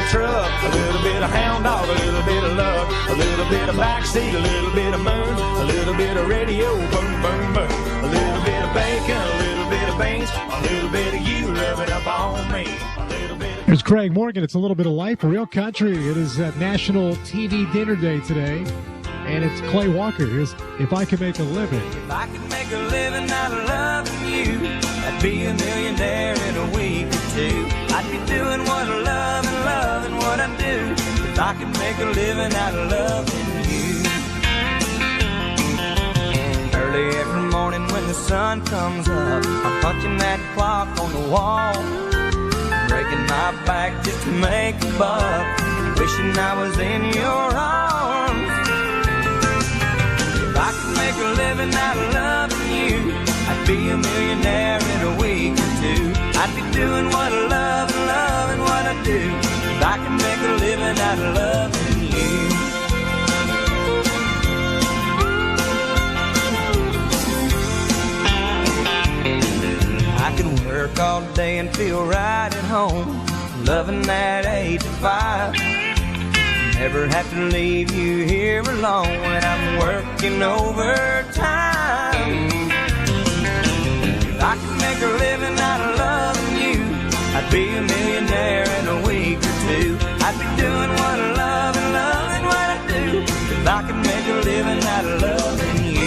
truck, a little bit of hound dog, a little bit of luck, a little bit of backseat, a little bit of moon, a little bit of radio, boom, boom, boom, a little bit of bacon, a little bit of beans, a little bit of you rubbing up on me, a little bit of... Here's Craig Morgan. It's a little bit of life for Real Country. It is National TV Dinner Day today, and it's Clay Walker. Here's If I Could Make a Living. If I could make a living out of loving you, I'd be a millionaire in a week or two. I'd be doing what I love and loving what I do. If I could make a living out of loving you. Early every morning when the sun comes up, I'm punching that clock on the wall, breaking my back just to make a buck, wishing I was in your arms. If I could make a living out of loving you, I'd be a millionaire in a week or two. I'd be doing what I love and loving what I do. If I could make a living out of loving you. I could work all day and feel right at home, loving that 8 to 5. Never have to leave you here alone when I'm working overtime. If I could make a living out of loving you, I'd be a millionaire in a week or two. I'd be doing what I love and loving what I do. If I could make a living out of loving you.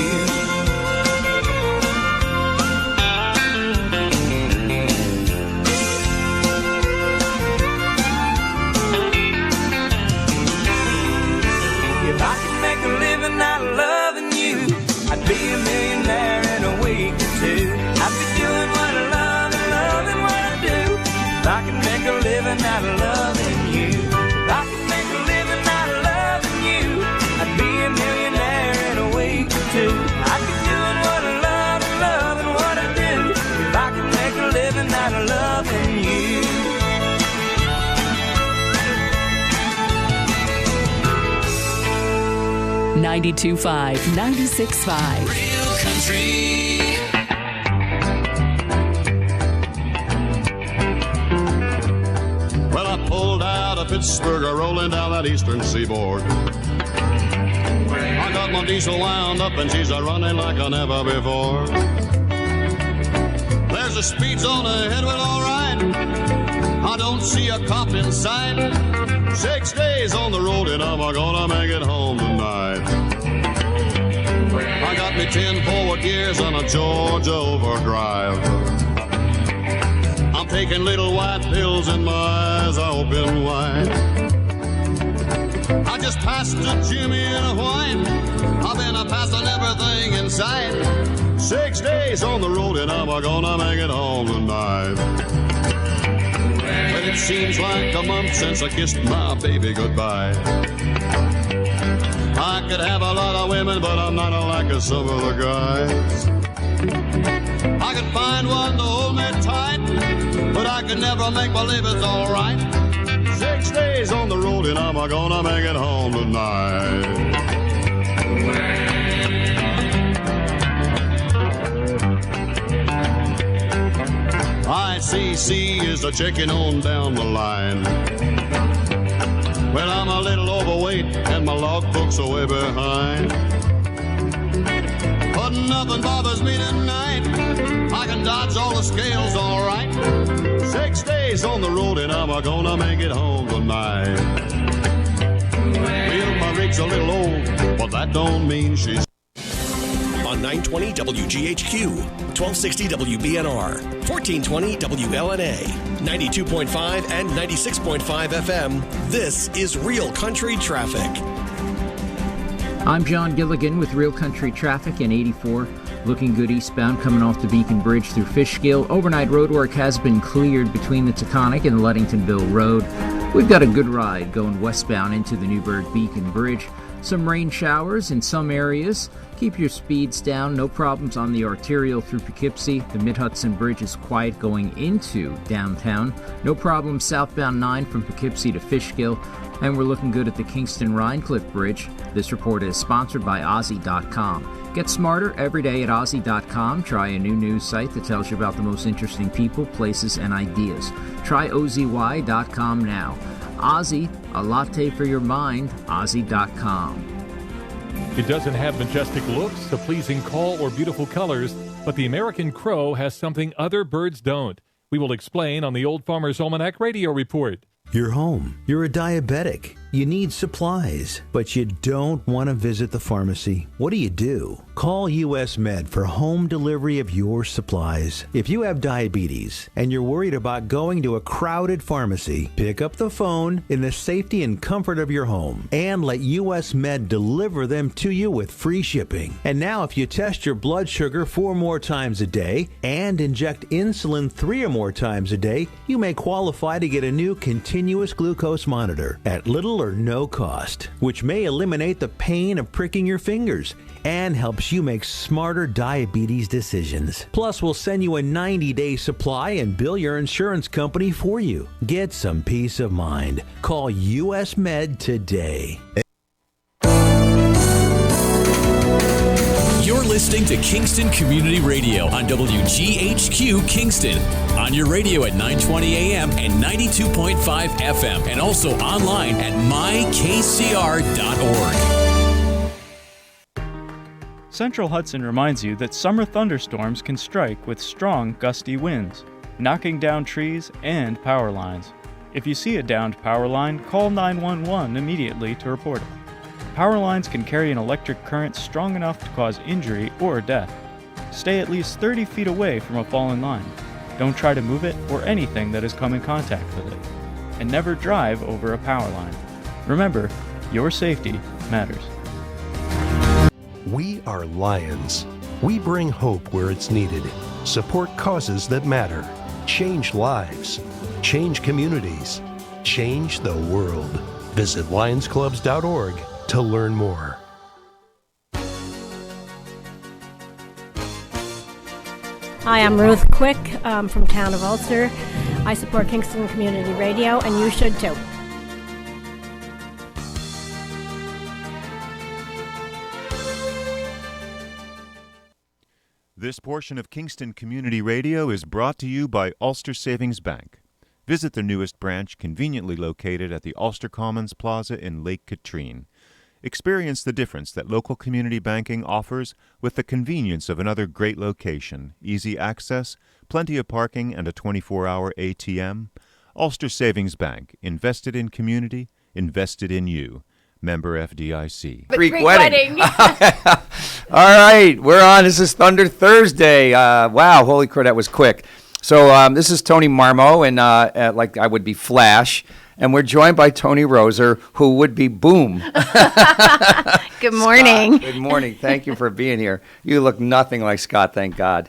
If I could make a living out of loving you, I'd be a millionaire in a week or two. I'd be doing what I love and loving what I do. If I could make a living out of loving you. If I could make a living out of loving you, I'd be a millionaire in a week or two. I'd be doing what I love and loving what I do. If I could make a living out of loving you. 92.5, 96.5. Real Country. Well, I pulled out of Pittsburgh, rolling down that eastern seaboard. I got my diesel wound up and she's a-running like I never before. There's a speed zone ahead, well, all right. I don't see a cop in sight. 6 days on the road and I'm gonna make it home tonight. I got me 10 forward gears on a Georgia overdrive. I'm taking little white pills and my eyes are open wide. I just passed a Jimmy in a white. I've been passing everything in sight. 6 days on the road and I'm gonna make it home tonight. But it seems like a month since I kissed my baby goodbye. I could have a lot of women, but I'm not like some of the guys. I could find one to hold me tight, but I could never make believe it's all right. 6 days on the road and I'm gonna make it home tonight. ICC is a checking on down the line. Well, I'm a little overweight and my logbook's are way behind. But nothing bothers me tonight. I can dodge all the scales all right. 6 days on the road and I'm gonna make it home tonight. Well, my rig's a little old, but that don't mean she's... On 920 WGHQ, 1260 WBNR, 1420 WLNA, 92.5 and 96.5 FM, this is Real Country Traffic. I'm John Gilligan with Real Country Traffic in 84. Looking good eastbound coming off the Beacon Bridge through Fishkill. Overnight roadwork has been cleared between the Taconic and Ludingtonville Road. We've got a good ride going westbound into the Newburgh-Beacon Bridge. Some rain showers in some areas. Keep your speeds down. No problems on the arterial through Poughkeepsie. The Mid-Hudson Bridge is quiet going into downtown. No problem southbound 9 from Poughkeepsie to Fishkill. And we're looking good at the Kingston-Rhinecliff Bridge. This report is sponsored by Aussie.com. Get smarter every day at Aussie.com. Try a new news site that tells you about the most interesting people, places, and ideas. Try OZY.com now. Ozzy, a latte for your mind, Ozzy.com. It doesn't have majestic looks, a pleasing call, or beautiful colors, but the American crow has something other birds don't. We will explain on the Old Farmer's Almanac Radio Report. You're home. You're a diabetic. You need supplies, but you don't want to visit the pharmacy. What do? Call U.S. Med for home delivery of your supplies. If you have diabetes and you're worried about going to a crowded pharmacy, pick up the phone in the safety and comfort of your home and let U.S. Med deliver them to you with free shipping. And now if you test your blood sugar 4 more times a day and inject insulin 3 or more times a day, you may qualify to get a new continuous glucose monitor at little or no cost, which may eliminate the pain of pricking your fingers and helps you make smarter diabetes decisions. Plus, we'll send you a 90-day supply and bill your insurance company for you. Get some peace of mind. Call US Med today. You're listening to Kingston Community Radio on WGHQ Kingston. On your radio at 920 AM and 92.5 FM, and also online at mykcr.org. Central Hudson reminds you that summer thunderstorms can strike with strong, gusty winds, knocking down trees and power lines. If you see a downed power line, call 911 immediately to report it. Power lines can carry an electric current strong enough to cause injury or death. Stay at least 30 feet away from a fallen line. Don't try to move it or anything that has come in contact with it. And never drive over a power line. Remember, your safety matters. We are Lions. We bring hope where it's needed, support causes that matter, change lives, change communities, change the world. Visit lionsclubs.org to learn more. Hi, I'm Ruth Quick from Town of Ulster. I support Kingston Community Radio, and you should too. This portion of Kingston Community Radio is brought to you by Ulster Savings Bank. Visit their newest branch, conveniently located at the Ulster Commons Plaza in Lake Katrine. Experience the difference that local community banking offers with the convenience of another great location, easy access, plenty of parking, and a 24-hour ATM. Ulster Savings Bank, invested in community, invested in you. Member FDIC. Greek wedding. All right, we're on. This is Thunder Thursday. Wow, holy crap, that was quick. So this is Toni Marmo, and like I would be Flash. And we're joined by Toni Roser, who would be Boom. Good morning. Scott, good morning. Thank you for being here. You look nothing like Scott, thank God.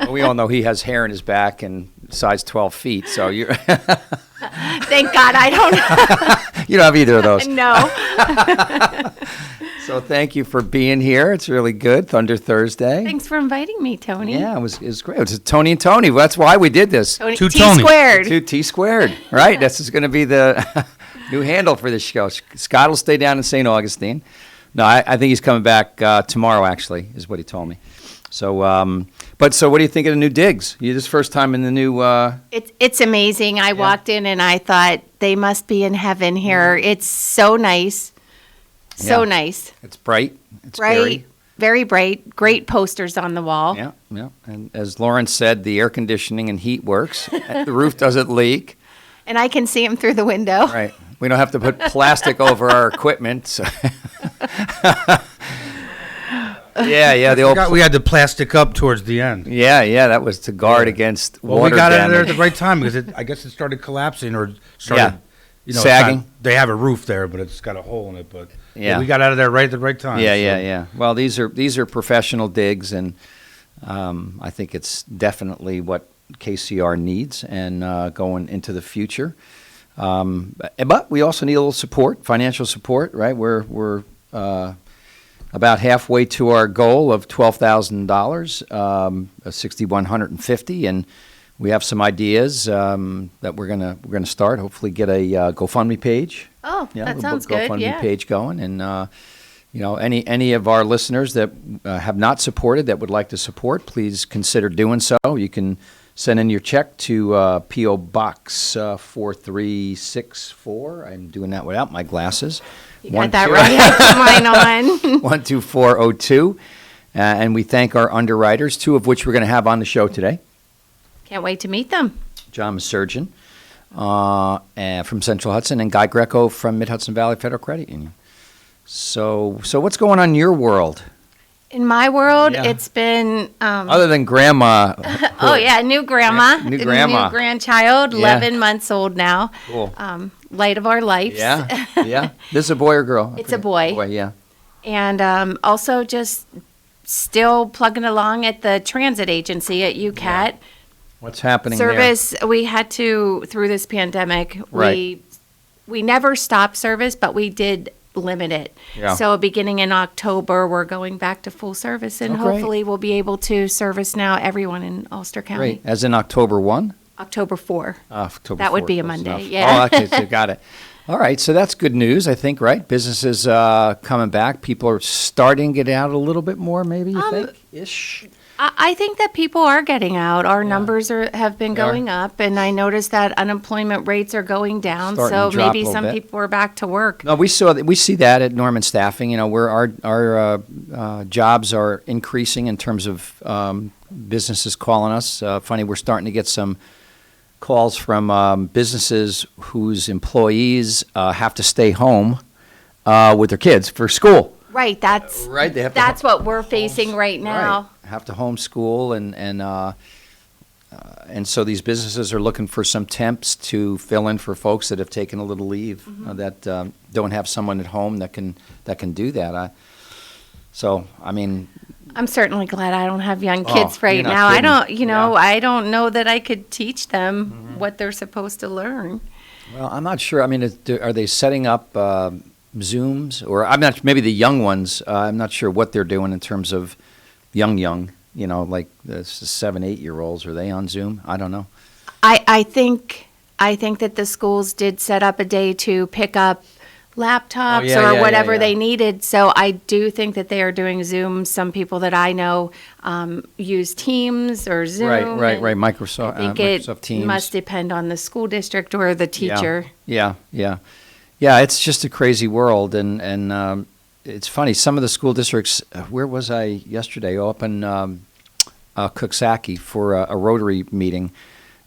We all know he has hair in his back and size 12 feet, so you're... Thank God I don't. You don't have either of those. No. So thank you for being here. It's really good. Thunder Thursday. Thanks for inviting me, Toni. Yeah, it was great. It was Toni and Toni. That's why we did this. T squared. T squared. Right. This is going to be the new handle for this show. Scott will stay down in St. Augustine. No, I think he's coming back tomorrow, actually, is what he told me. So, so what do you think of the new digs? You this first time in the new... It's amazing. I walked in and I thought, they must be in heaven here. It's so nice. So nice. It's bright. It's bright. Very bright. Great posters on the wall. Yeah, yeah. And as Lauren said, the air conditioning and heat works. The roof doesn't leak. And I can see them through the window. Right. We don't have to put plastic over our equipment. So. We had the plastic up towards the end. Yeah, that was to guard against water we got damage. out of there at the right time because I guess it started collapsing or started, sagging. They have a roof there, but it's got a hole in it. But we got out of there right at the right time. Yeah. Well, these are professional digs, and I think it's definitely what KCR needs and going into the future. But we also need a little support, financial support, right? We're about halfway to our goal of $12,000, $6,150, and we have some ideas that we're gonna start. Hopefully, get a GoFundMe page. Oh, that sounds good. GoFundMe page going, and any of our listeners that have not supported that would like to support, please consider doing so. You can send in your check to P.O. Box 4364. I'm doing that without my glasses. You got that right. I put mine on. 12402. And we thank our underwriters, 2 of which we're going to have on the show today. Can't wait to meet them. John Maserjian and from Central Hudson, and Guy Greco from Mid-Hudson Valley Federal Credit Union. So what's going on in your world? In my world, it's been... Other than grandma. New grandma. New grandma. New grandchild, 11 months old now. Cool. Light of our lives. Yeah. This is a boy or girl? It's a boy. Boy, yeah. And also just still plugging along at the transit agency at UCAT. Yeah. What's happening service, we had to, through this pandemic, right. we never stopped service, but we did limit it. Yeah. So beginning in October, we're going back to full service, and hopefully we'll be able to service now everyone in Ulster County. Great. As in October 1? October 4. October that 4, would be a close Monday, enough. yeah. Oh, okay, so got it. All right, so that's good news, I think, right? Businesses coming back. People are starting to get out a little bit more, maybe, you think? Ish? I think that people are getting out. Our numbers have been going up, and I noticed that unemployment rates are going down. Starting to drop maybe a little some bit. people are back to work. No, we see that at Norman Staffing. You know, where our jobs are increasing in terms of businesses calling us. Funny, we're starting to get some calls from businesses whose employees have to stay home with their kids for school. Right, that's right. That's what we're facing right now. Right. Have to homeschool, and so these businesses are looking for some temps to fill in for folks that have taken a little leave that don't have someone at home that can do that. I'm certainly glad I don't have young kids right you're not now. I kidding. don't, I don't know that I could teach them what they're supposed to learn. Well, I'm not sure. I mean, are they setting up Zooms, or I'm not? Maybe the young ones. I'm not sure what they're doing in terms of young. You know, like the 7, 8-year-olds. Are they on Zoom? I don't know. I think that the schools did set up a day to pick up laptops or whatever they needed. So I do think that they are doing Zoom. Some people that I know use Teams or Zoom. Right. Microsoft Teams. It must depend on the school district or the teacher. Yeah. It's just a crazy world, and it's funny. Some of the school districts. Where was I yesterday? Up in Cooksaki for a Rotary meeting.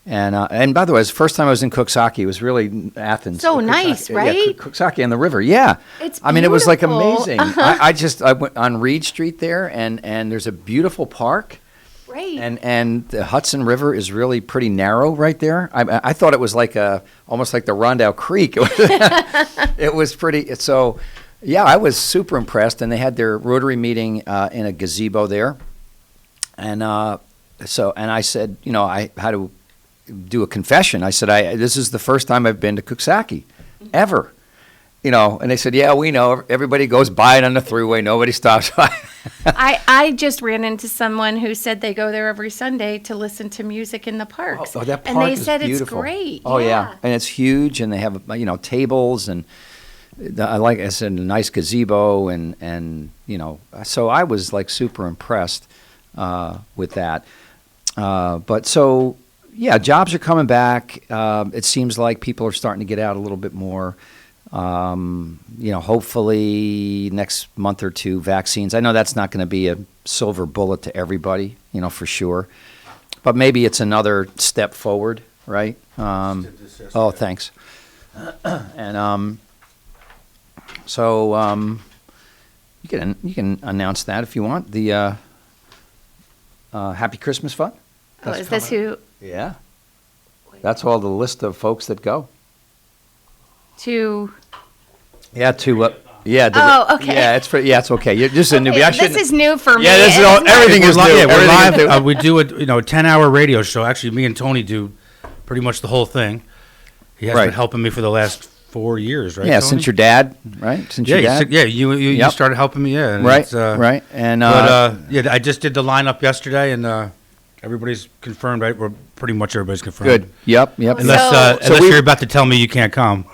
And by the way, it was the first time I was in Cooksaki. It was really Athens. So nice, right? Yeah, Cooksaki on the river. Yeah. It's I mean, it was like beautiful. amazing. I went on Reed Street there, and there's a beautiful park. Right. And the Hudson River is really pretty narrow right there. I thought it was like almost like the Rondout Creek. It was pretty. So, yeah, I was super impressed. And they had their Rotary meeting in a gazebo there. And I said, I had to do a confession. I said, this is the first time I've been to Cooksaki, ever. And they said, yeah, we know. Everybody goes by it on the throughway. Nobody stops by. I just ran into someone who said they go there every Sunday to listen to music in the parks. Oh, that park and they is said beautiful. It's great. Oh, yeah. And it's huge, and they have, tables, and I said, a nice gazebo, and so I was like super impressed with that. Yeah, jobs are coming back. It seems like people are starting to get out a little bit more. Hopefully next month or two, vaccines. I know that's not going to be a silver bullet to everybody, for sure. But maybe it's another step forward, right? Thanks. And you can announce that if you want. The Happy Christmas Fund. Is this who? Yeah. That's all the list of folks that go. To. Yeah, okay. Yeah, it's okay. You're just a newbie. This is new for me. Yeah, everything is new. We're live. We do a 10-hour radio show. Actually, me and Tony do pretty much the whole thing. He has been helping me for the last 4 years, right? Yeah, Tony? since your dad, right? You started helping me. Yeah, right. Right. And I just did the lineup yesterday, and everybody's confirmed. Right, everybody's confirmed. Good. Yep. Unless you're about to tell me you can't come.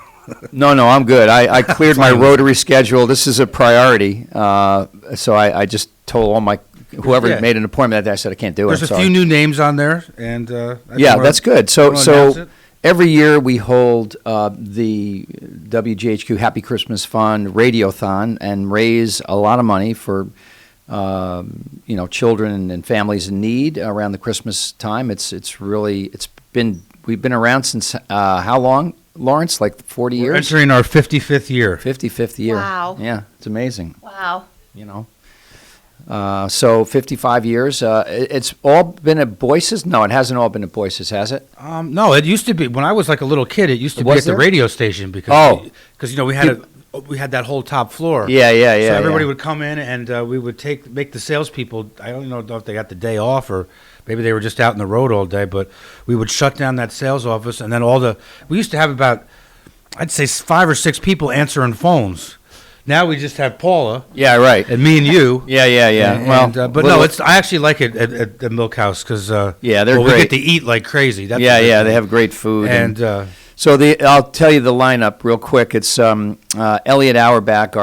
No, I'm good. I cleared my Rotary schedule. This is a priority. So I just told all my whoever made an appointment that day, I said I can't do it. There's a few new names on there, and that's good. So every year we hold the WGHQ Happy Christmas Fund Radiothon and raise a lot of money for children and families in need around the Christmas time. We've been around since how long, Lawrence? Like 40 years? We're entering our 55th year. 55th year. Wow. Yeah, it's amazing. Wow. So 55 years. It's all been at Boyce's? No, it hasn't all been at Boyce's, has it? No, it used to be. When I was like a little kid, it used to be at the radio station because we had that whole top floor. Yeah. So everybody would come in, and we would make the salespeople. I don't know if they got the day off or maybe they were just out in the road all day. But we would shut down that sales office, and then we used to have about, I'd say 5 or 6 people answering phones. Now we just have Paula. Yeah, right. And me and you. Yeah. I actually like it at the Milk House because they're great. We get to eat like crazy. They have great food. I'll tell you the lineup real quick. It's Elliot Auerbach.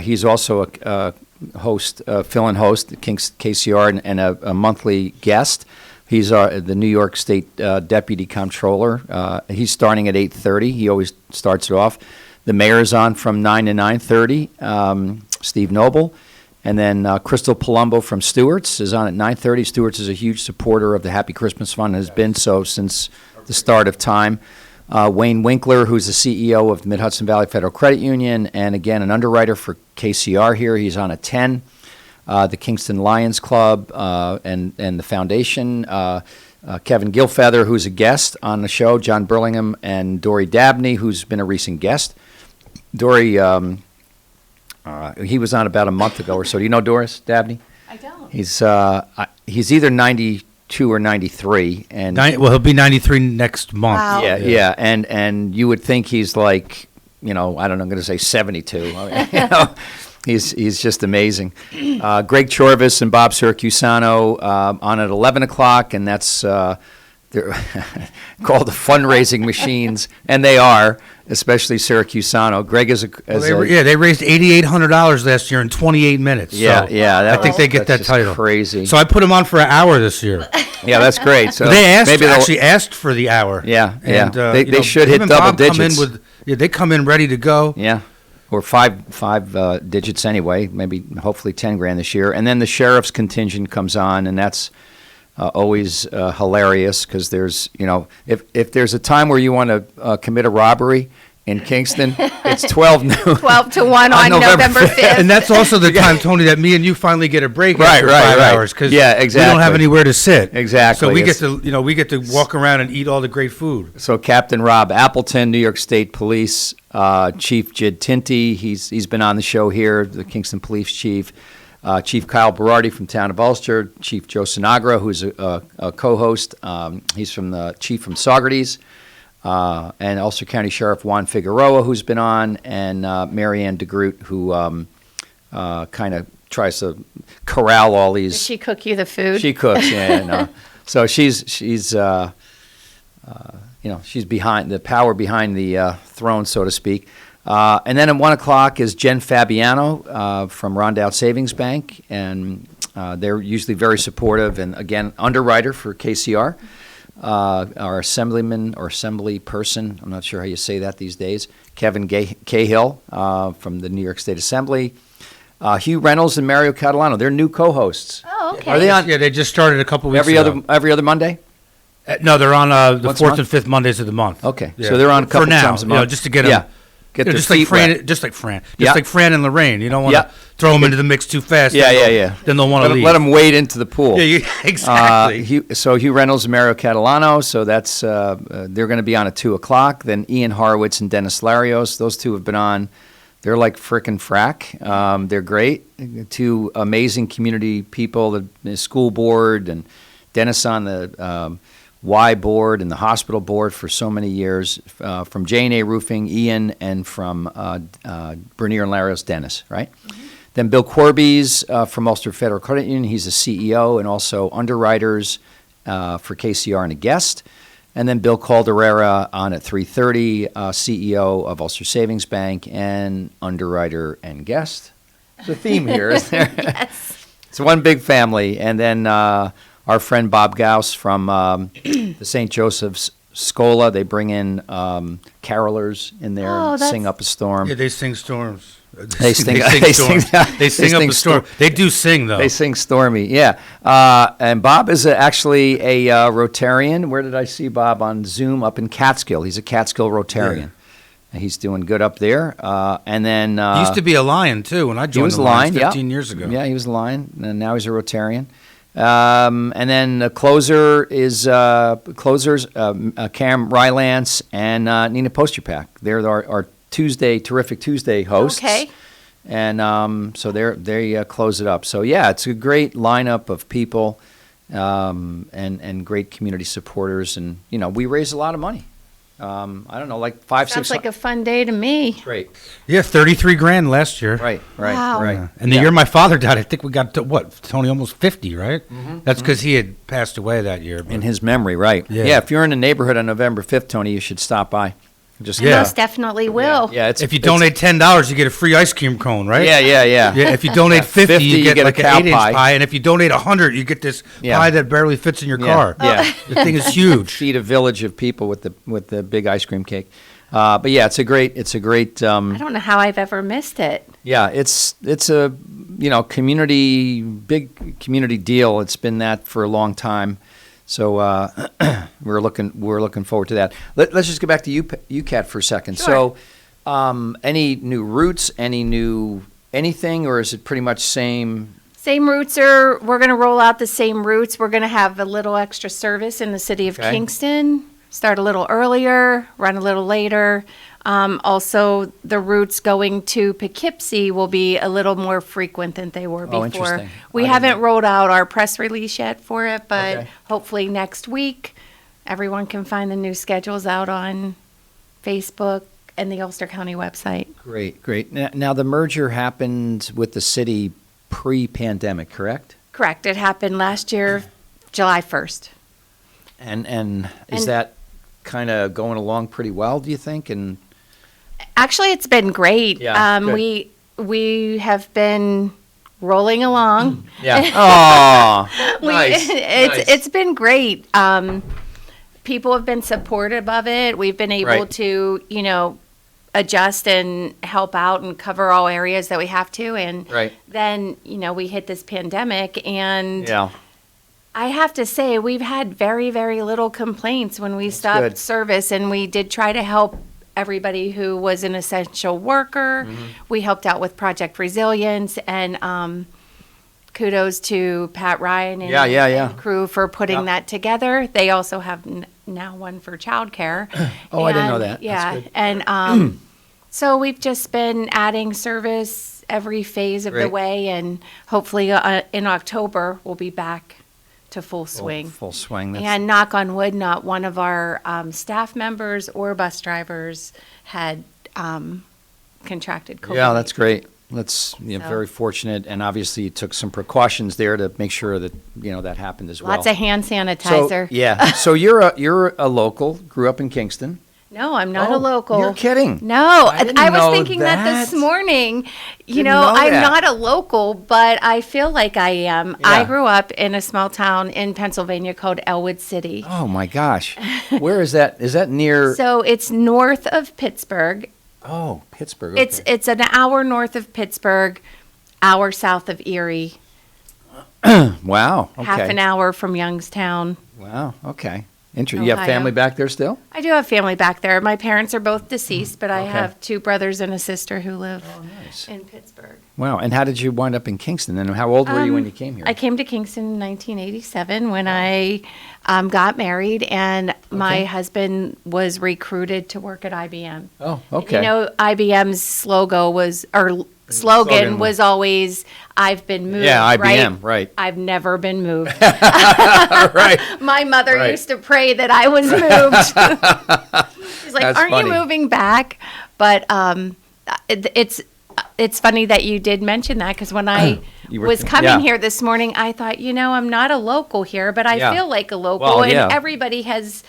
He's also a host, fill-in host, KCR, and a monthly guest. He's the New York State Deputy Comptroller. He's starting at 8:30. He always starts it off. The mayor's on from 9 to 9:30, Steve Noble. And then Crystal Palumbo from Stewart's is on at 9:30. Stewart's is a huge supporter of the Happy Christmas Fund, has been so since the start of time. Wayne Winkler, who's the CEO of the Mid-Hudson Valley Federal Credit Union, and again, an underwriter for KCR here. He's on at 10. The Kingston Lions Club and the foundation. Kevin Gilfeather, who's a guest on the show. John Burlingham and Dory Dabney, who's been a recent guest. Dory, he was on about a month ago or so. Do you know Doris Dabney? I don't. He's either 92 or 93, and he'll be 93 next month. Wow. Yeah, and you would think he's like, I don't know, I'm going to say 72. He's just amazing. Greg Chorvis and Bob Siracusano on at 11 o'clock, and that's they're called the fundraising machines, and they are, especially Siracusano. Greg is they raised $8,800 last year in 28 minutes. Yeah, I think they get that title. Crazy. So I put them on for an hour this year. Yeah, that's great. So they actually asked for the hour. Yeah. And, they should hit double digits. They come in ready to go. Yeah. Or five digits anyway, maybe hopefully 10 grand this year. And then the sheriff's contingent comes on, and that's always hilarious because there's, if there's a time where you want to commit a robbery in Kingston, it's 12 noon. 12 to 1 on November 5th. And that's also the time, Tony, that me and you finally get a break after 5 hours because we don't have anywhere to sit. Exactly. So we get to walk around and eat all the great food. So Captain Rob Appleton, New York State Police, Chief Jid Tinty, he's been on the show here, the Kingston Police Chief. Chief Kyle Berardi from Town of Ulster, Chief Joe Sinagra, who's a co-host. He's from the Chief from Saugerties. And Ulster County Sheriff Juan Figueroa, who's been on, and Marianne DeGroot, who kind of tries to corral all these. Does she cook you the food? She cooks, yeah. So she's behind the power behind the throne, so to speak. And then at 1 o'clock is Jen Fabiano from Rondout Savings Bank, and they're usually very supportive and, again, underwriter for KCR. Our assemblyman or assembly person, I'm not sure how you say that these days, Kevin Cahill from the New York State Assembly. Hugh Reynolds and Mario Catalano, they're new co-hosts. Oh, okay. Are they on? Yeah, they just started a couple weeks ago. Every other Monday? No, they're on the fourth and fifth Mondays of the month. Okay, so they're on a couple times a month. Just to get them. Yeah. Get just like Fran and Lorraine. You don't want to throw them into the mix too fast. Yeah. Then they'll want to leave. Let them wade into the pool. Yeah, exactly. Hugh Reynolds and Mario Catalano. So that's they're going to be on at 2 o'clock. Then Ian Horowitz and Dennis Larios. Those two have been on. They're like frickin' frack. They're great. Two amazing community people. The school board and Dennis on the Y board and the hospital board for so many years, from J&A Roofing, Ian, and from Bernier and Larios, Dennis, right? Mm-hmm. Then Bill Corby's from Ulster Federal Credit Union. He's a CEO and also underwriters for KCR and a guest. And then Bill Calderera on at 3:30, CEO of Ulster Savings Bank and underwriter and guest. There's a theme here, isn't there? Yes. It's one big family. And then our friend Bob Gauss from the St. Joseph's Scola, they bring in carolers in there and sing up a storm. Yeah, they sing storms. They sing storms. They sing up a storm. They do sing, though. They sing stormy, yeah. And Bob is actually a Rotarian. Where did I see Bob? On Zoom up in Catskill. He's a Catskill Rotarian. Yeah. He's doing good up there. And then he used to be a Lion too. When I joined the Lions 15 years ago. Yeah, he was a Lion, and now he's a Rotarian. And then the closer is Cam Rylance and Nina Posterpak. They're our Terrific Tuesday hosts. Okay. And so they close it up. So yeah, it's a great lineup of people and great community supporters, and we raise a lot of money. I don't know, like Sounds like a fun day to me. Great. Yeah, $33,000 last year. Right. Wow. Right. And the year my father died, I think we got to Tony, almost 50, right? Mm-hmm. That's because he had passed away that year. In his memory, right? Yeah. If you're in the neighborhood on November 5th, Tony, you should stop by. Most definitely will. Yeah. If you donate $10, you get a free ice cream cone, right? Yeah. If you donate 50, you get like an 8-inch pie. pie, and if you donate 100, you get this pie that barely fits in your car. Yeah. The thing is huge. Feed a village of people with the big ice cream cake. But yeah, it's a great. I don't know how I've ever missed it. Yeah, it's a big community deal. It's been that for a long time. So we're looking forward to that. Let's just get back to you, Kat, for a second. Sure. So, any new routes? Any new anything, or is it pretty much same? Same routes we're going to roll out the same routes. We're going to have a little extra service in the city of Kingston. Start a little earlier, run a little later. Also, the routes going to Poughkeepsie will be a little more frequent than they were before. Interesting. We haven't rolled out our press release yet for it, but hopefully next week everyone can find the new schedules out on Facebook and the Ulster County website. Great. Now the merger happened with the city pre-pandemic, correct? Correct. It happened last year, July 1st. And is that kind of going along pretty well, do you think? And actually, it's been great. Yeah, we have been rolling along. Yeah. Oh, nice. It's been great. People have been supportive of it. We've been able to, adjust and help out and cover all areas that we have to. And then, we hit this pandemic, and I have to say we've had very, very little complaints when we stopped service, and we did try to help everybody who was an essential worker. Mm-hmm. We helped out with Project Resilience, and kudos to Pat Ryan and crew for putting that together. They also have now one for childcare. I didn't know that. Yeah, that's good. And so we've just been adding service every phase of the way, and hopefully in October we'll be back to full swing. Full swing. And knock on wood, not one of our staff members or bus drivers had contracted COVID. Yeah, that's great. That's very fortunate, and obviously you took some precautions there to make sure that that happened as well. Lots of hand sanitizer. So you're a local, grew up in Kingston. No, I'm not a local. You're kidding. No, I was thinking that this morning. I'm not a local, but I feel like I am. Yeah. I grew up in a small town in Pennsylvania called Elwood City. Oh my gosh. Where is that? Is that near? So it's north of Pittsburgh. Oh, Pittsburgh. Okay. It's an hour north of Pittsburgh, hour south of Erie. Wow. Okay. Half an hour from Youngstown. Wow. Okay. Interesting. You have family back there still? I do have family back there. My parents are both deceased, but I have 2 brothers and a sister who live in Pittsburgh. Wow. And how did you wind up in Kingston? And how old were you when you came here? I came to Kingston in 1987 when I got married, and my husband was recruited to work at IBM. Oh, okay. IBM's slogan was always, "I've been moved." Yeah, IBM, right. I've never been moved. Right. My mother used to pray that I was moved. She's like, That's "Aren't funny. you moving back?" But it's funny that you did mention that, because when I was coming here this morning, I thought, I'm not a local here, but I feel like a local, and everybody has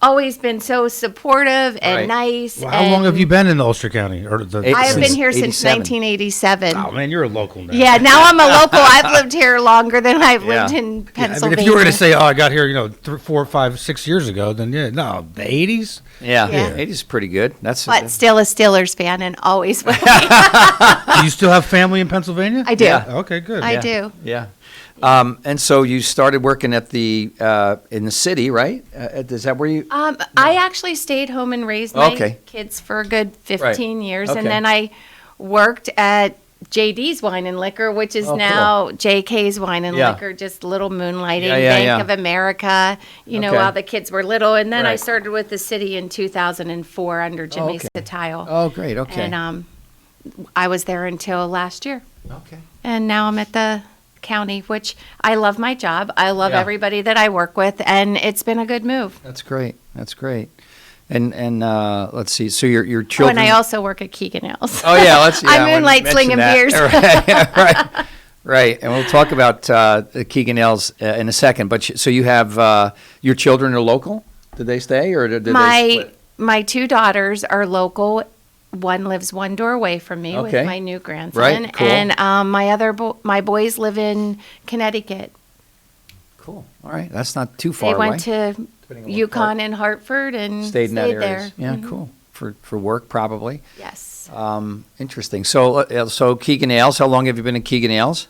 always been so supportive and Right. nice. Well, how long have you been in Ulster County? I have been here since 1987. Oh man, you're a local now. Yeah, now I'm a local. I've lived here longer than I've lived Yeah. in Yeah, I mean, Pennsylvania. if you were going to say, "Oh, I got here, 4, 5, 6 years ago," then yeah, no, the 80s. Yeah, Yeah. 80s is pretty good. That's But still a Steelers fan and always will. Do you still have family in Pennsylvania? I do. Yeah. Okay, good. I Yeah. do. Yeah. And so you started working at the in the city, right? Is that where you? I actually stayed home and raised my Okay. kids for a good 15 years, Okay. and then I worked at JD's Wine and Liquor, which is Oh, now JK's Wine and Yeah. Liquor, just little moonlighting, Yeah, Bank yeah. of America, Okay. while the kids were little. And then I Right. started with the city in 2004 under Jimmy okay. Satile. Oh, great. Okay. And I was there until last year. Okay. And now I'm at the county, which I love my job. I love Yeah. everybody that I work with, and it's been a good move. That's great. That's great. And let's see. So your Oh, children. and I also work at Keegan Hills. Oh yeah, let's. Yeah, I wanted to moonlight mention slinging that. beers. right, right. And we'll talk about the Keegan L's in a second. But so you have your children are local. Did they stay or did they split? My two daughters are local. One lives one door away from me Okay. with my new grandson, Right, cool. and my boys live in Connecticut. Cool. All right, that's not too far They away. went to Depending on what Yukon and Hartford and Stayed in that area. there. Yeah, Mhm. cool. For work probably. Yes. Interesting. So Keegan Ailes. How long have you been in Keegan Ailes?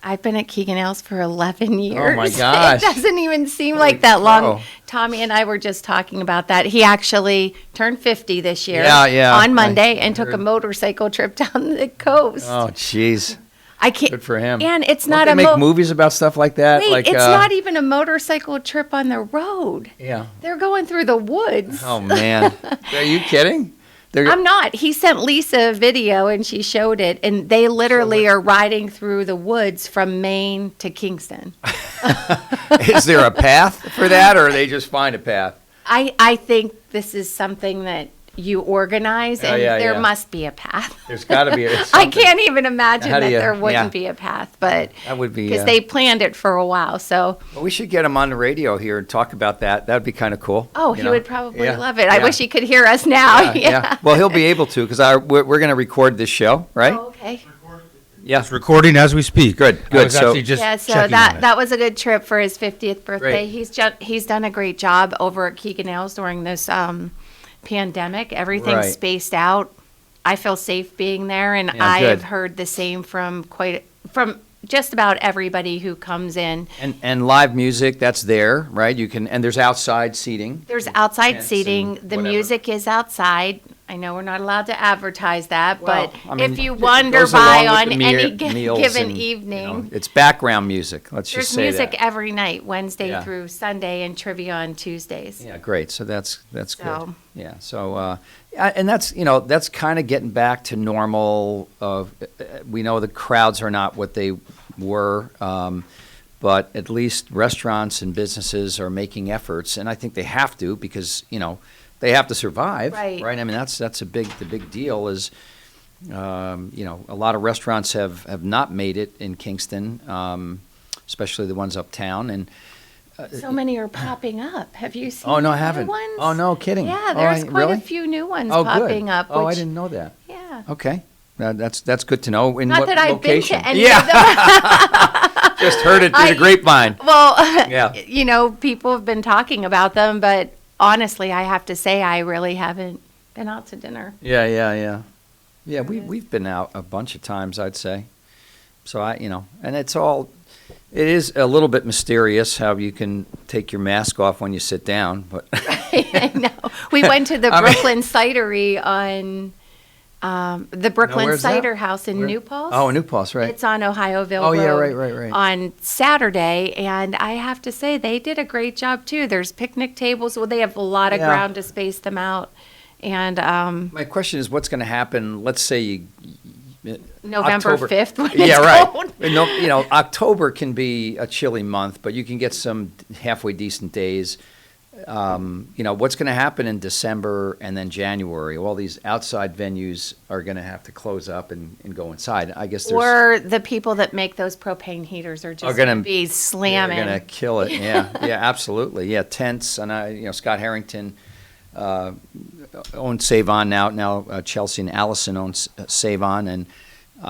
I've been at Keegan Hills for 11 years. Oh, my gosh. It doesn't even seem Holy like that long. cow. Tommy and I were just talking about that. He actually turned 50 this year Yeah, on Monday I and took a heard. motorcycle trip down the coast. Oh, jeez. I can't. Good for him. And it's Don't not they a make movies about stuff like that. Wait, like it's not even a motorcycle trip on the road. Yeah. They're going through the woods. Oh man. Are you kidding? I'm not. He sent Lisa a video and she showed it, and they literally are riding through the woods from Maine to Kingston. Is there a path for that, or they just find a path? I think this is something that you organize, Oh, and yeah, there yeah. must be a path. There's got to be. I can't even imagine How do that you- there wouldn't yeah. be a path, but That would be. because they planned it for a while. So, Well, we should get him on the radio here and talk about that. That would be kind of cool. oh, you he know? would probably Yeah, love it. I yeah. wish he could hear us now. Yeah. Well, he'll be able to because we're going to record this show, right? Oh, okay. Yeah. It's recording as we speak. Good. I Good. was So actually just Yeah, so checking on that it. that was a good trip for his 50th birthday. Great. He's done a great job over at Keegan Hills during this pandemic. Everything's Right. spaced out. I feel safe being there, and Yeah, I good. have heard the same from just about everybody who comes in. and live music that's there, right? You can and there's outside seating. There's outside Tents seating. and The whatever. music is outside. I know we're not allowed to advertise that, Well, but I mean, if you it wander goes by along on with the any meals given and, evening, it's background music. Let's there's just say music that. every night, Wednesday Yeah. through Sunday, and trivia on Tuesdays. Yeah, great. So that's good. So- Yeah. So and that's kind of getting back to normal. We know the crowds are not what they were, but at least restaurants and businesses are making efforts, and I think they have to because they have to survive. Right. I mean that's the big deal is. A lot of restaurants have not made it in Kingston, especially the ones uptown, and So many are popping up. Have you seen? oh no, I the haven't. new ones? Oh no, kidding. Yeah, Oh, there's quite really? a few new ones Oh, popping good. up. Oh, I which- didn't know that. Yeah. Okay, that's good to know. In Not what that I've location? been to any yeah, of them. just heard it through the grapevine. Well, Yeah. people have been talking about them, but honestly, I have to say I really haven't been out to dinner. Yeah. We've been out a bunch of times, I'd say. So and it is a little bit mysterious how you can take your mask off when you sit down, but I know. We went to the Brooklyn Cidery on the Brooklyn where's that? Cider House in Where? New Paltz. Oh, New Paltz, right? It's on Ohioville Oh, yeah, Road right. on Saturday, and I have to say they did a great job too. There's picnic tables. Well, they have a lot of Yeah. ground to space them out, and My question is, what's going to happen? Let's say November October. 5th when Yeah, it's right. cold. October can be a chilly month, but you can get some halfway decent days. what's going to happen in December and then January? All these outside venues are going to have to close up and go inside. I guess or the people that make those propane heaters are just going to be slamming. They're going to kill it. Yeah, yeah, absolutely. Yeah, tents. And Scott Harrington owns Save On now. Chelsea and Allison owns Save On, and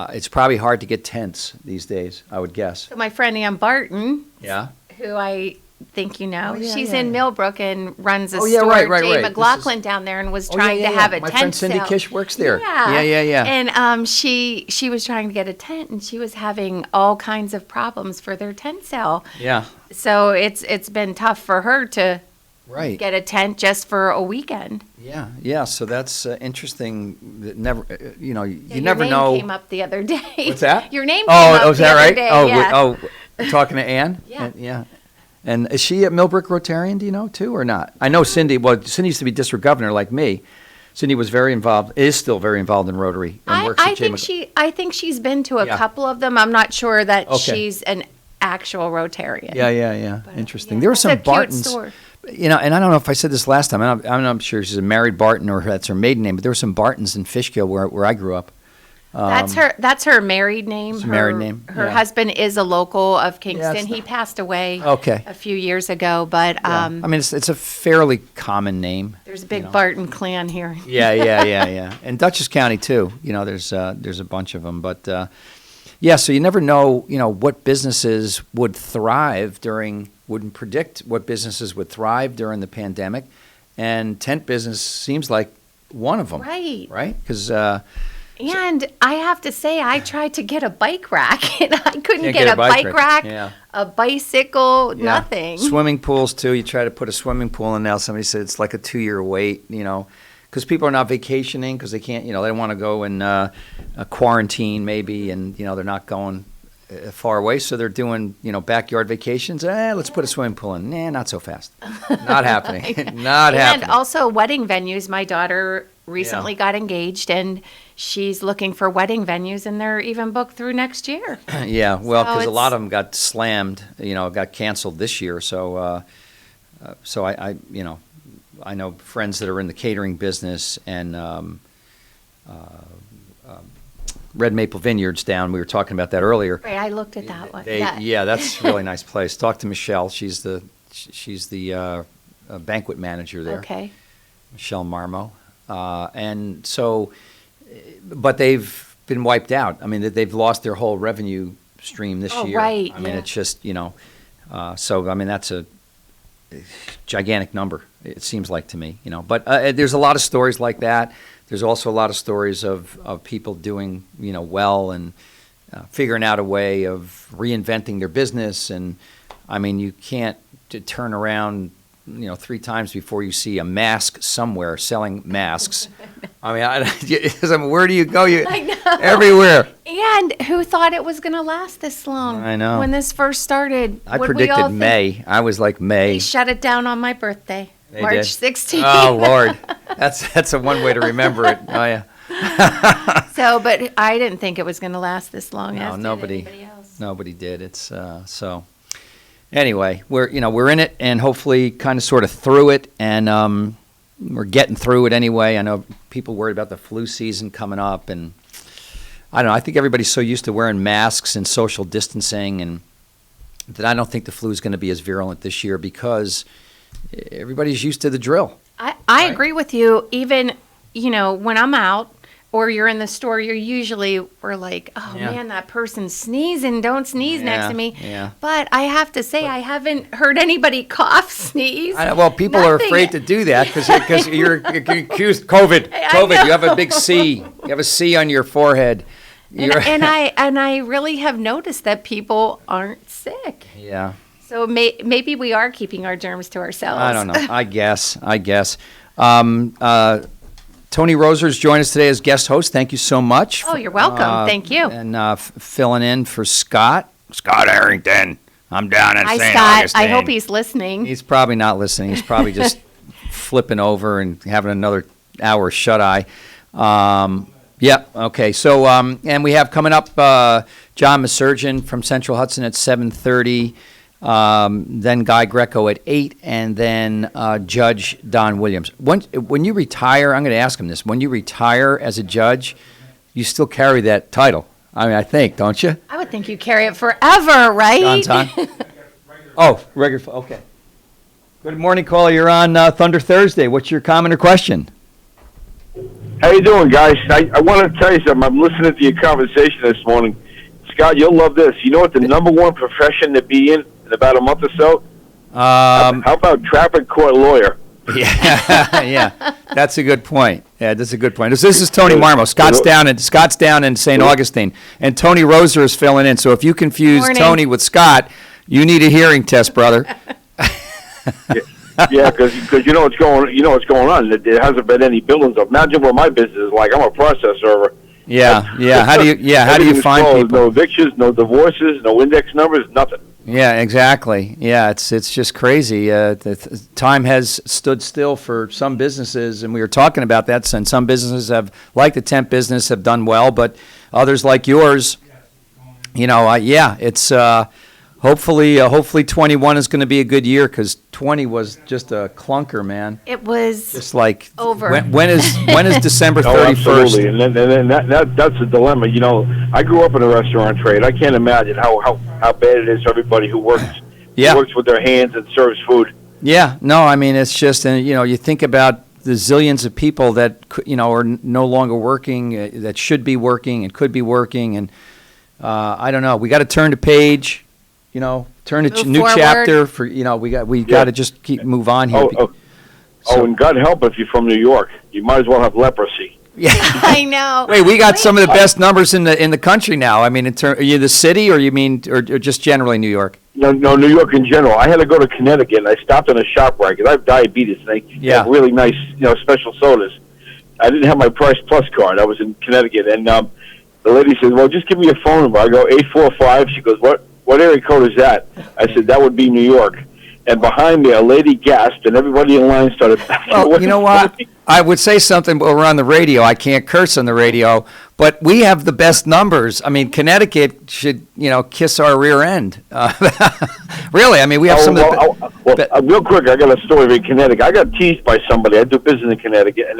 it's probably hard to get tents these days, I would guess. So my friend Ann Barton, yeah, who I think you know, she's in Millbrook and runs a yeah, store. right. Jay McLaughlin down there, and was trying to have a my tent friend Cindy sale. Kish works there. Yeah. And she was trying to get a tent, and she was having all kinds of problems for their tent sale. Yeah. So it's been tough for her to get a tent just for a weekend. Yeah. So that's interesting. That never, you Your never name know. Came up the other day. What's that? Your name came up is the that other right? day. Talking to Ann. Yeah. And is she at Millbrook Rotarian? Do you know too, or not? I know Cindy. Well, Cindy used to be district governor like me. Cindy was very involved. Is still very involved in Rotary. And works at I think she's been to a couple of them. I'm not sure that she's an actual Rotarian. Yeah. Interesting. There were some Bartons. Store. And I don't know if I said this last time. I'm not sure she's a married Barton or that's her maiden name. But there were some Bartons in Fishkill where I grew up. That's her married name. It's her married name. Her husband is a local of Kingston. He passed away a few years ago, but it's a fairly common name. There's a big Barton clan here. Yeah. And Dutchess County too. There's a bunch of them, but so you never know. What businesses would thrive wouldn't predict what businesses would thrive during the pandemic, and tent business seems like one of them. Right. Because. And I have to say, I tried to get a bike rack, and I couldn't get a bike rack, a bicycle, nothing. Swimming pools, too. You try to put a swimming pool in now. Somebody said it's like a 2-year wait, because people are not vacationing because they can't, they don't want to go in quarantine maybe, and, they're not going far away. So they're doing, backyard vacations. Let's put a swimming pool in. Nah, not so fast. Not happening. Not happening. And also wedding venues. My daughter recently got engaged, and she's looking for wedding venues, and they're even booked through next year. Yeah, well, because a lot of them got slammed, got canceled this year. So, I know friends that are in the catering business and Red Maple Vineyards down. We were talking about that earlier. Right, I looked at that one. Yeah, that's a really nice place. Talk to Michelle. She's the banquet manager there. Okay. Michelle Marmo. And so, but they've been wiped out. I mean, they've lost their whole revenue stream this year. Right. I mean, it's just, so, I mean, that's a gigantic number, it seems like to me, But there's a lot of stories like that. There's also a lot of stories of people doing, well and figuring out a way of reinventing their business. And, I mean, you can't turn around 3 times before you see a mask somewhere selling masks. I mean, where do you go? I know. Everywhere. And who thought it was going to last this long? I know. When this first started, I predicted May. I was like May. They shut it down on my birthday, March 16th. Oh Lord, that's a one way to remember it. Oh yeah. So, but I didn't think it was going to last this long. No, as nobody. Did anybody else. Nobody did. It's so. Anyway, we're in it, and hopefully kind of sort of through it, and we're getting through it anyway. I know people worried about the flu season coming up, and I don't know. I think everybody's so used to wearing masks and social distancing, and that I don't think the flu is going to be as virulent this year because everybody's used to the drill. I agree with you. Even, when I'm out, or you're in the store, we're like, oh man, that person's sneezing. Don't sneeze next to me. Yeah. But I have to say, I haven't heard anybody cough, sneeze. Well, people are afraid to do that because you're accused COVID. You have a big C. You have a C on your forehead. And I really have noticed that people aren't sick. Yeah. So maybe we are keeping our germs to ourselves. I don't know. I guess. Toni Roser's joined us today as guest host. Thank you so much. Oh, you're welcome. Thank you. And filling in for Scott Harrington. I'm down in St. Augustine. I hope he's listening. He's probably not listening. He's probably just flipping over and having another hour shut-eye. Yep. Okay. So, and we have coming up John Maserjian from Central Hudson at 7:30. then Guy Greco at 8, and then Judge Don Williams. When you retire, I'm going to ask him this. When you retire as a judge, you still carry that title. I mean, I think, don't you? I would think you carry it forever, right? John's on. Oh, regular. Okay. Good morning, caller. You're on Thunder Thursday. What's your comment or question? How you doing, guys? I want to tell you something. I'm listening to your conversation this morning. Scott, you'll love this. You know what the number one profession to be in about a month or so? How about traffic court lawyer? Yeah, that's a good point. Yeah, that's a good point. This is Toni Marmo. Scott's down in St. Augustine, and Tony Roser is filling in. So if you confuse Tony with Scott, you need a hearing test, brother. Yeah, because you know what's going on. There hasn't been any buildings up. Imagine what my business is like. I'm a process server. Yeah. How do you find closed. people? No evictions, no divorces, no index numbers, nothing. Yeah, exactly. Yeah, it's just crazy. The time has stood still for some businesses, and we were talking about that. And some businesses like the temp business, have done well, but others like yours, it's hopefully 21 is going to be a good year, because 20 was just a clunker, man. It was just like over. When is December 31st? Oh, absolutely, and then that's the dilemma. I grew up in a restaurant trade. I can't imagine how bad it is for everybody who works with their hands and serves food. Yeah, no, I mean, it's just, and you think about the zillions of people that are no longer working, that should be working and could be working, and I don't know. We got to turn the page. Turn a new chapter for, we got to just move on here. And God help if you're from New York. You might as well have leprosy. Yeah. I know. Wait, we got some of the best numbers in the country now. I mean, are you the city, or or just generally New York? No, New York in general. I had to go to Connecticut, and I stopped in a shop right, because I have diabetes, and they have really nice, special sodas. I didn't have my Price Plus card. I was in Connecticut, and the lady said, well, just give me your phone number. I go, 845. She goes, What area code is that? I said, that would be New York. And behind me, a lady gasped, and everybody in line started backing away. Well, you know what? I would say something, but we're on the radio. I can't curse on the radio, but we have the best numbers. I mean, Connecticut should, kiss our rear end. Really, I mean, we have some of the... real quick, I got a story in Connecticut. I got teased by somebody. I do business in Connecticut, and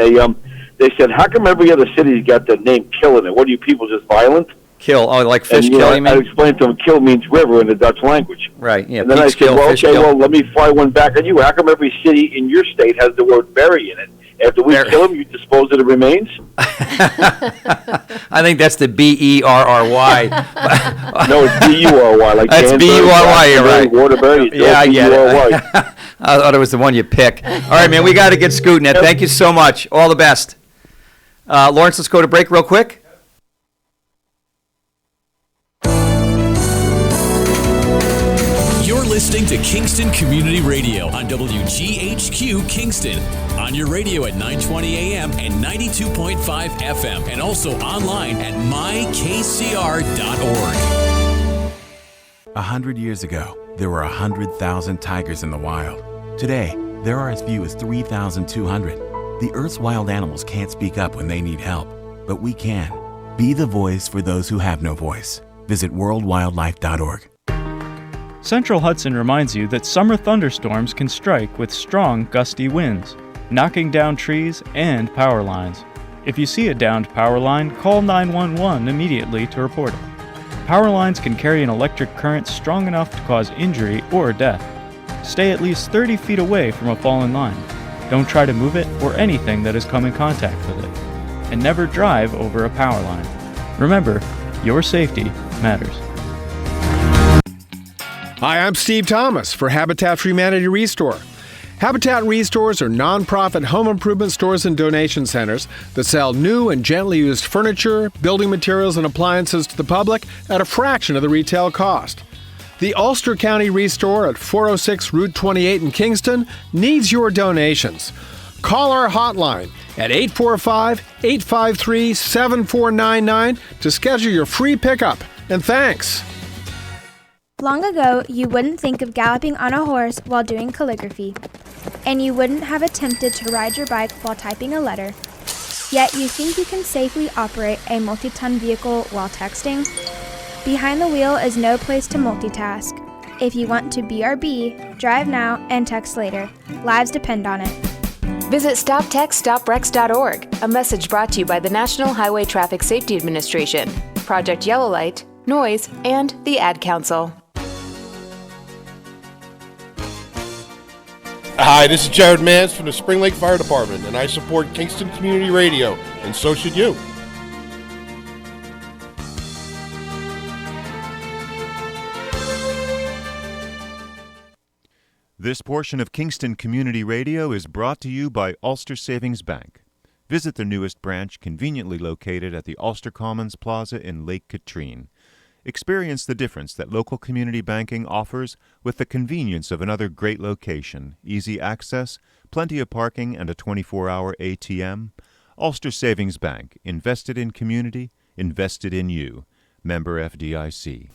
they said, how come every other city's got the name Kill in it? What are you people, just violent? Kill, like fish kill, you mean? I explained to him, kill means river in the Dutch language. Right, yeah. And then I said, let me fly one back on you. How come every city in your state has the word bury in it? After we kill them, you dispose of the remains? I think that's the B-E-R-R-Y. No, it's B-U-R-Y. Like that's B-U-R-Y, you're right. Waterbury. Yeah, I get it. I thought it was the one you pick. All right, man, we got to get scooting it. Thank you so much. All the best. Lawrence, let's go to break real quick. You're listening to Kingston Community Radio on WGHQ Kingston. On your radio at 920 AM and 92.5 FM, and also online at mykcr.org. 100 years ago, there were 100,000 tigers in the wild. Today, there are as few as 3,200. The Earth's wild animals can't speak up when they need help, but we can. Be the voice for those who have no voice. Visit worldwildlife.org. Central Hudson reminds you that summer thunderstorms can strike with strong, gusty winds, knocking down trees and power lines. If you see a downed power line, call 911 immediately to report it. Power lines can carry an electric current strong enough to cause injury or death. Stay at least 30 feet away from a fallen line. Don't try to move it or anything that has come in contact with it. And never drive over a power line. Remember, your safety matters. Hi, I'm Steve Thomas for Habitat for Humanity Restore. Habitat Restores are nonprofit home improvement stores and donation centers that sell new and gently used furniture, building materials, and appliances to the public at a fraction of the retail cost. The Ulster County Restore at 406 Route 28 in Kingston needs your donations. Call our hotline at 845-853-7499 to schedule your free pickup. And thanks. Long ago, you wouldn't think of galloping on a horse while doing calligraphy, and you wouldn't have attempted to ride your bike while typing a letter. Yet you think you can safely operate a multi-ton vehicle while texting? Behind the wheel is no place to multitask. If you want to BRB, drive now and text later. Lives depend on it. Visit StopTextStopWrecks.org, a message brought to you by the National Highway Traffic Safety Administration, Project Yellow Light, Noise, and the Ad Council. Hi, this is Jared Mans from the Spring Lake Fire Department, and I support Kingston Community Radio, and so should you. This portion of Kingston Community Radio is brought to you by Ulster Savings Bank. Visit their newest branch, conveniently located at the Ulster Commons Plaza in Lake Katrine. Experience the difference that local community banking offers with the convenience of another great location, easy access, plenty of parking, and a 24-hour ATM. Ulster Savings Bank, invested in community, invested in you. Member FDIC.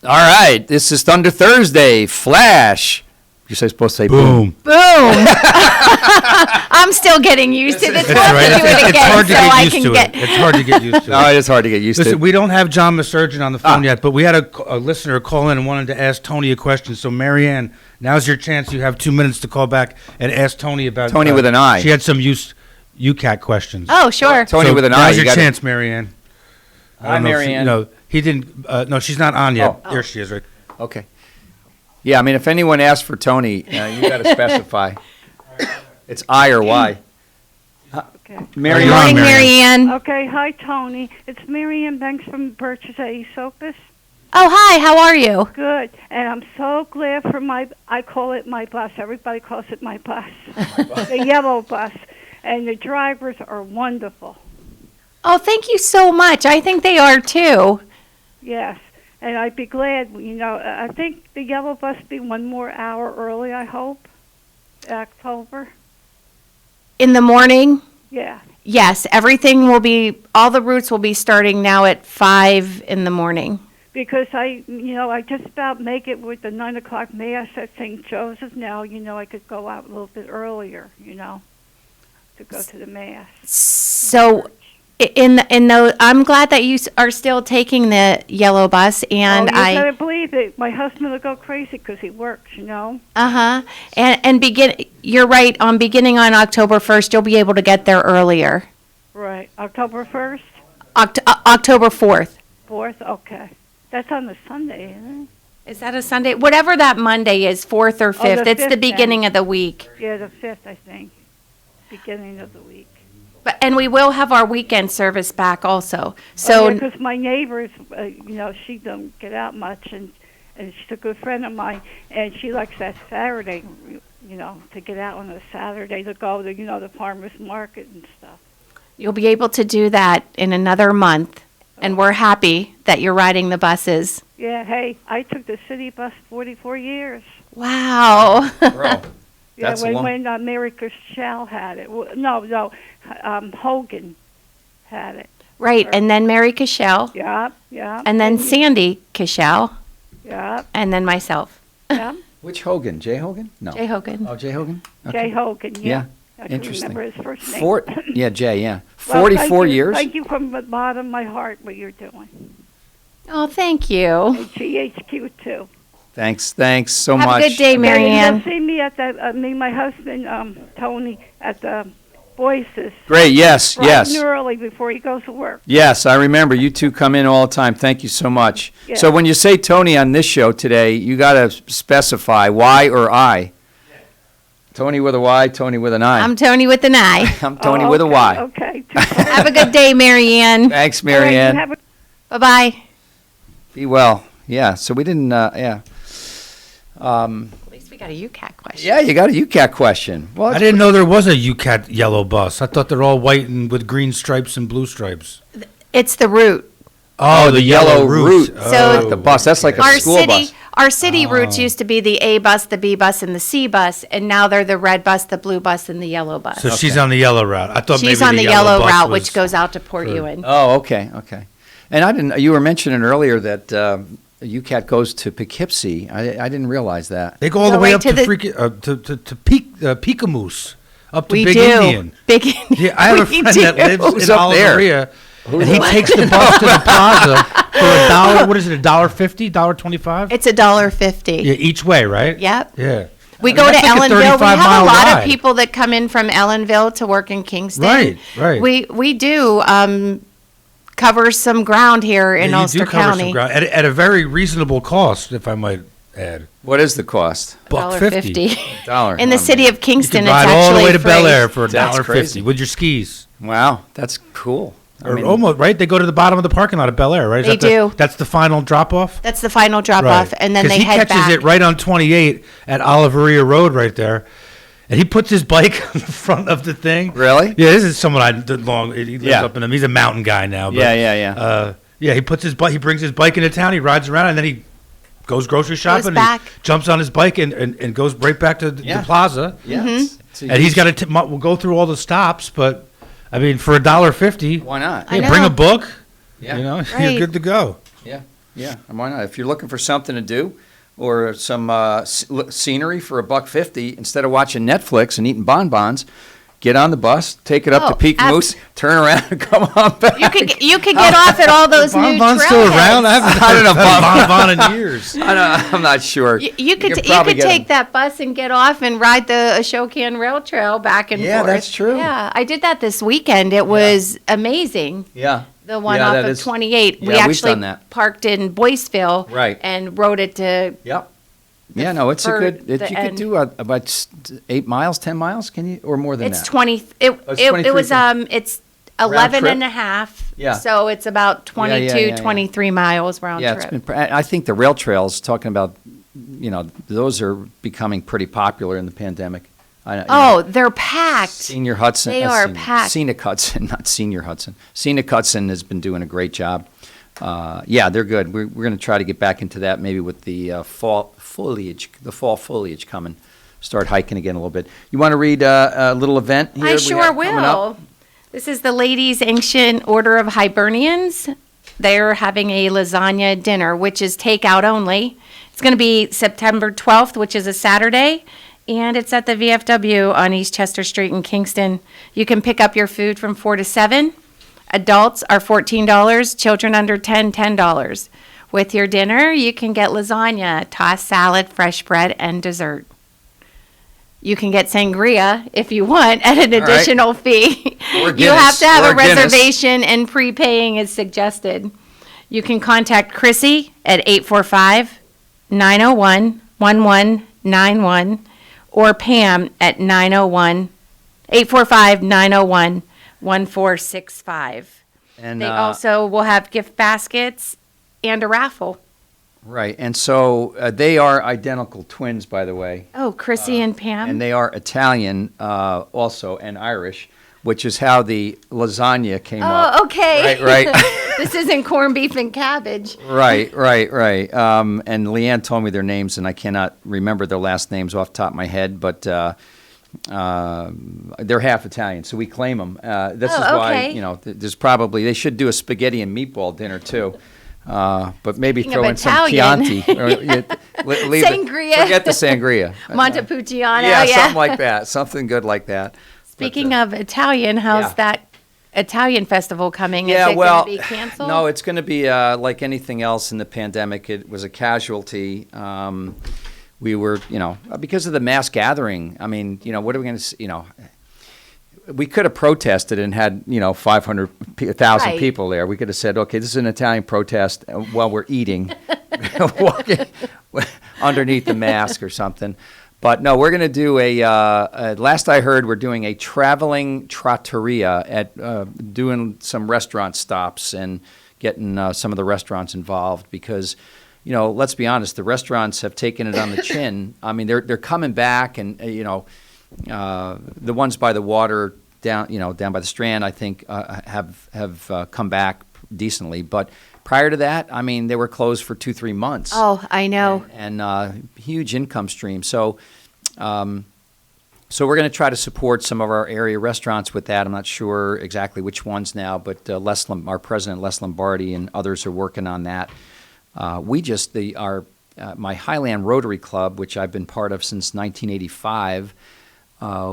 All right, this is Thunder Thursday. Flash. You're supposed to say boom. Boom. I'm still getting used to this. It's hard to get used to it. It's hard to get used to. No, it is hard to get used Listen, to. we don't have John Maserjian on the phone yet, but we had a listener call in and wanted to ask Tony a question. So, Marianne, now's your chance. You have 2 minutes to call back and ask Tony about... Tony with an I. She had some UCAT questions. Oh, sure. Tony with an I. Now's your chance, Marianne. Hi, Marianne. No, he didn't... no, she's not on yet. There she is, right? Okay. Yeah, I mean, if anyone asks for Tony, you got to specify. It's I or Y. Okay. Good morning, Marianne. Okay, hi, Tony. It's Marianne Banks from Birches at East Opus. Oh, hi, how are you? Good, and I'm so glad for I call it my bus. Everybody calls it my bus. The yellow bus. And the drivers are wonderful. Oh, thank you so much. I think they are, too. Yes. And I'd be glad, I think the yellow bus be 1 more hour early, I hope, October. In the morning? Yeah. Yes, all the routes will be starting now at 5 in the morning. Because I just about make it with the 9 o'clock mass at St. Joseph's now, I could go out a little bit earlier, to go to the mass. So... I'm glad that you are still taking the yellow bus, and you gotta believe it. My husband will go crazy because he works, And you're right. Beginning on October 1st, you'll be able to get there earlier. Right, October 1st. October 4th. 4th, okay. That's on the Sunday, isn't it? Is that a Sunday? Whatever that Monday is, 4th or 5th. It's the beginning of the week. Yeah, the 5th, I think. Beginning of the week. And we will have our weekend service back also. So, because my neighbors, she don't get out much, and she's a good friend of mine, and she likes that Saturday, to get out on a Saturday to go to, the farmers market and stuff. You'll be able to do that in another month, and we're happy that you're riding the buses. Yeah, hey, I took the city bus 44 years. Wow. Bro. Yeah, when Mary Cashel had it. Hogan had it. Right, and then Mary Cashel. Yeah. And then Sandy Cashel. Yeah. And then myself. Yeah. Which Hogan? Jay Hogan? No. Jay Hogan. Oh, Jay Hogan? Okay. Jay Hogan, yeah. I Interesting. Remember his first name. Jay, yeah. 44 years. Thank you from the bottom of my heart what you're doing. Oh, thank you. And GHQ, too. Thanks so much. Have a good day, Marianne. See me at my husband, Tony, at the Boyce's. Great, yes. Early before he goes to work. Yes, I remember. You two come in all the time. Thank you so much. Yeah. So when you say Tony on this show today, you got to specify Y or I. Tony with a Y, Tony with an I. I'm Tony with an I. I'm Tony with a Y. Okay. Have a good day, Marianne. Thanks, Marianne. Right, bye-bye. Be well. Yeah, so we didn't, At least we got a UCAT question. Yeah, you got a UCAT question. Well, I didn't know there was a UCAT yellow bus. I thought they're all white and with green stripes and blue stripes. It's the route. Oh, the yellow route. So not the bus. That's like a school bus. Our city routes used to be the A bus, the B bus, and the C bus, and now they're the red bus, the blue bus, and the yellow bus. So she's on the yellow route. I thought she's maybe on the yellow route, which goes out to Port Ewan. Oh, okay. And you were mentioning earlier that UCAT goes to Poughkeepsie. I didn't realize that. They go all the way up to Peekamoose, up to Big Indian. Big Indian. Yeah, I have a friend that lives Who's in up there? Alberston, and he takes the bus to the plaza a dollar. What is it? $1.50? $1.25? It's $1.50. Yeah, each way, right? Yep. Yeah. We go to that's like a Ellenville. We have a 35-mile lot ride. of people that come in from Ellenville to work in Kingston. Right. We do cover some ground here in you Ulster do cover County. some ground at a very reasonable cost, if I might add. What is the cost? $1.50. $1. In the city of Kingston, you can ride it's all the actually way to free. Bel Air for That's $1.50 crazy. with your skis. Wow, that's cool. Almost right. They go to the bottom of the parking lot at Bel Air, right? They do. That's the final drop off. That's the final drop off, and then they he head catches back. it right on 28 at Oliveria Road, right there, and he puts his bike on the front of the thing. Really? Yeah, this is someone I did long. He lives up in him. He's a mountain guy now. But, yeah. He puts his bike. He brings his bike into town. He rides around, and then he goes grocery shopping. And back. he jumps on his bike and goes right back to the plaza. Yeah. Mm-hmm. And he's got to we'll go through all the stops, but I mean, for $1.50, why not? Hey, bring a book. Yeah. You know, Right. you're good to go. Yeah, and why not? If you're looking for something to do or some scenery for $1.50, instead of watching Netflix and eating bonbons, get on the bus, take it up to Peak Moose, turn around, and come on back. You could get off at all those new Bonbon's still around. I haven't I don't know had bonbon in years. I'm not sure. You could probably get take that bus and get off and ride the Ashokian Rail Trail back and forth. Yeah, that's true. Yeah, I did that this weekend. It was amazing. Yeah. The one Yeah, off that of is- 28. Yeah, We we've actually done that. parked in Boyceville Right. and rode it to Yep. Yeah, no, it's a for good. the You could end. do about 8 miles, 10 miles. Can you, or more than It's that? 20. Oh, it's It 23 was it's 11 trip? and a half. Yeah. So it's about 22, yeah. 23 miles round Yeah, trip. it's been. I think the rail trails. Talking about, those are becoming pretty popular in the pandemic. They're packed. Senior Hudson. They are packed. Scenic Hudson, not Senior Hudson. Scenic Hudson has been doing a great job. They're good. We're going to try to get back into that maybe with the fall foliage coming. Start hiking again a little bit. You want to read a little event here? I we sure have coming up? will. This is the Ladies' Ancient Order of Hibernians. They're having a lasagna dinner, which is takeout only. It's going to be September 12th, which is a Saturday, and it's at the VFW on East Chester Street in Kingston. You can pick up your food from 4 to 7. Adults are $14, children under 10, $10. With your dinner, you can get lasagna, tossed salad, fresh bread, and dessert. You can get sangria if you want at an All right. additional fee. Or You have Guinness. to have Or a Guinness. reservation, and prepaying is suggested. You can contact Chrissy at 845-901-1191 or Pam at 845-901-1465. And They also will have gift baskets and a raffle. right, and so they are identical twins, by the way. Oh, Chrissy and Pam. And they are Italian also and Irish, which is how the lasagna came up. Oh, okay. Right. This isn't corned beef and cabbage. Right. And Leanne told me their names, and I cannot remember their last names off the top of my head, but they're half Italian, so we claim them. This is why, okay. there's probably, they should do a spaghetti and meatball dinner too. But maybe Speaking throw of in some Italian. Chianti. Leave Sangria. Forget the sangria. Montepulciano, Yeah, something like that. Something good like that. Speaking of Italian, how's yeah. that Italian festival coming? Yeah, Is it well, going to be canceled? no, it's going to be like anything else in the pandemic. It was a casualty. We were, because of the mass gathering. I mean, what are we going to, we could have protested and had, 500,000 Right. people there. We could have said, okay, this is an Italian protest while we're eating, walking underneath the mask or something. But no, we're going to do last I heard, we're doing a traveling trattoria at doing some restaurant stops and getting some of the restaurants involved because, let's be honest, the restaurants have taken it on the chin. I mean, they're coming back and, the ones by the water down by the Strand, I think, have come back decently. But prior to that, I mean, they were closed for 2-3 months. Oh, I know. And huge income stream. So we're going to try to support some of our area restaurants with that. I'm not sure exactly which ones now, but our president, Les Lombardi, and others are working on that. My Highland Rotary Club, which I've been part of since 1985,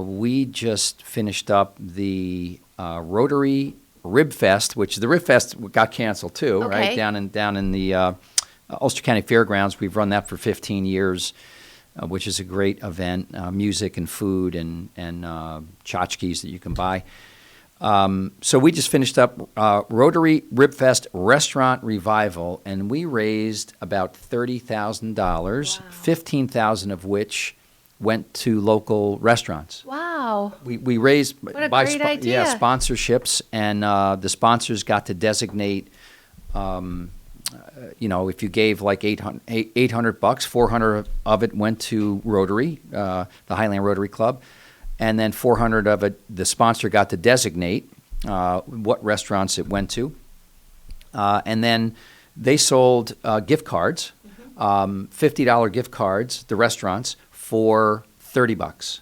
we just finished up the Rotary Rib Fest, which the Rib Fest got canceled too, Okay. right? Down in the Ulster County Fairgrounds. We've run that for 15 years, which is a great event. Music and food and tchotchkes that you can buy. So we just finished up Rotary Rib Fest Restaurant Revival, and we raised about $30,000, $15,000 of which went to local restaurants. Wow. We raised What a great idea. sponsorships, and the sponsors got to designate, if you gave like $800, 400 of it went to Rotary, the Highland Rotary Club, and then 400 of it, the sponsor got to designate what restaurants it went to, and then they sold gift cards, $50 gift cards, the restaurants, for $30, right?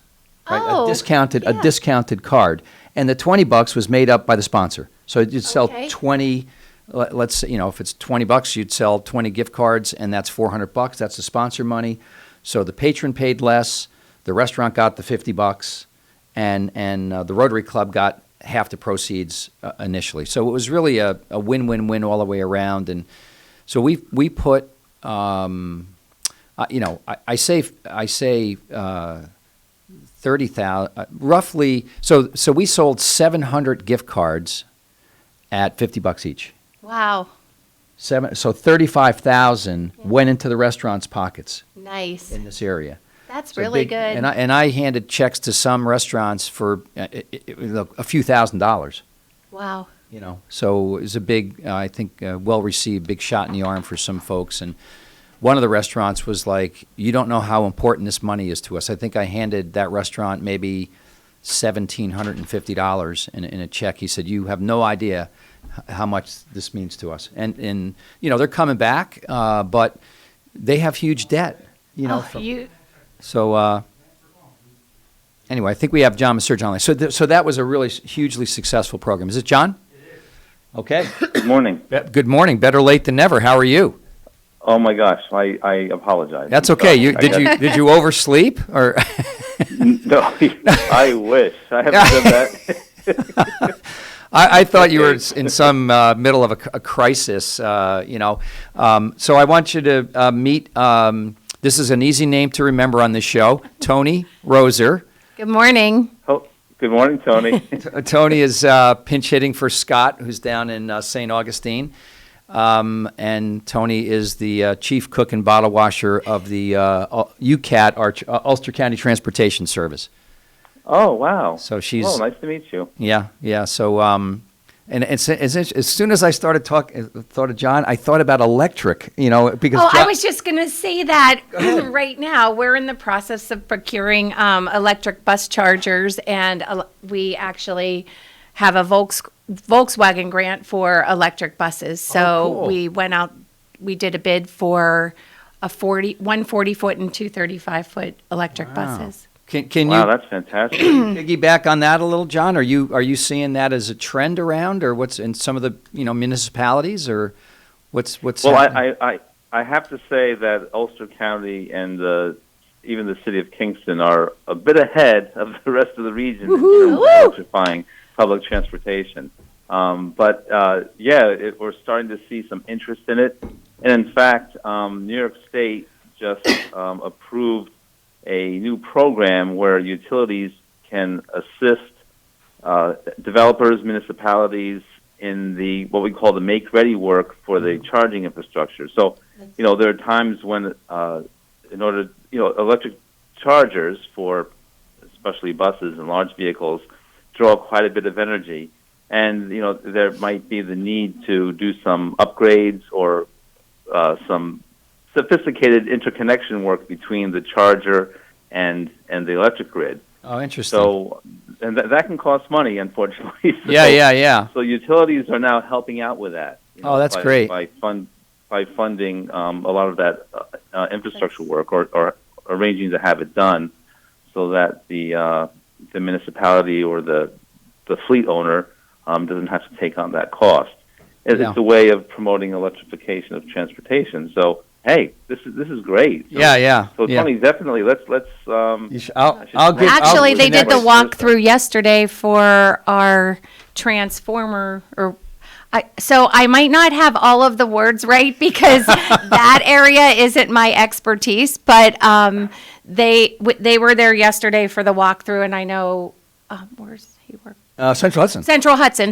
Oh, a discounted card, and the $20 was made up by the sponsor. So you'd sell 20. Let's say, if it's $20, you'd sell 20 gift cards, and that's $400. That's the sponsor money. So the patron paid less, the restaurant got the $50, and the Rotary Club got half the proceeds initially. So it was really a win-win-win all the way around. And so we put. I say 30,000 roughly. So we sold 700 gift cards at $50 each. Wow. So 35,000 went into the restaurants' pockets. Nice. In this area. That's really good. And I handed checks to some restaurants for a few $1,000s. Wow. So it was a big, I think, well-received, big shot in the arm for some folks. And one of the restaurants was like, you don't know how important this money is to us. I think I handed that restaurant maybe $1,750 in a check. He said, you have no idea how much this means to us. And they're coming back, but they have huge debt. So anyway, I think we have John Maserjian online. So that was a really hugely successful program. Is it John? Okay. Good morning. Good morning. Better late than never. How are you? Oh my gosh, I apologize. That's okay. Did you oversleep or? No, I wish I haven't done that. I thought you were in some middle of a crisis. So I want you to meet. This is an easy name to remember on this show. Toni Roser. Good morning. Oh, good morning, Toni. Toni is pinch hitting for Scott, who's down in St. Augustine. And Toni is the chief cook and bottle washer of the UCAT, Ulster County Transportation Service. Oh, wow. So she's... Oh, nice to meet you. Yeah. So, and as soon as I started thought of John, I thought about electric, because... I was just going to say that right now. We're in the process of procuring electric bus chargers, and we actually have a Volkswagen grant for electric buses. So cool. We went out, we did a bid for one 40-foot and two 35-foot electric buses. Can you? Wow, that's fantastic. Piggyback on that a little, John? Are you seeing that as a trend around, or what's in some of the municipalities, or what's? Well, happening? I have to say that Ulster County and even the city of Kingston are a bit ahead of the rest of the region in terms of electrifying public transportation. But we're starting to see some interest in it. And in fact, New York State just approved a new program where utilities can assist developers, municipalities in what we call the make-ready work for the charging infrastructure. So, there are times when, electric chargers for especially buses and large vehicles draw quite a bit of energy. And, there might be the need to do some upgrades or some sophisticated interconnection work between the charger and the electric grid. Oh, interesting. So, and that can cost money, unfortunately. Yeah. So utilities are now helping out with that. That's great. By funding a lot of that infrastructure work or arranging to have it done so that the municipality or the fleet owner doesn't have to take on that cost. It's a way of promoting electrification of transportation. So hey, this is great. So, So Tony, definitely let's. Actually, they did the walkthrough yesterday for our transformer so I might not have all of the words right because that area isn't my expertise, but they were there yesterday for the walkthrough, and I know where's he work? Central Hudson.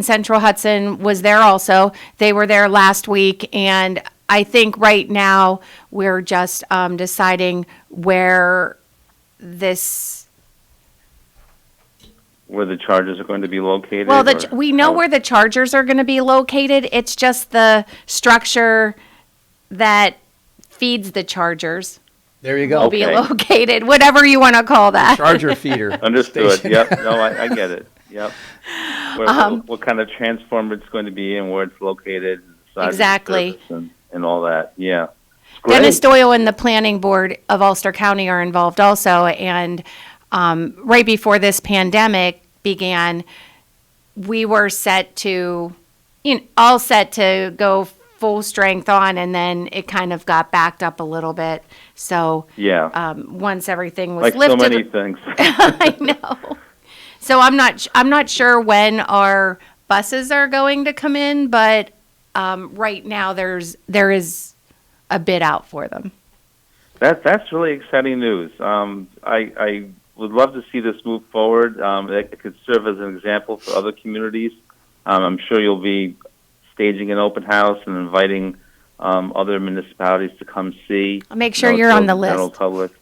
Central Hudson was there also. They were there last week, and I think right now we're just deciding where the chargers are going to be located? Well, we know where the chargers are going to be located. It's just the structure that feeds the chargers. There you go. Will be located, whatever you want to call that. Charger feeder. Understood. Yep. No, I get it. Yep. What kind of transformer it's going to be and where it's located. Exactly. And all that. Yeah. Dennis Doyle and the planning board of Ulster County are involved also, and right before this pandemic began, we were all set to go full strength on, and then it kind of got backed up a little bit. So once everything was lifted, so many things. I know. So I'm not sure when our buses are going to come in, but right now there is a bid out for them. That's really exciting news. I would love to see this move forward. It could serve as an example for other communities. I'm sure you'll be staging an open house and inviting other municipalities to come see. I'll make sure you're on the list. General public.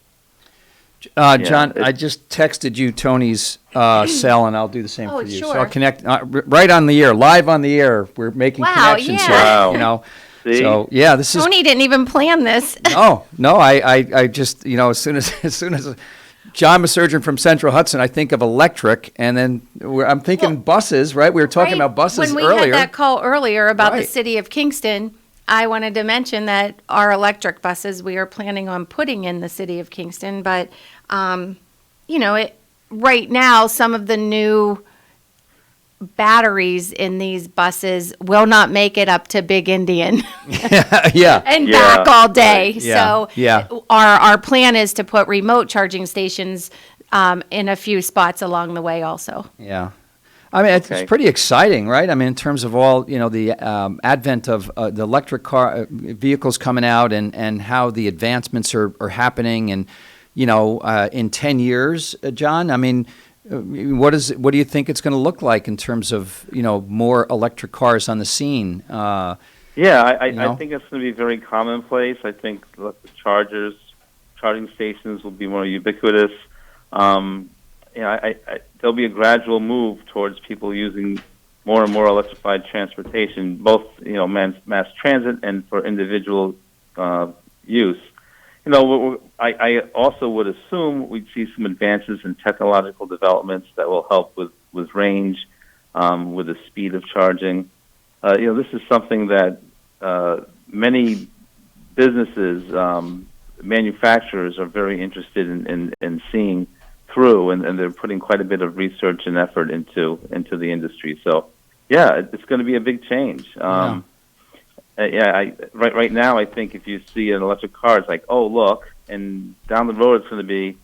John, I just texted you Tony's cell, and I'll do the same for you. Sure. So I'll connect right on the air, live on the air. We're making connections here. Wow. You know. See? So this is. Tony didn't even plan this. No. I just as soon as John Maserjian from Central Hudson, I think of electric, and then I'm thinking buses, right? We were talking about buses earlier. When we had that call earlier about the city of Kingston, I wanted to mention that our electric buses we are planning on putting in the city of Kingston, but right now some of the new batteries in these buses will not make it up to Big Indian and back all day. So our plan is to put remote charging stations in a few spots along the way also. Yeah. I mean, it's pretty exciting, right? I mean, in terms of all, the advent of the electric car vehicles coming out and how the advancements are happening. And, in 10 years, John, I mean, what do you think it's going to look like in terms of, more electric cars on the scene? I think it's going to be very commonplace. I think the charging stations will be more ubiquitous. There'll be a gradual move towards people using more and more electrified transportation, both mass transit and for individual use. I also would assume we'd see some advances in technological developments that will help with range, with the speed of charging. This is something that many businesses, manufacturers are very interested in seeing through, and they're putting quite a bit of research and effort into the industry. So, it's going to be a big change. Right now, I think if you see an electric car, it's like, oh, look, and down the road it's going to be,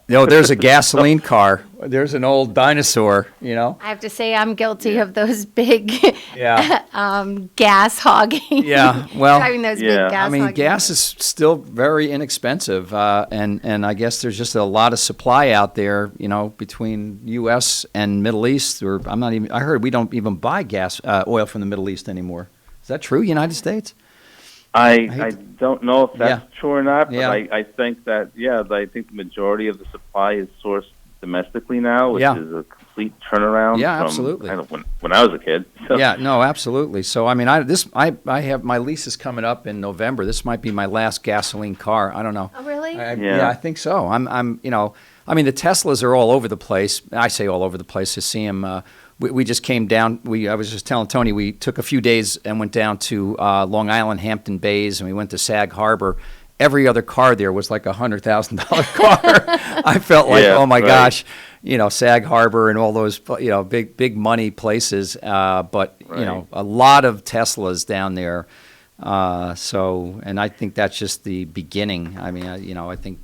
there's a gasoline car. There's an old dinosaur, I have to say I'm guilty of those big gas hogging. Driving those big gas I mean, hogging. gas is still very inexpensive, and I guess there's just a lot of supply out there, between U.S. and Middle East. I heard we don't even buy oil from the Middle East anymore. Is that true, United States? I don't know if that's true or not, but I think that, I think the majority of the supply is sourced domestically now, which is a complete turnaround from absolutely. Kind of when I was a kid. So. Absolutely. So, I mean, I have my lease is coming up in November. This might be my last gasoline car. I don't know. Oh, really? I think so. I mean, the Teslas are all over the place. I say all over the place. I see them. We just came down. I was just telling Tony, we took a few days and went down to Long Island, Hampton Bays, and we went to Sag Harbor. Every other car there was like $100,000 car. I felt like, oh my gosh, Sag Harbor and all those, big money places. But a lot of Teslas down there. And I think that's just the beginning. I mean, I think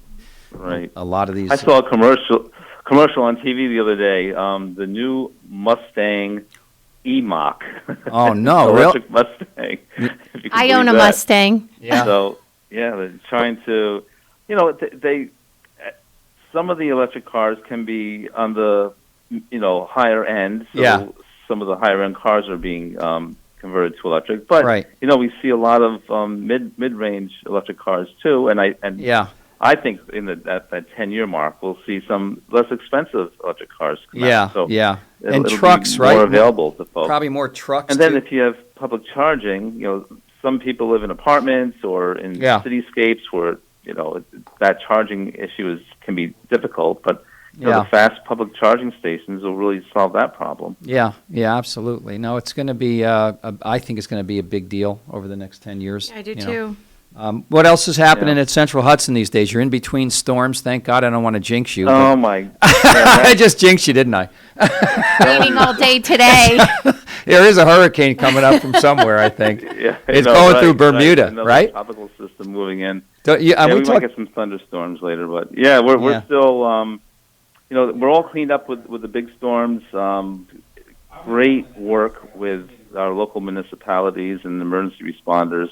right. A lot of these. I saw a commercial on TV the other day. The new Mustang E-Mach. Oh no, electric really? Mustang. I own a Mustang. Yeah. So they're trying to, they some of the electric cars can be on the higher end. So some of the higher end cars are being converted to electric, but we see a lot of mid-range electric cars too, and I think in that 10-year mark we'll see some less expensive electric cars come out. So and it'll trucks, be more right? available to folks. Probably more trucks. And then too. if you have public charging, some people live in apartments or in cityscapes where that charging issue can be difficult, but the fast public charging stations will really solve that problem. Yeah, absolutely. No, it's going to be. I think it's going to be a big deal over the next 10 years. I do too. What else is happening at Central Hudson these days? You're in between storms. Thank God I don't want to jinx you. Oh my! I just jinxed you, didn't I? Raining all day today. There is a hurricane coming up from somewhere, I think. It's going through Bermuda, right? Tropical system moving in. We might get some thunderstorms later, but we're still. We're all cleaned up with the big storms. Great work with our local municipalities and emergency responders.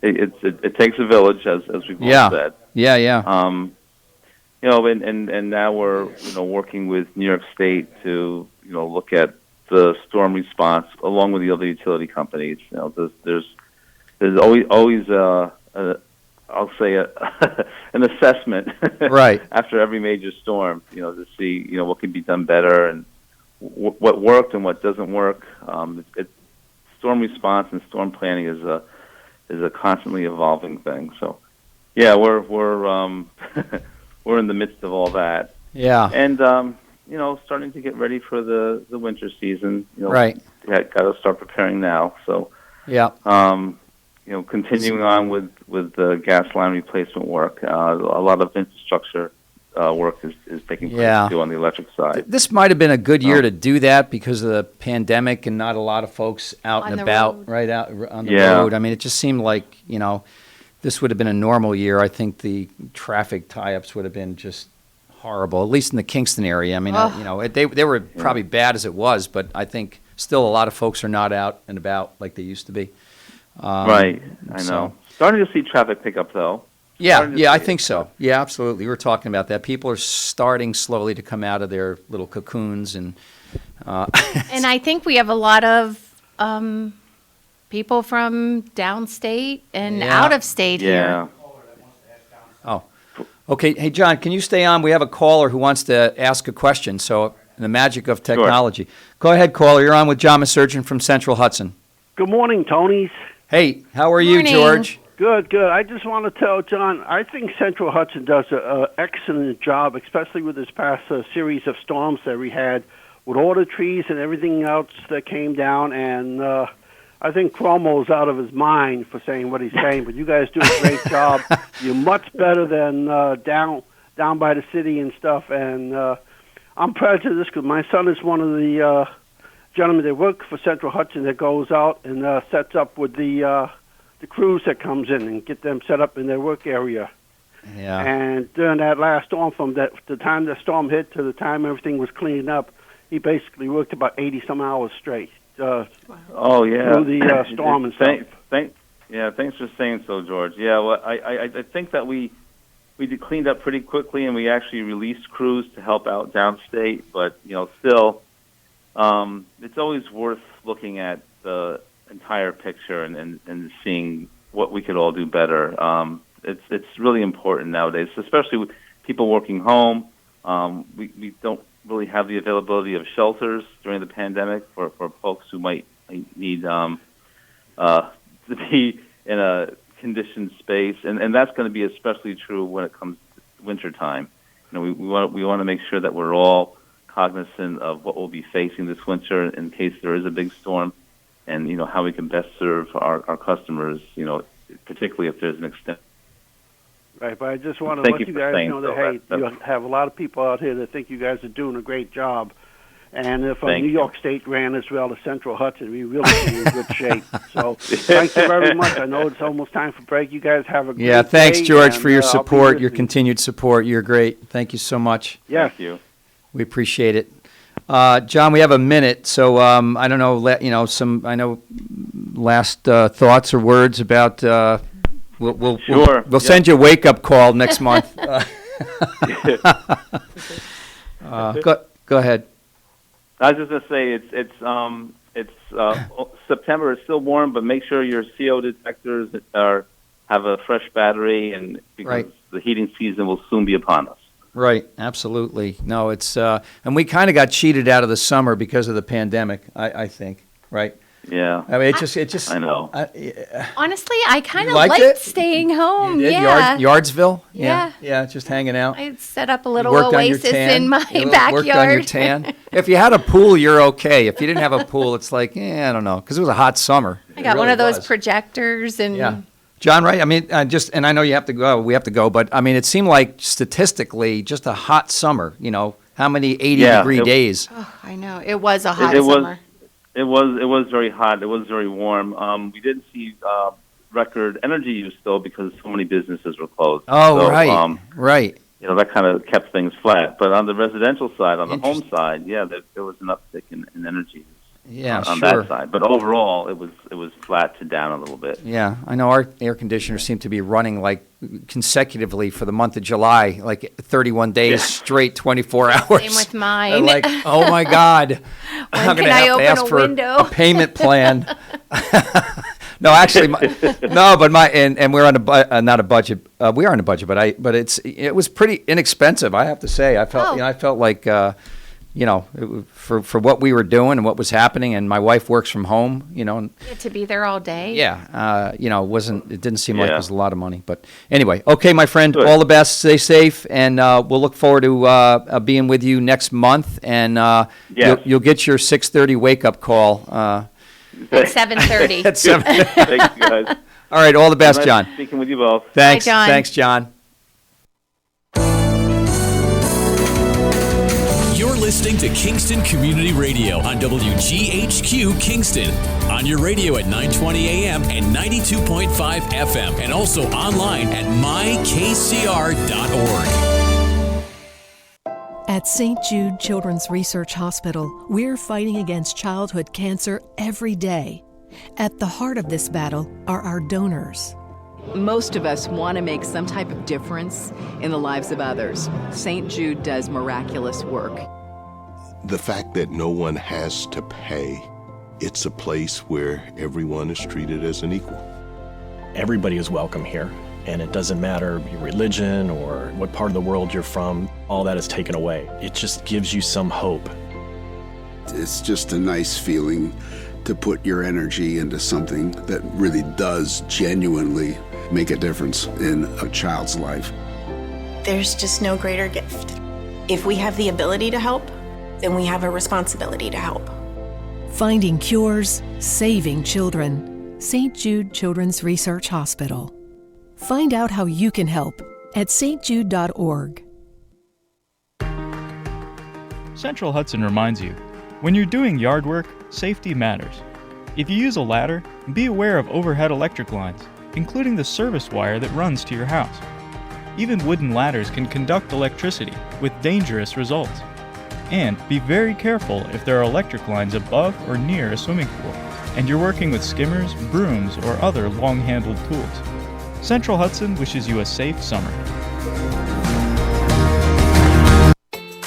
It takes a village, as we've all said. And now we're working with New York State to look at the storm response along with the other utility companies. There's always I'll say an assessment after every major storm, to see what can be done better and what worked and what doesn't work. Storm response and storm planning is a constantly evolving thing. So, we're we're in the midst of all that. Yeah, and starting to get ready for the winter season. Right, got to start preparing now. So, continuing on with the gas line replacement work. A lot of infrastructure work is taking place too on the electric side. This might have been a good year to do that because of the pandemic and not a lot of folks out and about, right out on the road. I mean, it just seemed like this would have been a normal year. I think the traffic tie-ups would have been just horrible, at least in the Kingston area. I mean, they were probably bad as it was, but I think still a lot of folks are not out and about like they used to be. Right, I know. Starting to see traffic pick up, though. I think so. Yeah, absolutely. We were talking about that. People are starting slowly to come out of their little cocoons, and and I think we have a lot of people from downstate and out of state here. Oh, okay. Hey, John, can you stay on? We have a caller who wants to ask a question. So, the magic of technology. Sure. Go ahead, caller. You're on with John Maserjian from Central Hudson. Good morning, Tonys. Hey, how are you, George? Good. I just want to tell John, I think Central Hudson does an excellent job, especially with this past series of storms that we had, with all the trees and everything else that came down. And I think Cuomo's out of his mind for saying what he's saying, but you guys do a great job. You're much better than down by the city and stuff. And I'm proud of this because my son is one of the gentlemen that work for Central Hudson that goes out and sets up with the crews that comes in and get them set up in their work area. Yeah. And during that last storm, from the time the storm hit to the time everything was cleaned up, he basically worked about 80-some hours straight. Through the storm and stuff. Thanks for saying so, George. Yeah, well, I think that we cleaned up pretty quickly, and we actually released crews to help out downstate. But still, it's always worth looking at the entire picture and seeing what we could all do better. It's really important nowadays, especially with people working home. We don't really have the availability of shelters during the pandemic for folks who might need to be in a conditioned space, and that's going to be especially true when it comes to wintertime. We want to make sure that we're all cognizant of what we'll be facing this winter in case there is a big storm, and how we can best serve our customers, particularly if there's an extent. Right, but I just want to let you guys know that, hey, you have a lot of people out here that think you guys are doing a great job. And if Thank New you. York State ran as well as Central Hudson, we really be in good shape. So thank you very much. I know it's almost time for break. You guys have a great Yeah, thanks, day, George, and, for your I'll be support, your listening. continued support. You're great. Thank you so much. Yes. Thank you. We appreciate it. John, we have a minute, so I don't know, last thoughts or words about. We'll send you a wake up call next month. Go ahead. I was just gonna say it's September. It's still warm, but make sure your CO detectors have a fresh battery, and because the heating season will soon be upon us. Right, absolutely. No, it's and we kind of got cheated out of the summer because of the pandemic. I think, right? Yeah. I mean, it just. I know. Honestly, I kind of liked liked it? staying home. You did? Yeah. Yardsville? Yeah. Yeah, just hanging out. I set up a little Worked on your oasis tan. in my You backyard. Worked on your tan. If you had a pool, you're okay. If you didn't have a pool, it's like, I don't know, because it was a hot summer. I got one of those projectors and. Yeah. John, right? I mean, and I know you have to go. We have to go, but I mean, it seemed like statistically, just a hot summer. How many 80-degree days? Oh, I know it was a hot It summer. was very hot. It was very warm. We did see record energy use though because so many businesses were closed. Oh, so, right, right. That kind of kept things flat. But on the residential side, on the home side, there was an uptick in energy use. Yeah, on sure. that side. But overall, it was flat to down a little bit. Yeah, I know our air conditioners seem to be running like consecutively for the month of July, like 31 days straight, 24 hours. Same with mine. I'm like, oh my God, I'm going to have to ask for a payment plan. No, actually, and we're on not a budget. We are on a budget, but it was pretty inexpensive. I have to say, I felt like. For what we were doing and what was happening, and my wife works from home, To be there all day. Yeah, it didn't seem like it was a lot of money. But anyway, okay, my friend, all the best, stay safe, and we'll look forward to being with you next month, and you'll get your 6:30 wake-up call. At 7:30. At 7:30. Thanks, guys. All right, all the best, Nice John. speaking with you both. Thanks, Bye, John. Thanks, John. You're listening to Kingston Community Radio on WGHQ Kingston. On your radio at 920 AM and 92.5 FM, and also online at mykcr.org. At St. Jude Children's Research Hospital, we're fighting against childhood cancer every day. At the heart of this battle are our donors. Most of us want to make some type of difference in the lives of others. St. Jude does miraculous work. The fact that no one has to pay, it's a place where everyone is treated as an equal. Everybody is welcome here, and it doesn't matter your religion or what part of the world you're from, all that is taken away. It just gives you some hope. It's just a nice feeling to put your energy into something that really does genuinely make a difference in a child's life. There's just no greater gift. If we have the ability to help, then we have a responsibility to help. Finding cures, saving children. St. Jude Children's Research Hospital. Find out how you can help at stjude.org. Central Hudson reminds you, when you're doing yard work, safety matters. If you use a ladder, be aware of overhead electric lines, including the service wire that runs to your house. Even wooden ladders can conduct electricity with dangerous results. And be very careful if there are electric lines above or near a swimming pool, and you're working with skimmers, brooms, or other long-handled tools. Central Hudson wishes you a safe summer.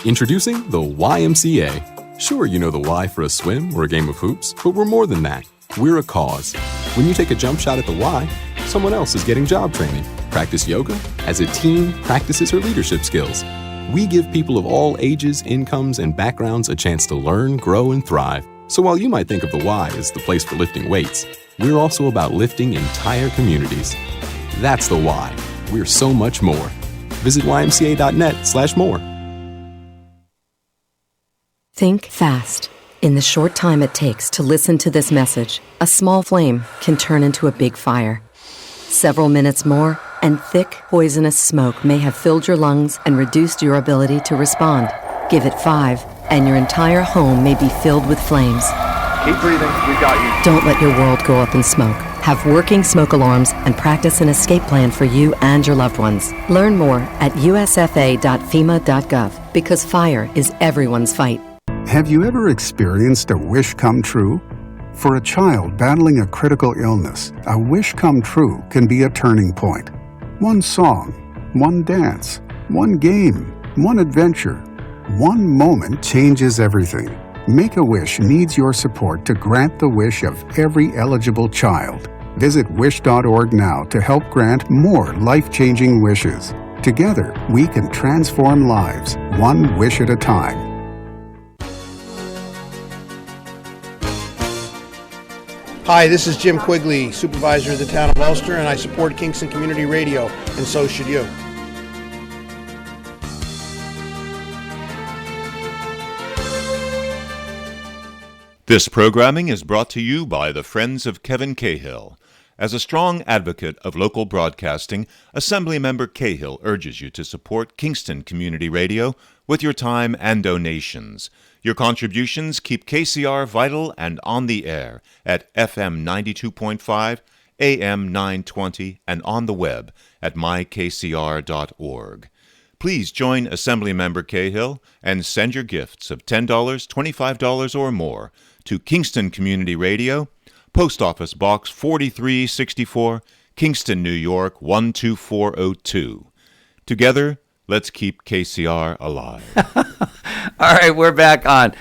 Introducing the YMCA. Sure, you know the Y for a swim or a game of hoops, but we're more than that. We're a cause. When you take a jump shot at the Y, someone else is getting job training. Practice yoga as a team practices her leadership skills. We give people of all ages, incomes, and backgrounds a chance to learn, grow, and thrive. So while you might think of the Y as the place for lifting weights, we're also about lifting entire communities. That's the Y. We're so much more. Visit ymca.net/more. Think fast. In the short time it takes to listen to this message, a small flame can turn into a big fire. Several minutes more, and thick, poisonous smoke may have filled your lungs and reduced your ability to respond. Give it 5, and your entire home may be filled with flames. Keep breathing. We've got you. Don't let your world go up in smoke. Have working smoke alarms and practice an escape plan for you and your loved ones. Learn more at usfa.fema.gov because fire is everyone's fight. Have you ever experienced a wish come true? For a child battling a critical illness, a wish come true can be a turning point. One song, one dance, one game, one adventure, one moment changes everything. Make-A-Wish needs your support to grant the wish of every eligible child. Visit wish.org now to help grant more life-changing wishes. Together, we can transform lives, one wish at a time. Hi, this is Jim Quigley, supervisor of the town of Ulster, and I support Kingston Community Radio, and so should you. This programming is brought to you by the Friends of Kevin Cahill. As a strong advocate of local broadcasting, Assemblymember Cahill urges you to support Kingston Community Radio with your time and donations. Your contributions keep KCR vital and on the air at FM 92.5, AM 920, and on the web at mykcr.org. Please join Assemblymember Cahill and send your gifts of $10, $25, or more to Kingston Community Radio, Post Office Box 4364, Kingston, New York 12402. Together, let's keep KCR alive. All right, we're back on.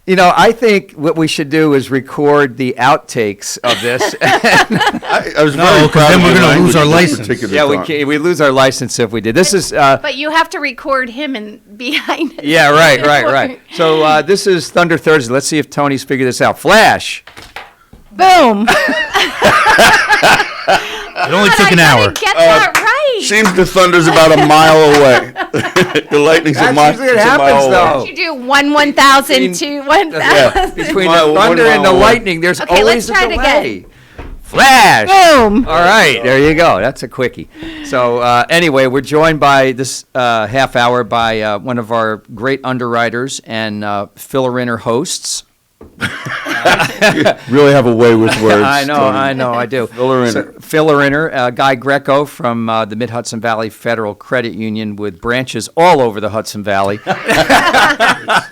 You know, I think what we should do is record the outtakes of this. I was very proud then of we're the going to lose our language at this license. particular time. We lose our license if we did. This is But you have to record him and behind it. yeah, right. So this is Thunder Thursday. Let's see if Tony's figured this out. Flash. Boom. It only took an hour. Get that right. Seems the thunder's about a mile away. The lightning's a mile usually what happens, though. You do 1,000, 2, 1,000. Between the thunder and the lightning, there's Okay, always let's try a it delay. again. Flash. Boom. All right, there you go. That's a quickie. So anyway, we're joined by this half hour by one of our great underwriters and filler-inner hosts. You really have a way with words. I know, I do. Filler-inner, Guy Greco from the Mid-Hudson Valley Federal Credit Union with branches all over the Hudson Valley.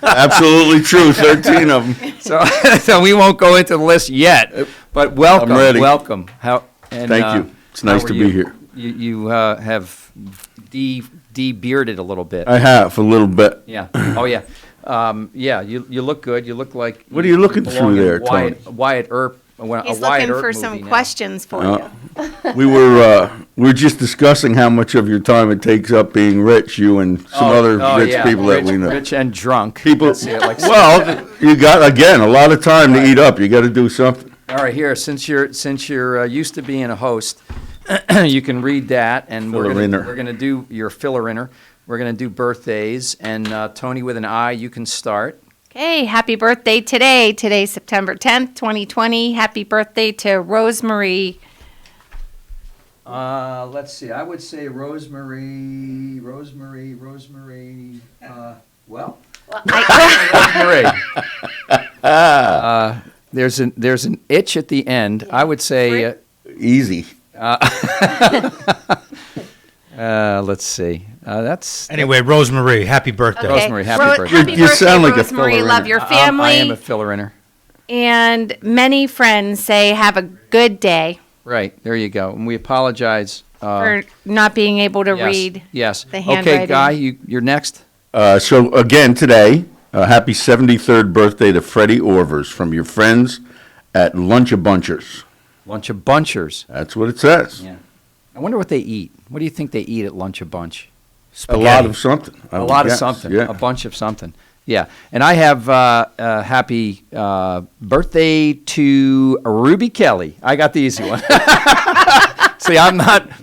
Absolutely true, 13 of them. So we won't go into the list yet, but welcome. I'm ready. Welcome. Thank you. It's nice to be here. You have de-bearded a little bit. I have, a little bit. Yeah. Oh, yeah. You look good. You look like. What are you looking through there, Tony? Wyatt Earp. He's looking for some questions for you. We were just discussing how much of your time it takes up being rich, you and some other rich people that we know. Rich and drunk. People. Well, you got again a lot of time to eat up. You got to do something. All right, here since you're used to being a host, you can read that, and we're gonna do your filler-inner. We're going to do birthdays, and Tony with an I, you can start. Okay, happy birthday today. Today's September 10th, 2020. Happy birthday to Rosemary. Let's see. I would say Rosemary. Rosemary. There's an itch at the end. I would say easy. Let's see. Anyway, Rosemary, happy birthday. Okay. Rosemary, happy birthday. Happy You birthday, sound like a Rosemary. filler-inner. Love your family. I am a filler-inner. And many friends say have a good day. Right, there you go. And we apologize for not being able to read the handwriting. Okay, Guy, you're next. So again today, happy 73rd birthday to Freddie Orvers from your friends at Lunch of Bunchers. Lunch of Bunchers. That's what it says. Yeah. I wonder what they eat. What do you think they eat at Lunch of Bunch? Spaghetti. A lot of something. A lot of something. Yeah. A bunch of something. Yeah. And I have happy birthday to Ruby Kelly. I got the easy one. See,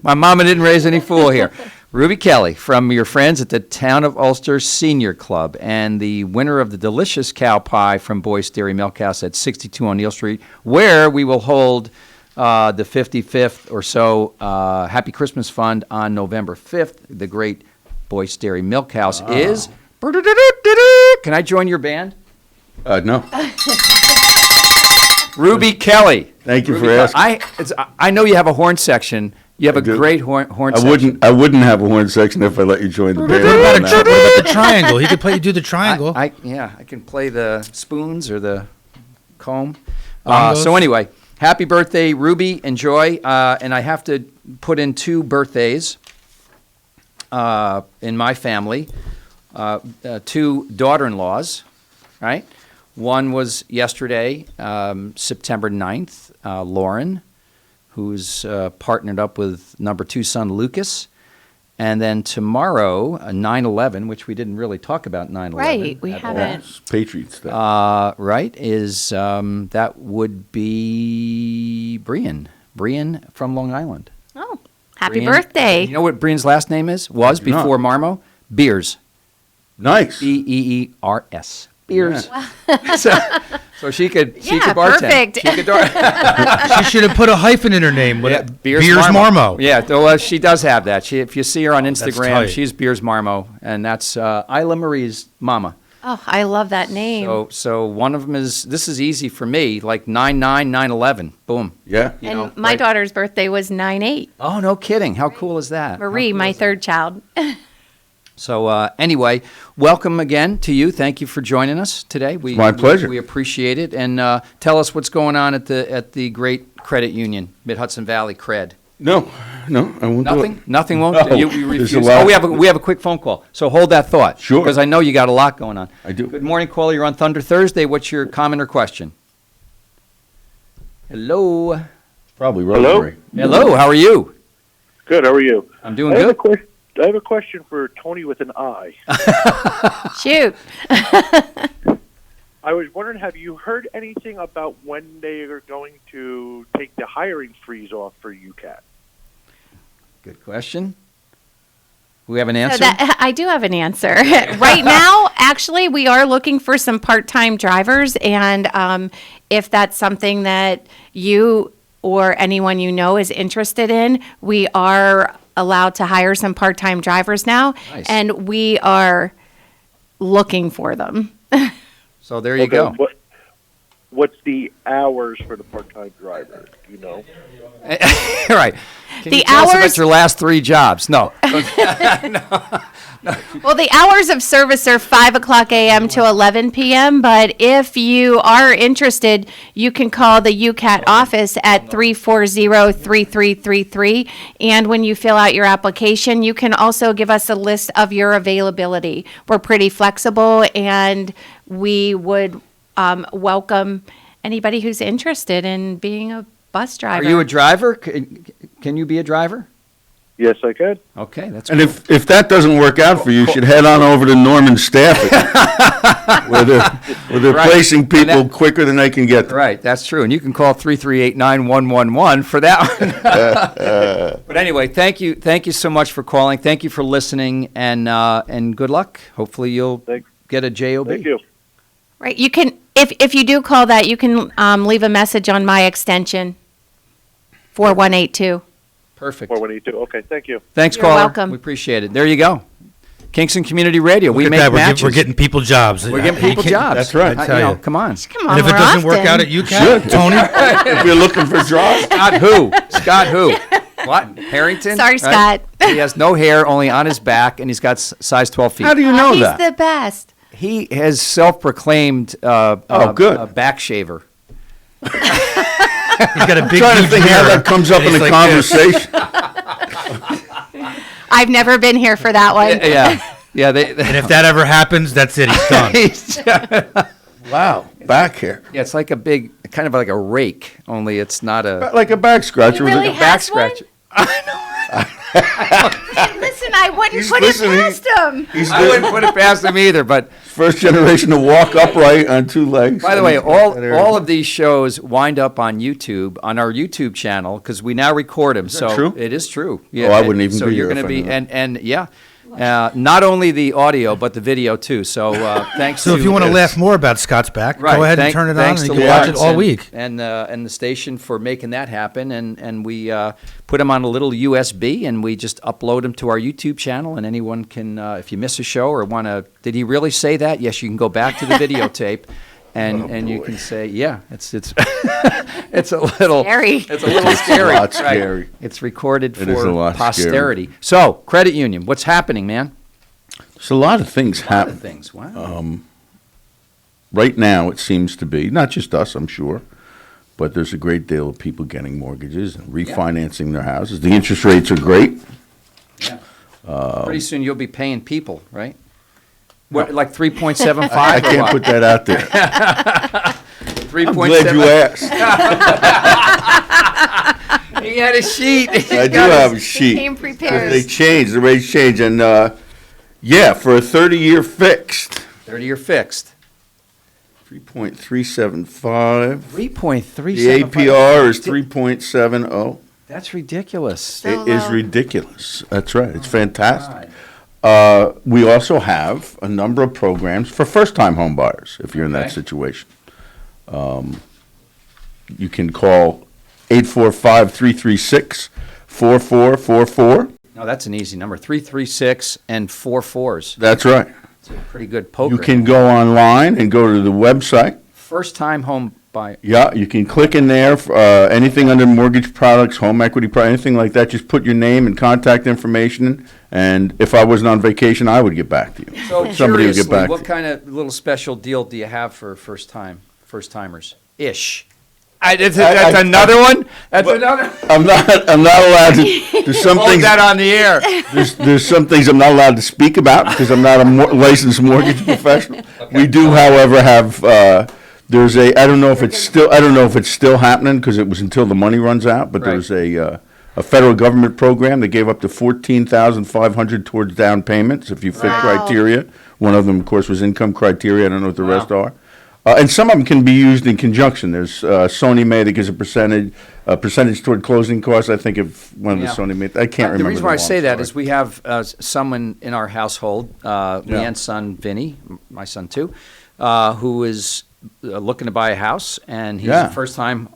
my mama didn't raise any fool here. Ruby Kelly from your friends at the Town of Ulster Senior Club and the winner of the delicious cow pie from Boyce Dairy Milk House at 62 on Neal Street, where we will hold the 55th or so Happy Christmas Fund on November 5th. The great Boyce Dairy Milk House is Can I join your band? No. Ruby Kelly. Thank you for asking. I know you have a horn section. You have a great horn section. I wouldn't have a horn section if I let you join the band. What about the triangle? He could do the triangle. I can play the spoons or the comb. Bongos. So anyway, happy birthday, Ruby. Enjoy. And I have to put in 2 birthdays in my family. 2 daughter-in-laws, right? One was yesterday, September 9th, Lauren, who's partnered up with number 2 son, Lucas. And then tomorrow, 9/11, which we didn't really talk about 9/11. Right, we haven't. Patriots Day. Right, is that would be Brian from Long Island. Oh, happy Brian, birthday. You know what Brian's last name was before Marmo? Beers. Nice. Beers. Beers. Wow. So she could bartend. Perfect. She should have put a hyphen in her name. Beers Marmo. Yeah, well, she does have that. If you see her on Instagram, tight. she's Beers Marmo, and that's Isla Marie's mama. Oh, I love that name. So one of them this is easy for me, like 9/9, 9/11. Boom. Yeah. And my daughter's birthday was 9/8. Oh, no kidding. How cool is that? Marie, my third child. So anyway, welcome again to you. Thank you for joining us today. My pleasure. We appreciate it. And tell us what's going on at the great credit union, Mid-Hudson Valley Cred. No, I won't do it. Nothing won't. No, You there's refuse. a lot. We have a quick phone call. So hold that thought. Sure. Because I know you got a lot going on. I do. Good morning, caller. You're on Thunder Thursday. What's your comment or question? Hello. Probably Rotary. Hello. How are you? Good. How are you? I'm doing good. I have a question for Toni with an I. Shoot. I was wondering, have you heard anything about when they are going to take the hiring freeze off for UCAT? Good question. We have an answer? So I do have an answer. Right now, actually, we are looking for some part-time drivers, and if that's something that you or anyone you know is interested in, we are allowed to hire some part-time drivers now, Nice. and we are looking for them. So there you go. What's the hours for the part-time driver? Do you know? Right. Can The you tell us hours- about your last 3 jobs? No. Well, the hours of service are 5 o'clock a.m. to 11 p.m., but if you are interested, you can call the UCAT office at 340-3333, and when you fill out your application, you can also give us a list of your availability. We're pretty flexible, and we would welcome anybody who's interested in being a bus driver. Are you a driver? Can you be a driver? Yes, I could. Okay, that's And cool. if that doesn't work out for you, you should head on over to Norman Staffing, where they're Right. placing people quicker than they can get them. Right, that's true. And you can call 338-9111 for that one. But anyway, thank you so much for calling. Thank you for listening, and good luck. Hopefully you'll get a JOB. Thank you. Right, you can, if you do call that, you can leave a message on my extension, 4182. Perfect. 4182. Okay, thank you. Thanks, You're caller. welcome. We appreciate it. There you go. Kingston Community Radio. We Look make at that. matches. We're getting people jobs. We're getting people jobs. That's right. I tell you. Come on. Come on, And if it more doesn't work often. out at UCAT, Tony, If you're looking for jobs, Scott who? What? Harrington? Sorry, Scott. He has no hair, only on his back, and he's got size 12 feet. how do you know He's that? the best. He has self-proclaimed good. back shaver. he's got a big I'm trying to huge think how mirror. that comes up in He's a like this. conversation. I've never been here for that one. Yeah. And if that ever happens, that's it. He's done. Wow, back hair. Yeah, it's like a big, kind of like a rake, only it's not a Like a back scratcher. He really with a back has one? scratcher. Listen, I wouldn't He's put listening. it past him. He's I wouldn't put it past him either, but first generation to walk upright on 2 legs. by the way, all of these shows wind up on YouTube, on our YouTube channel, because we now record them. So true? it is true. Oh, I wouldn't even so be you're here going to if I be, knew that. and yeah. Not only the audio, but the video too. So thanks. So if you want to laugh more about Scott's back, go ahead and turn it on, and you can watch it all week. And the station for making that happen. And we put them on a little USB, and we just upload them to our YouTube channel. And anyone can, if you miss a show or want to, did he really say that? Yes, you can go back to the videotape. And you can say, yeah, it's it's a little scary. It's a little scary. It's a lot scary. Right. It's recorded It is a for lot posterity. scary. So, credit union, what's happening, man? There's a lot of things happening. A lot of things. Wow. Right now, it seems to be not just us, I'm sure, but there's a great deal of people getting mortgages and refinancing their houses. The interest rates are great. Yeah. Pretty soon you'll be paying people, right? What, like 3.75? I can't put that out there. 3.7. I'm glad you asked. He had a sheet. I do have a sheet. Came prepared. They changed, the rates changed, and yeah, for a 30-year fixed. 30-year fixed. 3.375. 3.375. The APR is 3.70. That's ridiculous. It is ridiculous. That's right. It's fantastic. We also have a number of programs for first-time home buyers, if you're in that situation. You can call 845-336-4444. No, that's an easy number. 336 and 4 4s. That's right. It's a pretty good poker. You can go online and go to the website. First-time home buyer. Yeah, you can click in there, anything under mortgage products, home equity products, anything like that. Just put your name and contact information in, and if I wasn't on vacation, I would get back to you. So Somebody would get curiously, back what to you. kind of little special deal do you have for first-timers? Ish. That's another one? That's another? I'm not allowed to, there's some Hold things. that on the air. There's some things I'm not allowed to speak about because I'm not a licensed mortgage professional. We do, however, have, there's I don't know if it's still happening because it was until the money runs out, but there's a federal government program that gave up to $14,500 towards down payments if you fit criteria. One of them, of course, was income criteria. I don't know what the rest are. And some of them can be used in conjunction. There's Sony May that gives a percentage toward closing costs. I think of one of the Sony May. I can't remember. The reason why I say that sorry. is we have someone in our household, Leanne's son, Vinny, my son too, who is looking to buy a house, and he's a first-time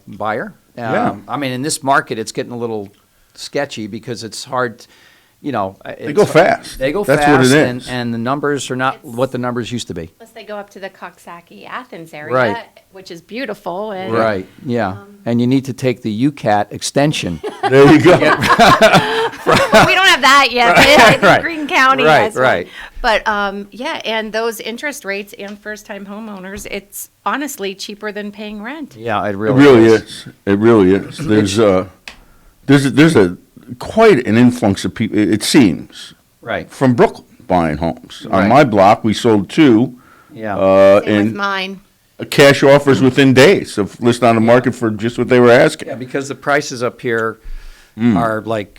buyer. I mean, in this market, it's getting a little sketchy because it's hard. They go fast. They go That's fast. what it is. And the numbers are not what the numbers used to be. Plus, they go up to the Coxsackie, Athens area, Right. which is beautiful. And, Right, yeah. And you need to take the UCAT extension. There you go. we don't have that yet. But I think Greene County has one. Right. But and those interest rates and first-time homeowners, it's honestly cheaper than paying rent. Yeah, it It really really is. is. It really is. There's quite an influx of people, it seems, Right. from Brooklyn buying homes. Right. On my block, we sold 2. Yeah. Same with And mine. cash offers within days of listing on the market for just what they were asking. Yeah, because the prices up here are like,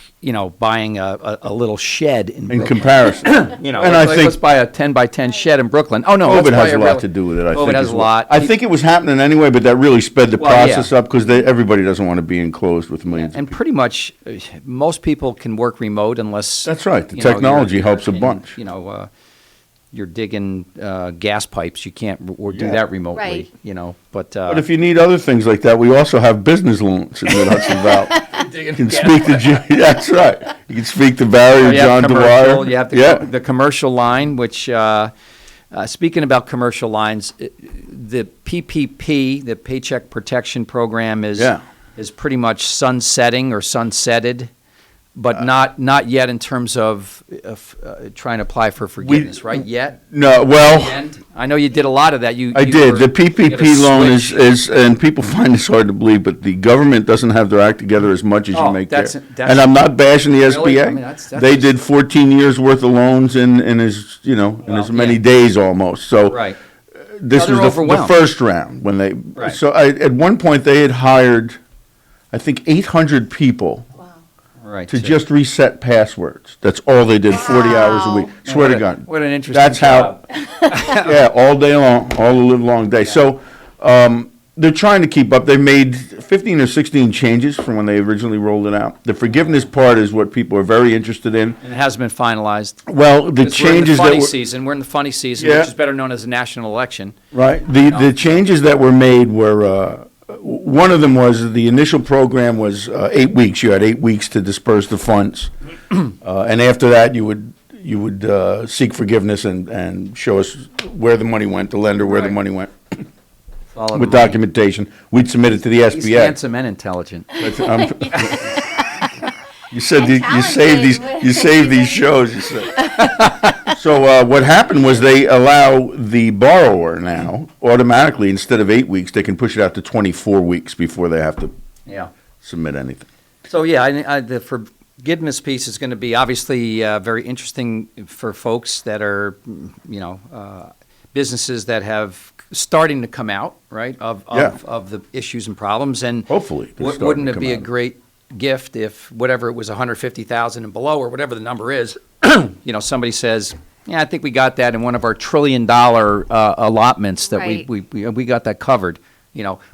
buying a little shed in Brooklyn. comparison. And I think let's buy a 10 by 10 shed in Brooklyn. Oh, no. COVID let's buy has a lot really- to do with it, I think. COVID has as a well. lot. I think it was happening anyway, but that really sped the Well, yeah. process up because everybody doesn't want to be enclosed with millions. And pretty much, most people can work remote unless. That's right. The you know, technology you're helps a in, bunch. You're digging gas pipes. You can't do Yeah. that remotely. Right. But But if you need other things like that, we also have business loans in Mid-Hudson Valley. You can speak to that's right. You can speak to Barry or you have John commercial, Dwyer. you have the commercial line, which speaking about commercial lines, the PPP, the Paycheck Protection Program, is pretty much sunsetting or sunsetted. But not yet in terms of trying to apply for forgiveness, right? Yet? No, well, I know you did a lot of that. I did. The PPP loan is, and people find this hard to believe, but the government doesn't have their act together as much as you make there. And I'm not bashing the Really? SBA. I mean, that's they did 14 years worth of loans in as as many days almost. So right. This was the first round when they. Right. So at one point they had hired, I think, 800 people. Right, to just reset passwords. That's all they did, 40 hours a week. Man, Swear to God. What an interesting That's job. how, all day long, all the live long day. So they're trying to keep up. They made 15 or 16 changes from when they originally rolled it out. The forgiveness part is what people are very interested in. And it hasn't been finalized. Well, the changes we're in the funny that season. We're in the funny season, Yeah. which is better known as the national election. Right. The changes that were made were, one of them was the initial program was 8 weeks. You had 8 weeks to disperse the funds. And after that, you would seek forgiveness and show us where the money went, the lender where the money went. Follow With the money. documentation. We'd submit it to the He's SBA. handsome and intelligent. You said you save these shows. You said. So what happened was they allow the borrower now automatically, instead of 8 weeks, they can push it out to 24 weeks before they have to submit anything. So yeah, the forgiveness piece is going to be obviously very interesting for folks that are, businesses that have starting to come out, right, of the issues and problems, and hopefully wouldn't it be a great gift if whatever it was 150,000 and below or whatever the number is, somebody says, yeah, I think we got that in one of our $1 trillion allotments that we got that covered.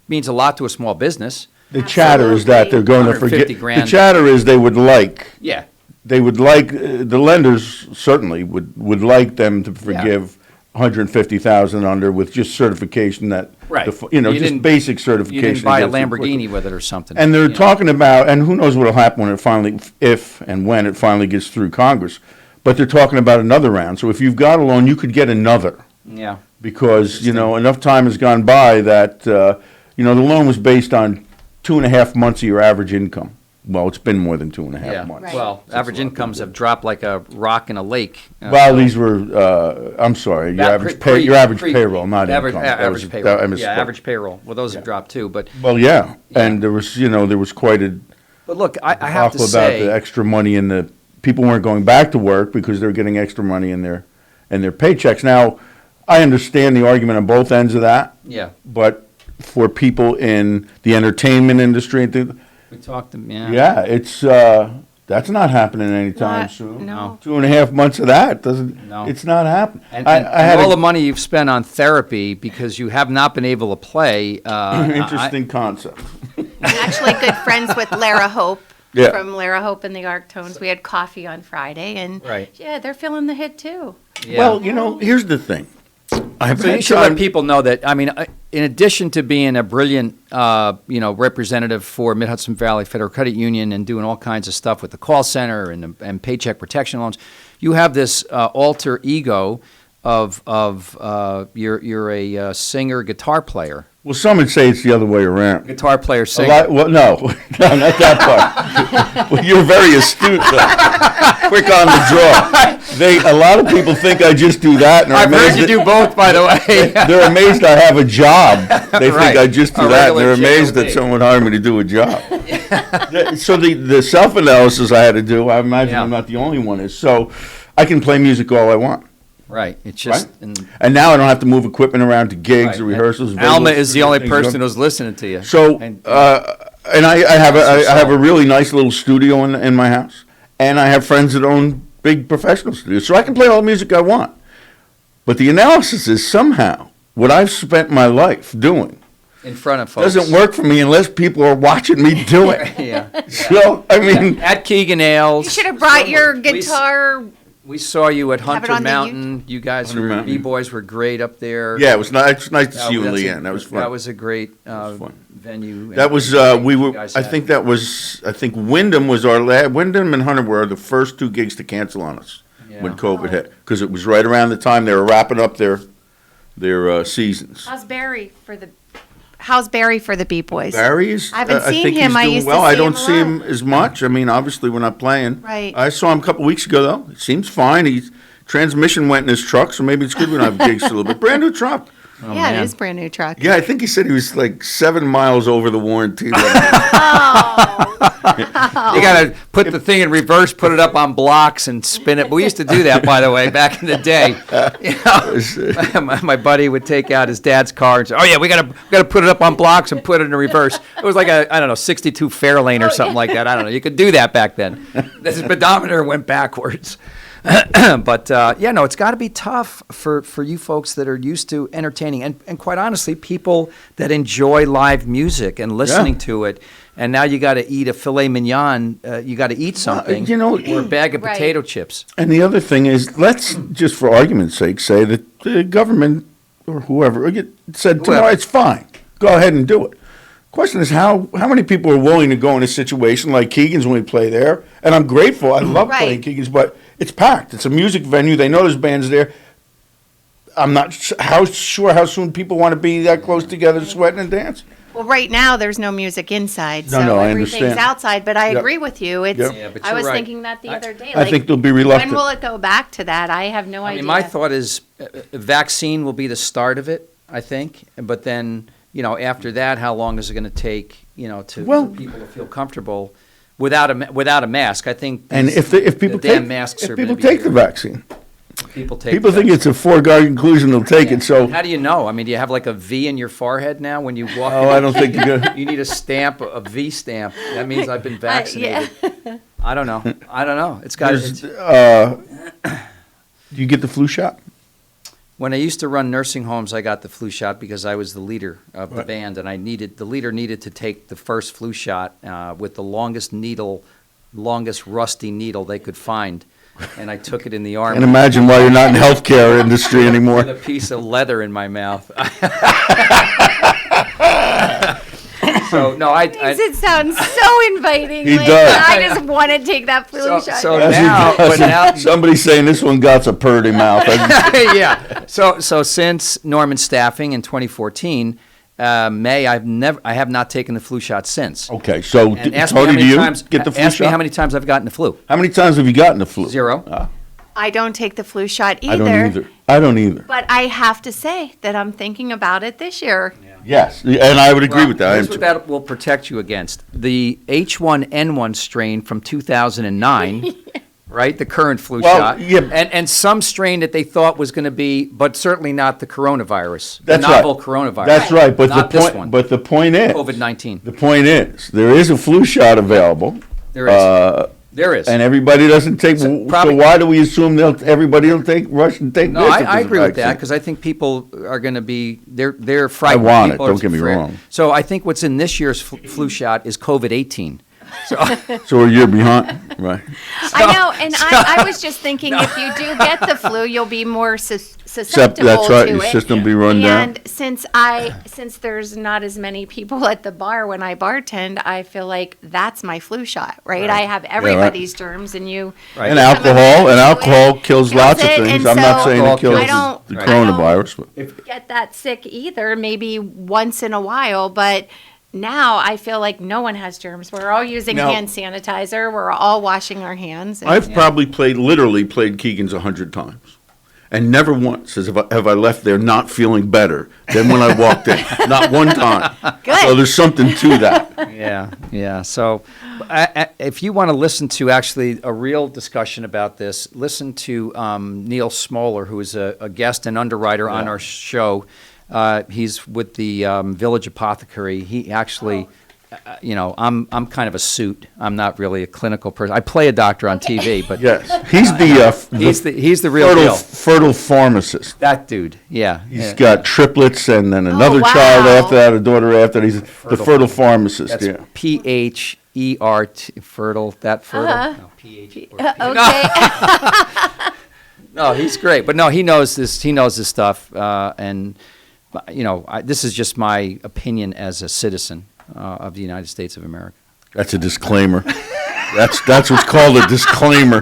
Means a lot to a small business. The chatter is that they're going to forget. The chatter is they would like. Yeah. They would like the lenders certainly would like them to forgive 150,000 under with just certification that just basic certification. You didn't buy a that goes through Lamborghini quickly. with it or something. And they're talking about, and who knows what will happen when it finally, if and when it finally gets through Congress, but they're talking about another round. So if you've got a loan, you could get another. Yeah. Because enough time has gone by that the loan was based on 2.5 months of your average income. Well, it's been more than 2.5 months. Well, average incomes have dropped like a rock in a lake. Well, these were, I'm sorry, your average payroll, not income. Average payroll. Average payroll. Well, those have dropped too, but. Well, yeah, and there was quite a. But look, I have to say. About the extra money in the, people weren't going back to work because they were getting extra money in their paychecks. Now, I understand the argument on both ends of that. Yeah. But for people in the entertainment industry and things. We talked to Yeah, it's that's not happening anytime soon. No. 2.5 months of that doesn't. No. It's not happening. And all the money you've spent on therapy because you have not been able to play. Interesting concept. I'm actually good friends with Lara Hope. Yeah. From Lara Hope and the Arctones. We had coffee on Friday, and they're feeling the hit too. Yeah. Well, here's the thing. So you should let people know that, in addition to being a brilliant, representative for Mid-Hudson Valley Federal Credit Union and doing all kinds of stuff with the call center and paycheck protection loans, you have this alter ego of you're a singer, guitar player. Well, some would say it's the other way around. Guitar player, singer. No, not that part. Well, you're very astute, though. Quick on the draw. A lot of people think I just do that. And I've heard you do both, by the way. They're amazed I have a job. They think I just do that, and they're amazed that someone hired me to do a job. So the self-analysis I had to do, I imagine I'm not the only one, is so I can play music all I want. Right. It's just and now I don't have to move equipment around to gigs or rehearsals. Alma is the only person who's listening to you. So and I have a really nice little studio in my house, and I have friends that own big professional studios, so I can play all the music I want. But the analysis is somehow what I've spent my life doing in front of folks doesn't work for me unless people are watching me do it. Yeah. So at Keegan Ailes, you should have brought your guitar. We saw you at Hunter Mountain. You guys, B-Boys, were great up there. Yeah, it was nice. Nice to see you in Leanne. That was fun. That was a great venue. That was I think Wyndham was our last. Wyndham and Hunter were the first two gigs to cancel on us when COVID hit, because it was right around the time they were wrapping up their seasons. How's Barry for the B-Boys? Barry is. I haven't seen him. He's I doing used well. to see I don't him see him as much. I mean, obviously we're not playing. Right. I saw him a couple weeks ago though. It seems fine. Transmission went in his truck, so maybe it's good we don't have gigs for a little bit. Brand new truck. Oh, yeah, it is a brand new truck. Yeah, I think he said he was like 7 miles over the warranty limit. You got to put the thing in reverse, put it up on blocks, and spin it. But we used to do that, by the way, back in the day. My buddy would take out his dad's car and say, "Oh yeah, we got to put it up on blocks and put it in reverse." It was like a 62 Fairlane or something like that. I don't know. You could do that back then. The speedometer went backwards. But it's got to be tough for you folks that are used to entertaining, and quite honestly, people that enjoy live music and listening to it. And now you got to eat a filet mignon. You got to eat something, or a bag of potato chips. And the other thing is, let's just for argument's sake say that the government or whoever said tomorrow it's fine. Go ahead and do it. Question is how many people are willing to go in a situation like Keegan's when we play there? And I'm grateful. I love playing Keegan's, but it's packed. It's a music venue. They know there's bands there. I'm not sure how soon people want to be that close together, sweating and dancing. Well, right now there's no music inside, so I everything's understand. outside. But I agree with you. It's. But I was right. thinking that the other day. I think they'll be reluctant. When will it go back to that? I have no idea. I mean, my thought is, vaccine will be the start of it. I think, but then after that, how long is it going to take? For people to feel comfortable without a mask. I think. And if people take masks if people take the vaccine. People think it's a foregone conclusion they'll take it. So how do you know? I mean, do you have like a V in your forehead now when you walk? Oh, I don't think you're good. You need a stamp, a V stamp. That means I've been vaccinated. I don't know. It's got. Do you get the flu shot? When I used to run nursing homes, I got the flu shot because I was the leader of the band, and the leader needed to take the first flu shot with the longest rusty needle they could find. And I took it in the arm. And imagine why you're not in the healthcare industry anymore. With a piece of leather in my mouth. So no, it sounds so inviting. He does. I just want to take that flu shot. So now, somebody's saying this one got a purty mouth. Yeah. So since Norman staffing in 2014. May I have not taken the flu shot since. Okay, so Tony, do you get the flu shot? Ask me how many times I've gotten the flu. How many times have you gotten the flu? 0. I don't take the flu shot either. I don't either. But I have to say that I'm thinking about it this year. Yes, and I would agree with that. Here's what that will protect you against. The H1N1 strain from 2009. Right, the current flu shot, and some strain that they thought was going to be, but certainly not the coronavirus, the novel coronavirus. That's right, but not this one. But the point is, COVID-19. The point is, there is a flu shot available. There is. There is, and everybody doesn't take. So why do we assume everybody will rush and take? No, I agree with that because I think people are going to be they're frightened. I want it. Don't get me wrong. So I think what's in this year's flu shot is COVID-18. So a year behind, right? I know, and I was just thinking if you do get the flu, you'll be more susceptible That's right. to Your it. system will be run down. And since there's not as many people at the bar when I bartend, I feel like that's my flu shot, right? I have everybody's germs, and you. Right. And alcohol kills lots of things. I'm not saying it kills the coronavirus, but if you get that sick either, maybe once in a while, but. Now I feel like no one has germs. We're all using hand sanitizer. We're all washing our hands. I've probably played Keegan's 100 times. And never once have I left there not feeling better than when I walked in. Not one time. Good. So there's something to that. Yeah. So if you want to listen to actually a real discussion about this, listen to Neil Smoller, who is a guest and underwriter on our show. He's with the Village Apothecary. He actually, I'm kind of a suit. I'm not really a clinical person. I play a doctor on TV, but yes, he's the real deal. Fertile pharmacist. That dude, yeah. He's got triplets and then another child after that, a daughter after that. He's the fertile pharmacist. That's PHERT, fertile. That fertile. No, PH. Okay. No, he's great, but no, he knows this. He knows this stuff, and. This is just my opinion as a citizen of the United States of America. That's a disclaimer. That's what's called a disclaimer.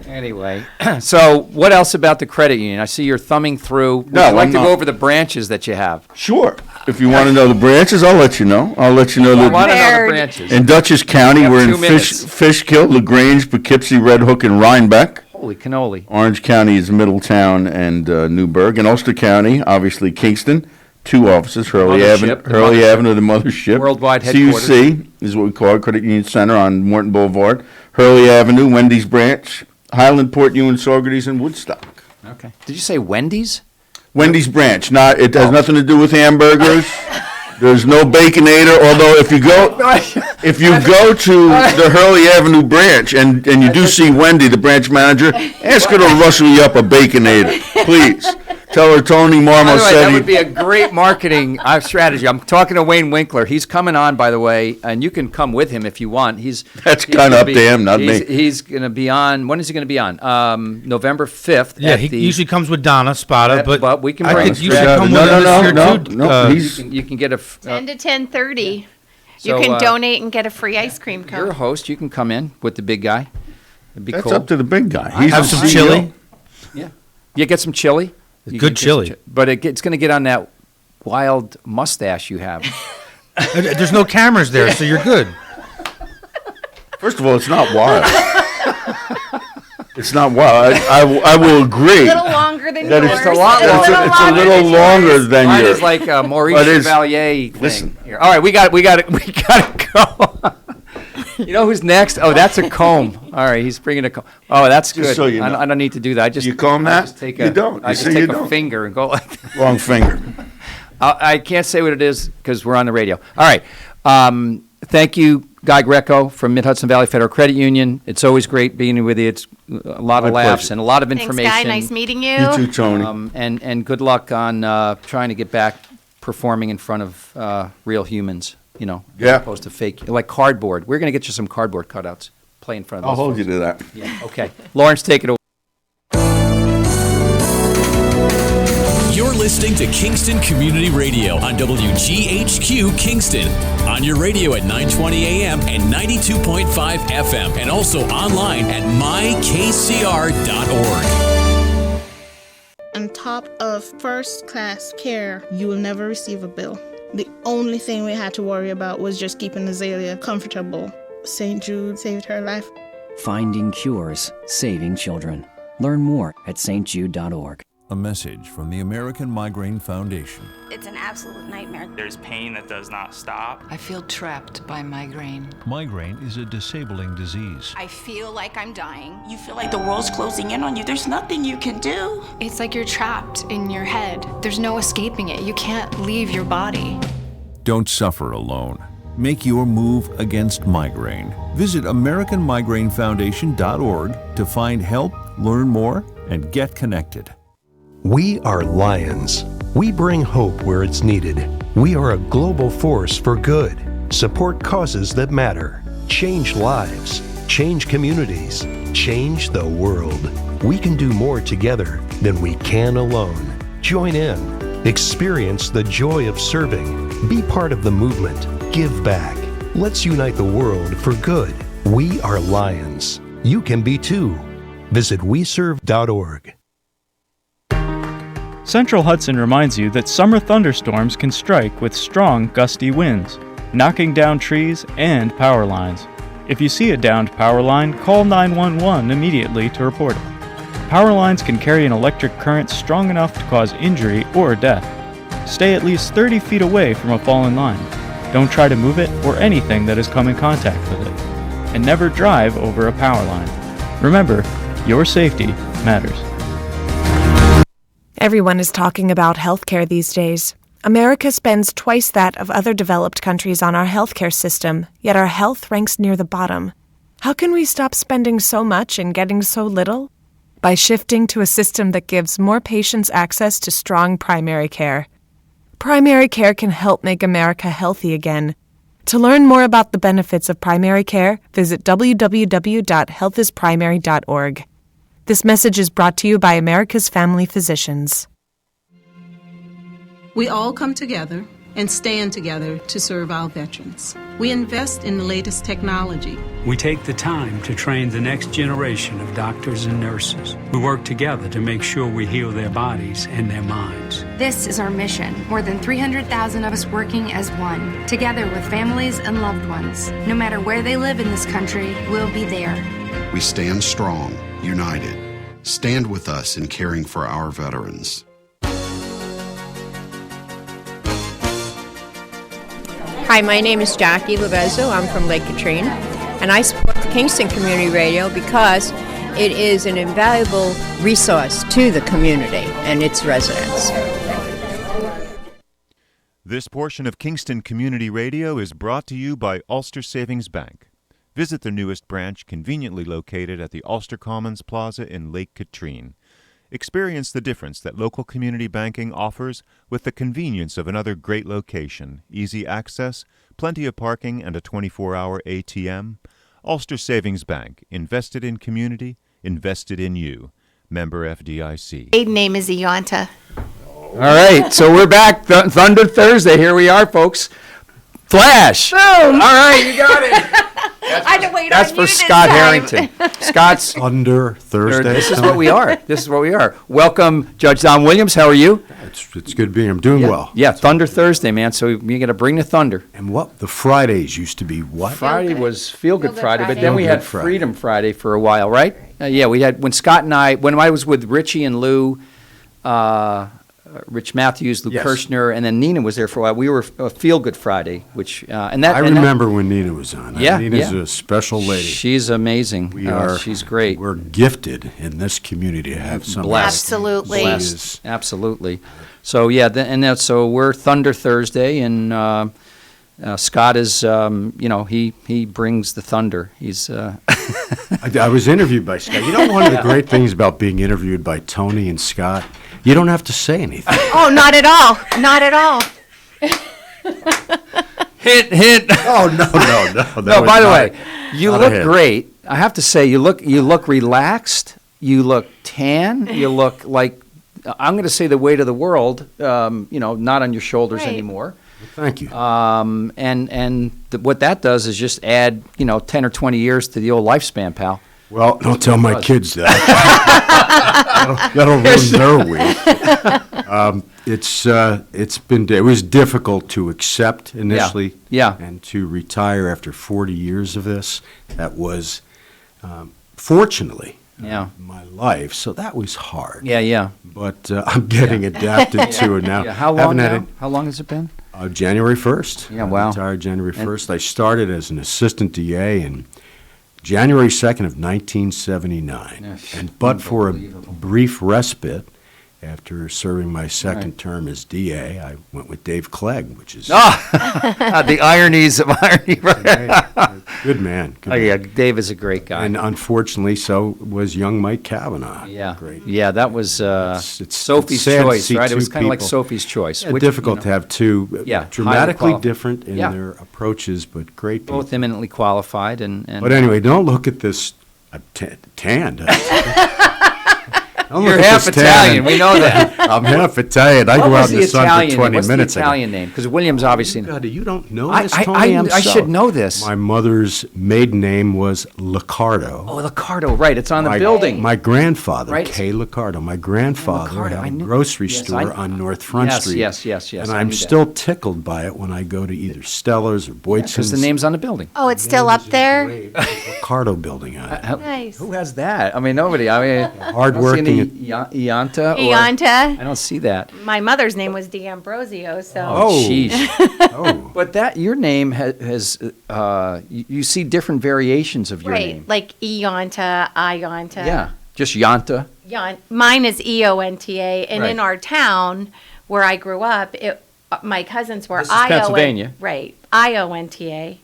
Anyway, so what else about the credit union? I see you're thumbing through. Would you like to go over the branches that you have? Sure. If you want to know the branches, I'll let you know. I want to know the branches. In Dutchess County, we're in Fishkill, LaGrange, Poughkeepsie, Red Hook, and Rhinebeck. Holy cannoli. Orange County is Middletown and Newburgh. In Ulster County, obviously Kingston, 2 offices, Hurley Avenue, the mothership. Worldwide headquarters. CUC is what we call it, Credit Union Center on Morton Boulevard. Hurley Avenue, Wendy's branch, Highland, Port Ewan, Saugerties, and Woodstock. Okay. Did you say Wendy's? Wendy's branch. It has nothing to do with hamburgers. There's no Baconator, although if you go to the Hurley Avenue branch and you do see Wendy, the branch manager, ask her to rustle you up a Baconator, please. Tell her Toni Marmo said that would be a great marketing strategy. I'm talking to Wayne Winkler. He's coming on, by the way, and you can come with him if you want. That's kind of up to him, not me. He's going to be on. When is he going to be on? November 5th. Yeah, he usually comes with Donna Spada, but we can. I bring think you should come with him No. You can get a 10 to 10:30. So, you can donate and get a free ice cream cone. You're a host. You can come in with the big guy. It'd be That's cool. up to the big guy. Have some chili. Yeah. You get some chili. Good chili. But it's going to get on that wild mustache you have. There's no cameras there, so you're good. First of all, it's not wild. It's not wild. I will agree. A little longer than that yours. It's a little longer than Mine yours. is like a Maurice Chevalier thing. Here. All right, we got to go. You know who's next? Oh, that's a comb. All right, he's bringing a comb. Oh, that's Just good. so you know. I don't need to do that. You comb that? You don't. I just take a finger and go like that. Wrong finger. I can't say what it is because we're on the radio. All right. Thank you, Guy Greco from Mid-Hudson Valley Federal Credit Union. It's always great being with you. It's a lot of laughs pleasure. and a lot of Thanks, information. Guy. Nice meeting you. You too, Toni. And good luck on trying to get back performing in front of real humans, as opposed to fake, like cardboard. We're going to get you some cardboard cutouts. Play in front of I'll those hold folks. you to that. Yeah, okay. Lawrence, take it away. You're listening to Kingston Community Radio on WGHQ Kingston. On your radio at 920 AM and 92.5 FM. And also online at mykcr.org. On top of first-class care, you will never receive a bill. The only thing we had to worry about was just keeping Azalea comfortable. St. Jude saved her life. Finding cures, saving children. Learn more at stjude.org. A message from the American Migraine Foundation. It's an absolute nightmare. There's pain that does not stop. I feel trapped by migraine. Migraine is a disabling disease. I feel like I'm dying. You feel like the world's closing in on you. There's nothing you can do. It's like you're trapped in your head. There's no escaping it. You can't leave your body. Don't suffer alone. Make your move against migraine. Visit AmericanMigraineFoundation.org to find help, learn more, and get connected. We are Lions. We bring hope where it's needed. We are a global force for good. Support causes that matter. Change lives. Change communities. Change the world. We can do more together than we can alone. Join in. Experience the joy of serving. Be part of the movement. Give back. Let's unite the world for good. We are Lions. You can be too. Visit weserve.org. Central Hudson reminds you that summer thunderstorms can strike with strong, gusty winds, knocking down trees and power lines. If you see a downed power line, call 911 immediately to report it. Power lines can carry an electric current strong enough to cause injury or death. Stay at least 30 feet away from a fallen line. Don't try to move it or anything that has come in contact with it. And never drive over a power line. Remember, your safety matters. Everyone is talking about healthcare these days. America spends twice that of other developed countries on our healthcare system, yet our health ranks near the bottom. How can we stop spending so much and getting so little? By shifting to a system that gives more patients access to strong primary care. Primary care can help make America healthy again. To learn more about the benefits of primary care, visit www.healthisprimary.org. This message is brought to you by America's Family Physicians. We all come together and stand together to serve our veterans. We invest in the latest technology. We take the time to train the next generation of doctors and nurses. We work together to make sure we heal their bodies and their minds. This is our mission. More than 300,000 of us working as one, together with families and loved ones. No matter where they live in this country, we'll be there. We stand strong, united. Stand with us in caring for our veterans. Hi, my name is Jackie Lovezzo. I'm from Lake Katrine, and I support the Kingston Community Radio because it is an invaluable resource to the community and its residents. This portion of Kingston Community Radio is brought to you by Ulster Savings Bank. Visit their newest branch, conveniently located at the Ulster Commons Plaza in Lake Katrine. Experience the difference that local community banking offers with the convenience of another great location, easy access, plenty of parking, and a 24-hour ATM. Ulster Savings Bank, invested in community, invested in you. Member FDIC. Maiden name is Ianta. All right, so we're back. Thunder Thursday. Here we are, folks. Flash. Boom. All right, you got it. I had to wait That's on for you this Scott time. Harrington. Scott's Thunder Thursday. This is what we are. This is what we are. Welcome, Judge Don Williams. How are you? It's good being here. I'm doing well. Yeah, Thunder Thursday, man. So you got to bring the thunder. And what? The Fridays used to be what? Friday was Feel Good Friday, but Friday. then we Feel had Good Friday. Freedom Friday for a while, right? Yeah, we had when Scott and when I was with Richie and Lou, Rich Matthews, Lou Yes. Kirshner, and then Nina was there for a while. We were Feel Good Friday, which and that I remember when Nina was on. Yeah, Nina's yeah. a special lady. She's amazing. She's great. We're gifted in this community to have somebody. Blessed. Absolutely. Blessed. Absolutely. So yeah, so we're Thunder Thursday, and Scott is, he brings the thunder. He's. I was interviewed by Scott. You know, one of the great things about being interviewed by Toni and Scott, you don't have to say anything. Oh, not at all. Not at all. Hint. Oh no. No, by the way, you look great. I have to say, you look relaxed. You look tan. You look like I'm going to say the weight of the world. Not on your shoulders anymore. Thank you. What that does is just add 10 or 20 years to the old lifespan, pal. Well, don't tell my kids that. that'll ruin their week. It was difficult to accept initially. Yeah. And to retire after 40 years of this. That was, fortunately, my life. So that was hard. Yeah. But I'm getting adapted to it now. Yeah. How long now? How long has it been? January 1st. Yeah, wow. I retired January 1st. I started as an assistant DA in January 2nd of 1979. But for a brief respite, after serving my second term as DA, I went with Dave Clegg, which is... the ironies of irony. Good man. Yeah, Dave is a great guy. And unfortunately, so was young Mike Kavanaugh. Yeah. Great. Yeah, that was it's Sophie's sad to choice, see right? It two was kind of like people. Sophie's choice. Yeah, difficult to have two dramatically highly different in their approaches, but great people. Both eminently qualified. But anyway, don't look at this tanned. You're half Italian. We know that. I'm half Italian. I go out in the sun for 20 minutes. What's the Italian name? Because Williams obviously. God, you don't know this, Tony? I should know this. My mother's maiden name was Liccardo. Oh, Liccardo, right. It's on the building. My grandfather, Right. Kay Liccardo, my grandfather had a grocery store on North Front Street. Yes. And I I'm knew that. still tickled by it when I go to either Stella's or Boydson's. Because the name's on the building. Oh, it's still up there? Liccardo building on it. Nice. Who has that? I mean, nobody. I mean, Hardworking. Ianta. Ianta. I don't see that. My mother's name was D'Ambrosio, so. Oh, jeez. But your name has you see different variations of your name. Like Ianta, Ianta. Yeah, just Yanta. Mine is Eonta, and Right. in our town where I grew up, my cousins were This is Pennsylvania. Right, Ionta.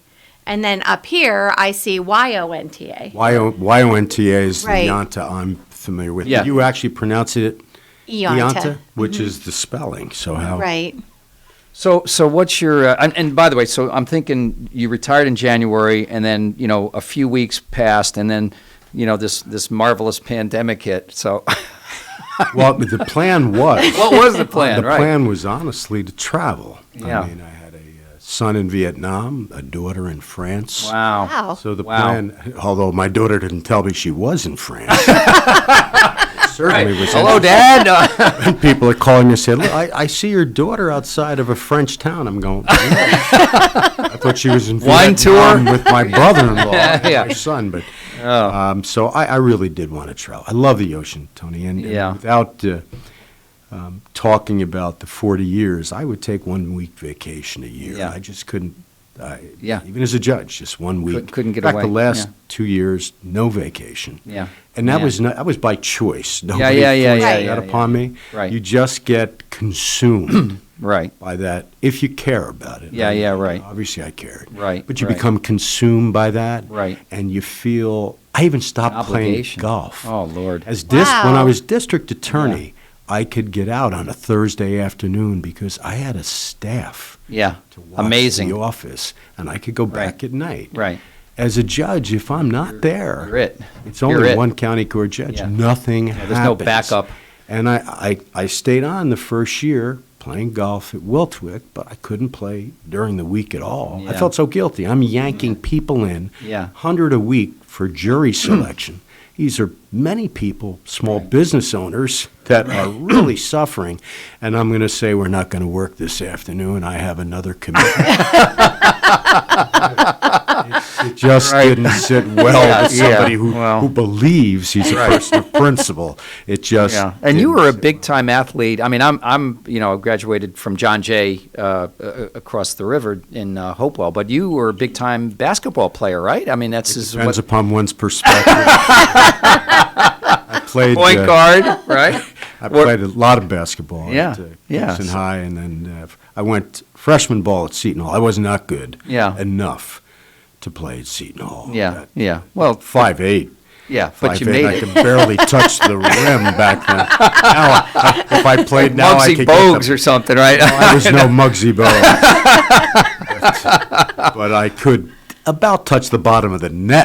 And then up here, I see Yonta. Yonta is Right. the Yanta I'm familiar with. Yeah. You actually pronounce it Ianta. which is the spelling. So how? Right. So what's your and by the way, so I'm thinking you retired in January, and then a few weeks passed, and then this marvelous pandemic hit. So. Well, the plan was. What was the plan? The right. plan was honestly to travel. Yeah. I mean, I had a son in Vietnam, a daughter in France. Wow. So the plan, although my daughter didn't tell me she was in France. Certainly was. Hello, Dad. And people are calling me and saying, "Look, I see your daughter outside of a French town." I'm going, I thought she was in Wine Vietnam tour? with my brother-in-law and Yeah. my son, but so I really did want to travel. I love the ocean, Tony, and without talking about the 40 years, I would take 1 week vacation a year. Yeah. I just couldn't. Even as a judge, just 1 week. Couldn't get In fact, away. the last Yeah. 2 years, no vacation. Yeah. And that Yeah. was by choice. Nobody yeah, forced that yeah. upon me. Right. You just get consumed Right. by that if you care about it. Yeah, right. Obviously I cared. Right, But you right. become consumed by that. Right. And you feel, I even stopped playing Obligation. golf. Oh, Lord. When I was district attorney, I could get out on a Thursday afternoon because I had a staff Yeah. to watch Amazing. the office, and I could go back at night. Right. As a judge, if I'm not there, You're it. it's You're only it. one county court judge. Yeah. Nothing happens. There's no backup. And I stayed on the first year playing golf at Wiltwick, but I couldn't play during the week at all. I Yeah. felt so guilty. I'm yanking people in, Yeah. 100 a week for jury selection. These are many people, small business owners, that are really suffering. And I'm going to say we're not going to work this afternoon. I have another commitment. It just didn't sit well with somebody who believes he's a person of principle. It just And you were a big time athlete. I mean, I'm graduated from John Jay across the river in Hopewell, but you were a big time basketball player, right? I mean, depends upon one's perspective. I played point guard, right? I played a lot of basketball at yeah. Kingston High, and then I went freshman ball at Seton Hall. I was not good enough to play at Seton Hall. Yeah. Well, 5'8". Yeah, but you 5'8", made I it. could barely touch the rim back then. Now, if I played now, I Muggsy could Bogues or something, right? No, I was no Muggsy Bogues. but I could about touch the bottom of the net.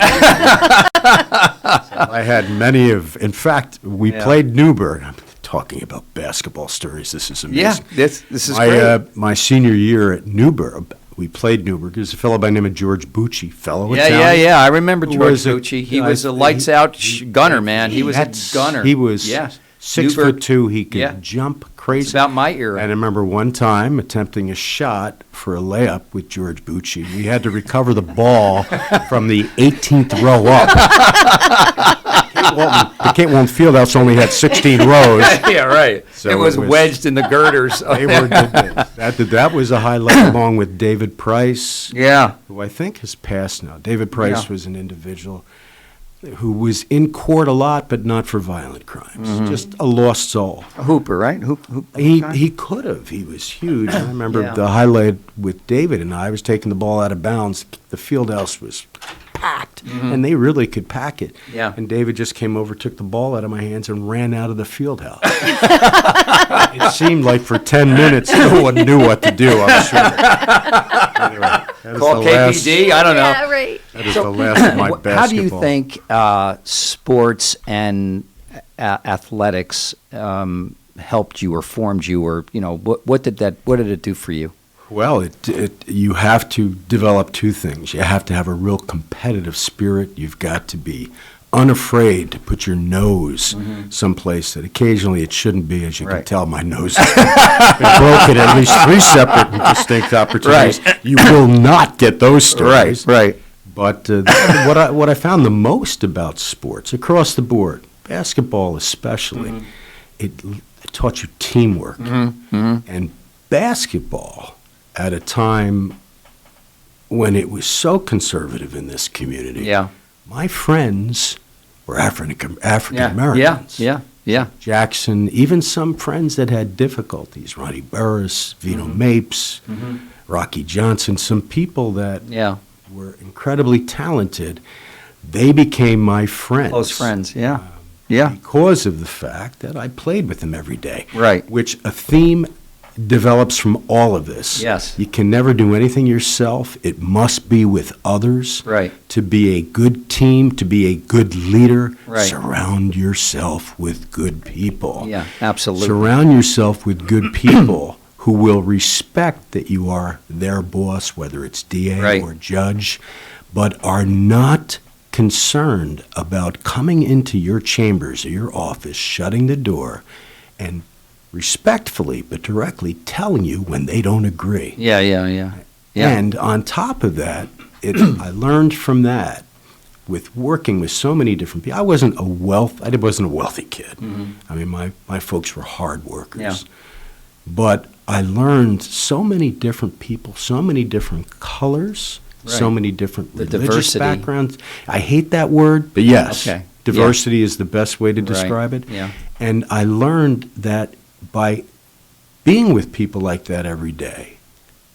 I had many of, in fact, we played Newburgh. I'm talking about basketball stories. This is amazing. Yeah, this is great. My senior year at Newburgh, we played Newburgh. There's a fellow by the name of George Bucci, fellow Italian. Yeah. I remember George Bucci. He was a lights out gunner, man. He was a gunner. He was 6'2". He could jump crazy. It's about my era. And I remember one time attempting a shot for a layup with George Bucci. We had to recover the ball from the 18th row up. The Kate Walton Fieldhouse only had 16 rows. Yeah, right. So it was wedged in the girders. That was a highlight, along with David Price. Yeah. Who I think has passed now. David Price was an individual who was in court a lot, but not for violent crimes. Just a lost soul. A hooper, right? He could have. He was huge. I remember the highlight with David and I was taking the ball out of bounds. The field house was packed, and they really could pack it. Yeah. And David just came over, took the ball out of my hands, and ran out of the field house. It seemed like for 10 minutes, no one knew what to do, I'm sure. Anyway, call KPD? I don't know. Yeah, right. That is the last of my basketball. How do you think sports and athletics helped you or formed you, or what did it do for you? Well, you have to develop two things. You have to have a real competitive spirit. You've got to be unafraid to put your nose someplace that occasionally it shouldn't be. As you can tell, my nose has been broken at least 3 separate and distinct opportunities. Right. You will not get those stories. Right. But what I found the most about sports across the board, basketball especially, it taught you teamwork. And basketball, at a time when it was so conservative in this community, my friends were African Americans. Yeah. Jackson, even some friends that had difficulties, Ronnie Burris, Vito Mapes, Rocky Johnson, some people that were incredibly talented, they became my friends. Close friends, yeah. Because of the fact that I played with them every day. Right. Which a theme develops from all of this. Yes. You can never do anything yourself. It must be with others. Right. To be a good team, to be a good leader, right. Surround yourself with good people. Yeah, absolutely. Surround yourself with good people who will respect that you are their boss, whether it's DA or judge, but are not concerned about coming into your chambers or your office, shutting the door, and respectfully but directly telling you when they don't agree. Yeah. And on top of that, I learned from that with working with so many different people. I wasn't a wealthy kid. I mean, my folks were hard workers. Yeah. But I learned so many different people, so many different colors, so many different religious backgrounds. I hate that word, but yes, diversity is the best way to describe it. Yeah. And I learned that by being with people like that every day,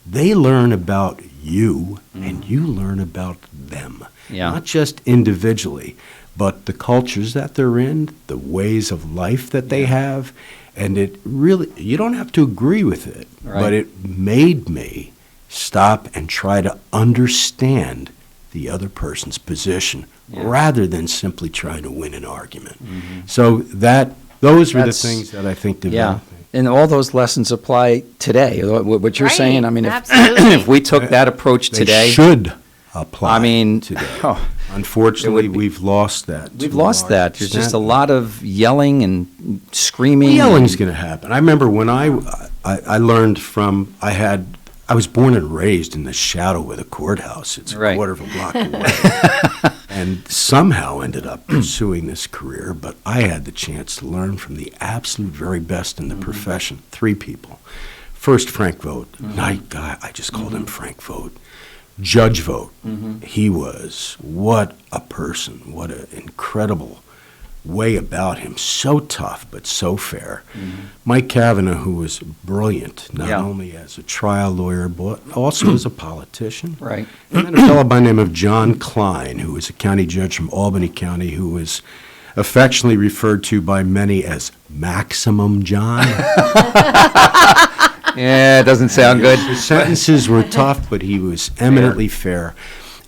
they learn about you and you learn about them. Yeah. Not just individually, but the cultures that they're in, the ways of life that they have. And it really, you don't have to agree with it, but it made me stop and try to understand the other person's position rather than simply trying to win an argument. So those were the things that I think developed. And all those lessons apply today. What you're saying, I mean, absolutely. if we took that approach today, they should apply. I mean, today. Unfortunately, we've lost that. We've lost that. There's just a lot of yelling and screaming. Well, yelling's going to happen. I remember when I learned from, I was born and raised in the shadow of the courthouse. It's a quarter of a block away. And somehow ended up pursuing this career, but I had the chance to learn from the absolute very best in the profession. 3 people. First, Frank Vogt. Nice guy. I just called him Frank Vogt. Judge Vogt. He was, what a person. What an incredible way about him. So tough, but so fair. Mike Kavanagh, who was brilliant, not only as a trial lawyer, but also as a politician. Right. And then a fellow by the name of John Klein, who was a county judge from Albany County, who was affectionately referred to by many as Maximum John. Yeah, it doesn't sound good. His sentences were tough, but he was eminently fair.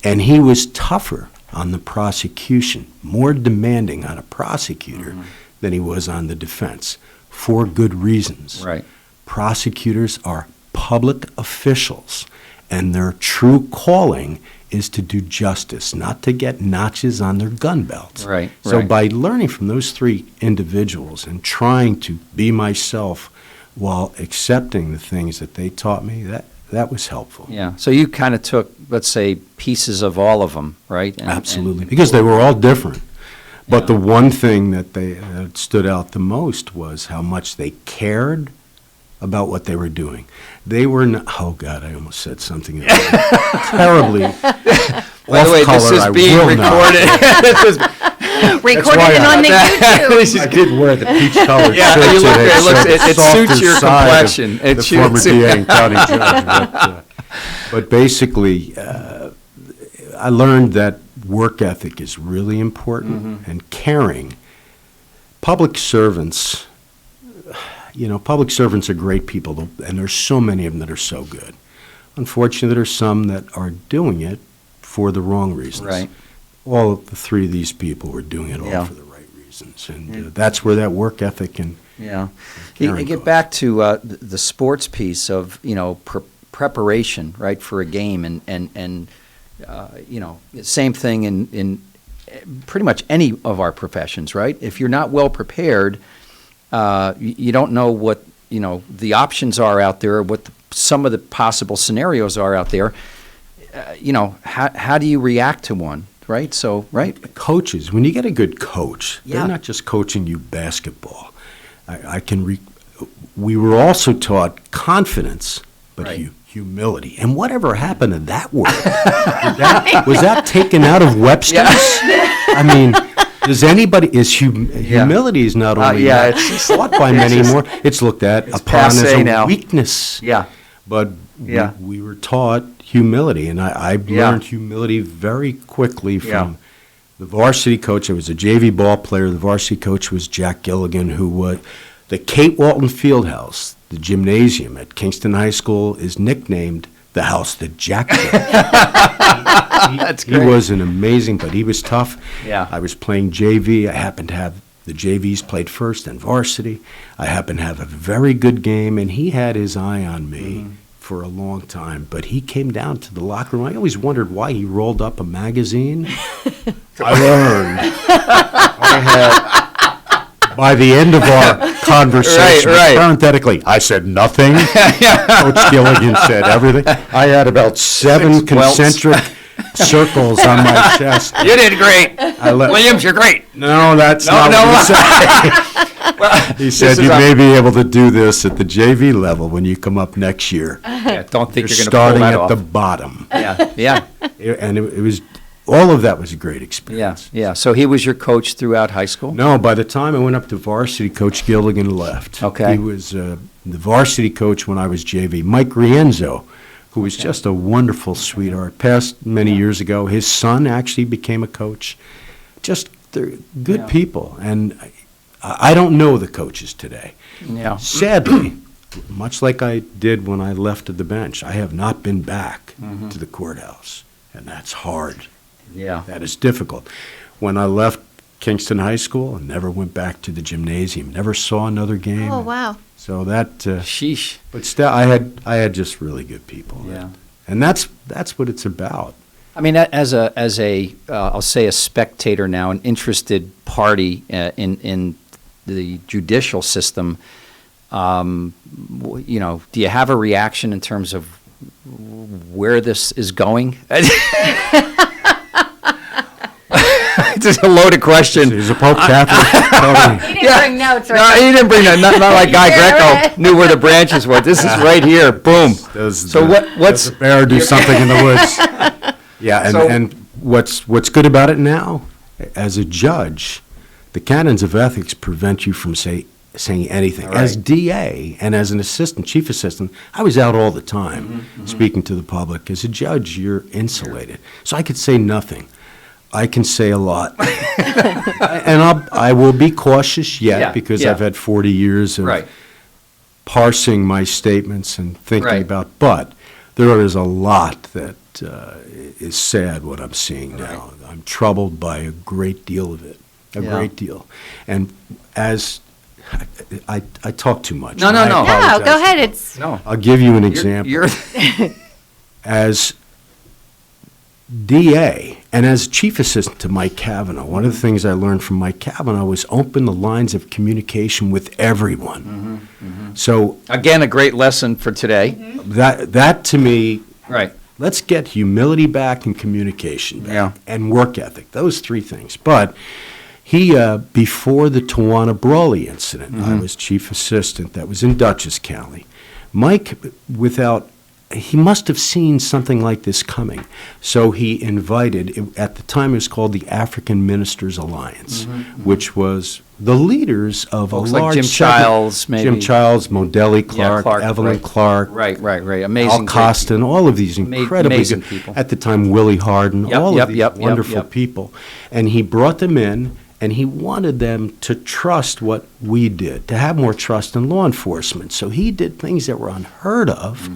And he was tougher on the prosecution, more demanding on a prosecutor than he was on the defense, for good reasons. Right. Prosecutors are public officials, and their true calling is to do justice, not to get notches on their gun belts. Right. So by learning from those 3 individuals and trying to be myself while accepting the things that they taught me, that was helpful. Yeah. So you kind of took, let's say, pieces of all of them, right? Absolutely, because they were all different. But the one thing that stood out the most was how much they cared about what they were doing. They were not, oh God, I almost said something terribly By the way, this is being recorded. Recorded on the YouTube. I did wear the peach-colored shirt you look today. it suits your complexion. The former DA and county judge. But basically, I learned that work ethic is really important and caring. Public servants, public servants are great people, and there's so many of them that are so good. Unfortunately, there are some that are doing it for the wrong reasons. Right. All of the 3 of these people were doing it all for the right reasons, and that's where that work ethic and you get back to the sports piece of preparation, right, for a game, and same thing in pretty much any of our professions, right? If you're not well prepared, you don't know what the options are out there, what some of the possible scenarios are out there. How do you react to one? Right. So, coaches, when you get a good coach, they're not just coaching you basketball. We were also taught confidence, but humility. And whatever happened to that word? Was that taken out of Webster's? I mean, humility is not only it's taught by many more, it's looked at upon as a weakness. Yeah. But we were taught humility, and I learned humility very quickly from the varsity coach. I was a JV ball player. The varsity coach was Jack Gilligan, who was the Kate Walton Fieldhouse, the gymnasium at Kingston High School, is nicknamed the house that Jack built. That's great. He was an amazing, but he was tough. Yeah. I was playing JV. I happened to have the JVs played first and varsity. I happened to have a very good game, and he had his eye on me for a long time. But he came down to the locker room. I always wondered why he rolled up a magazine. I learned. By the end of our conversation, parenthetically, I said nothing. Coach Gilligan said everything. I had about 7 concentric circles on my chest. You did great. Williams, you're great. No, that's not what he said. Well, he said you may be able to do this at the JV level when you come up next year. Don't think you're going to starting pull that at off. the bottom. Yeah. And it was, all of that was a great experience. Yeah. So he was your coach throughout high school? No, by the time I went up to varsity, Coach Gilligan left. Okay. He was the varsity coach when I was JV, Mike Rienzo, who was just a wonderful sweetheart, passed many years ago. His son actually became a coach. Just, they're good people. And I don't know the coaches today. Yeah. Sadly, much like I did when I left the bench, I have not been back to the courthouse. And that's hard. Yeah. That is difficult. When I left Kingston High School, I never went back to the gymnasium, never saw another game. Oh, wow. So that, sheesh. But still, I had just really good people. Yeah. And that's what it's about. I mean, as a I'll say a spectator now, an interested party in the judicial system, you know, do you have a reaction in terms of where this is going? It's just a loaded question. He's a Pope Catholic. He didn't bring notes, right? No, he didn't bring that. Not like Guy Greco knew where the branches were. This is right here. Boom. What's the bear do something in the woods? Yeah, and what's good about it now, as a judge, the canons of ethics prevent you from saying anything. Right. As DA and as an assistant, chief assistant, I was out all the time speaking to the public. As a judge, you're insulated. So I could say nothing. I can say a lot. And I will be cautious yet because I've had 40 years of parsing my statements and thinking about, but there is a lot that is sad what I'm seeing now. I'm troubled by a great deal of it, a great deal. And as I talk too much. No. No, go ahead. I'll give you an example. As DA and as chief assistant to Mike Cavanaugh, one of the things I learned from Mike Cavanaugh was open the lines of communication with everyone. So again, a great lesson for today. That to me, right. Let's get humility back and communication back and work ethic. Those three things. But he, before the Tawana Brawley incident, I was chief assistant. That was in Dutchess County. Mike, he must have seen something like this coming. So he invited, at the time it was called the African Ministers Alliance, which was the leaders of folks a like large Jim Childs, maybe. Jim Childs, Modeli Clark, Evelyn Clark. Right. Amazing. Al Costin, all of these incredibly amazing good people. at the time, Willie Harden, all of these wonderful people. And he brought them in, and he wanted them to trust what we did, to have more trust in law enforcement. So he did things that were unheard of.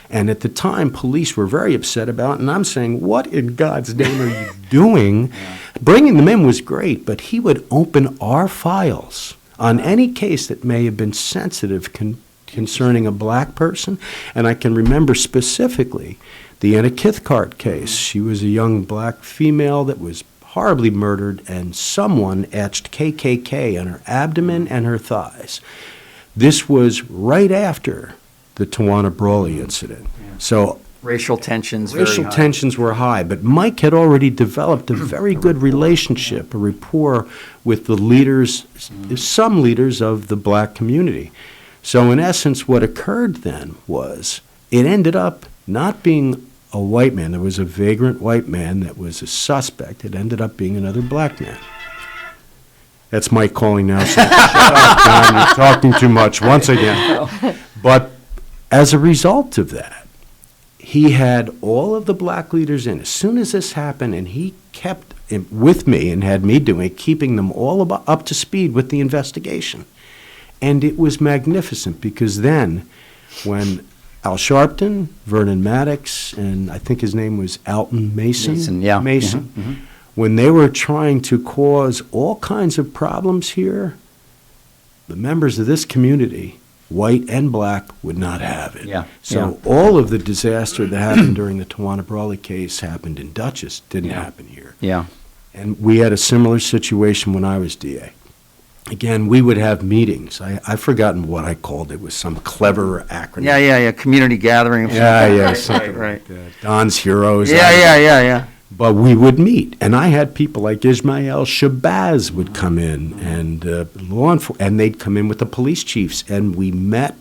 And at the time, police were very upset about it. And I'm saying, what in God's name are you doing? Bringing them in was great, but he would open our files on any case that may have been sensitive concerning a black person. And I can remember specifically the Anna Kithcart case. She was a young black female that was horribly murdered, and someone etched KKK on her abdomen and her thighs. This was right after the Tawana Brawley incident. So racial tensions were high, but Mike had already developed a very good relationship, a rapport with the leaders, some leaders of the black community. So in essence, what occurred then was it ended up not being a white man. There was a vagrant white man that was a suspect. It ended up being another black man. That's Mike calling now. So shut up, John, you're talking too much once again. But as a result of that, he had all of the black leaders in. As soon as this happened, and he kept with me and had me doing it, keeping them all up to speed with the investigation. And it was magnificent because then when Al Sharpton, Vernon Maddox, and I think his name was Alton Mason. When they were trying to cause all kinds of problems here, the members of this community, white and black, would not have it. All of the disaster that happened during the Tawana Brawley case happened in Dutchess, didn't happen here. And we had a similar situation when I was DA. Again, we would have meetings. I've forgotten what I called it. It was some clever acronym. Community gathering. Something like that. Don's Heroes. But we would meet, and I had people like Ismail Shabazz would come in, and and they'd come in with the police chiefs, and we met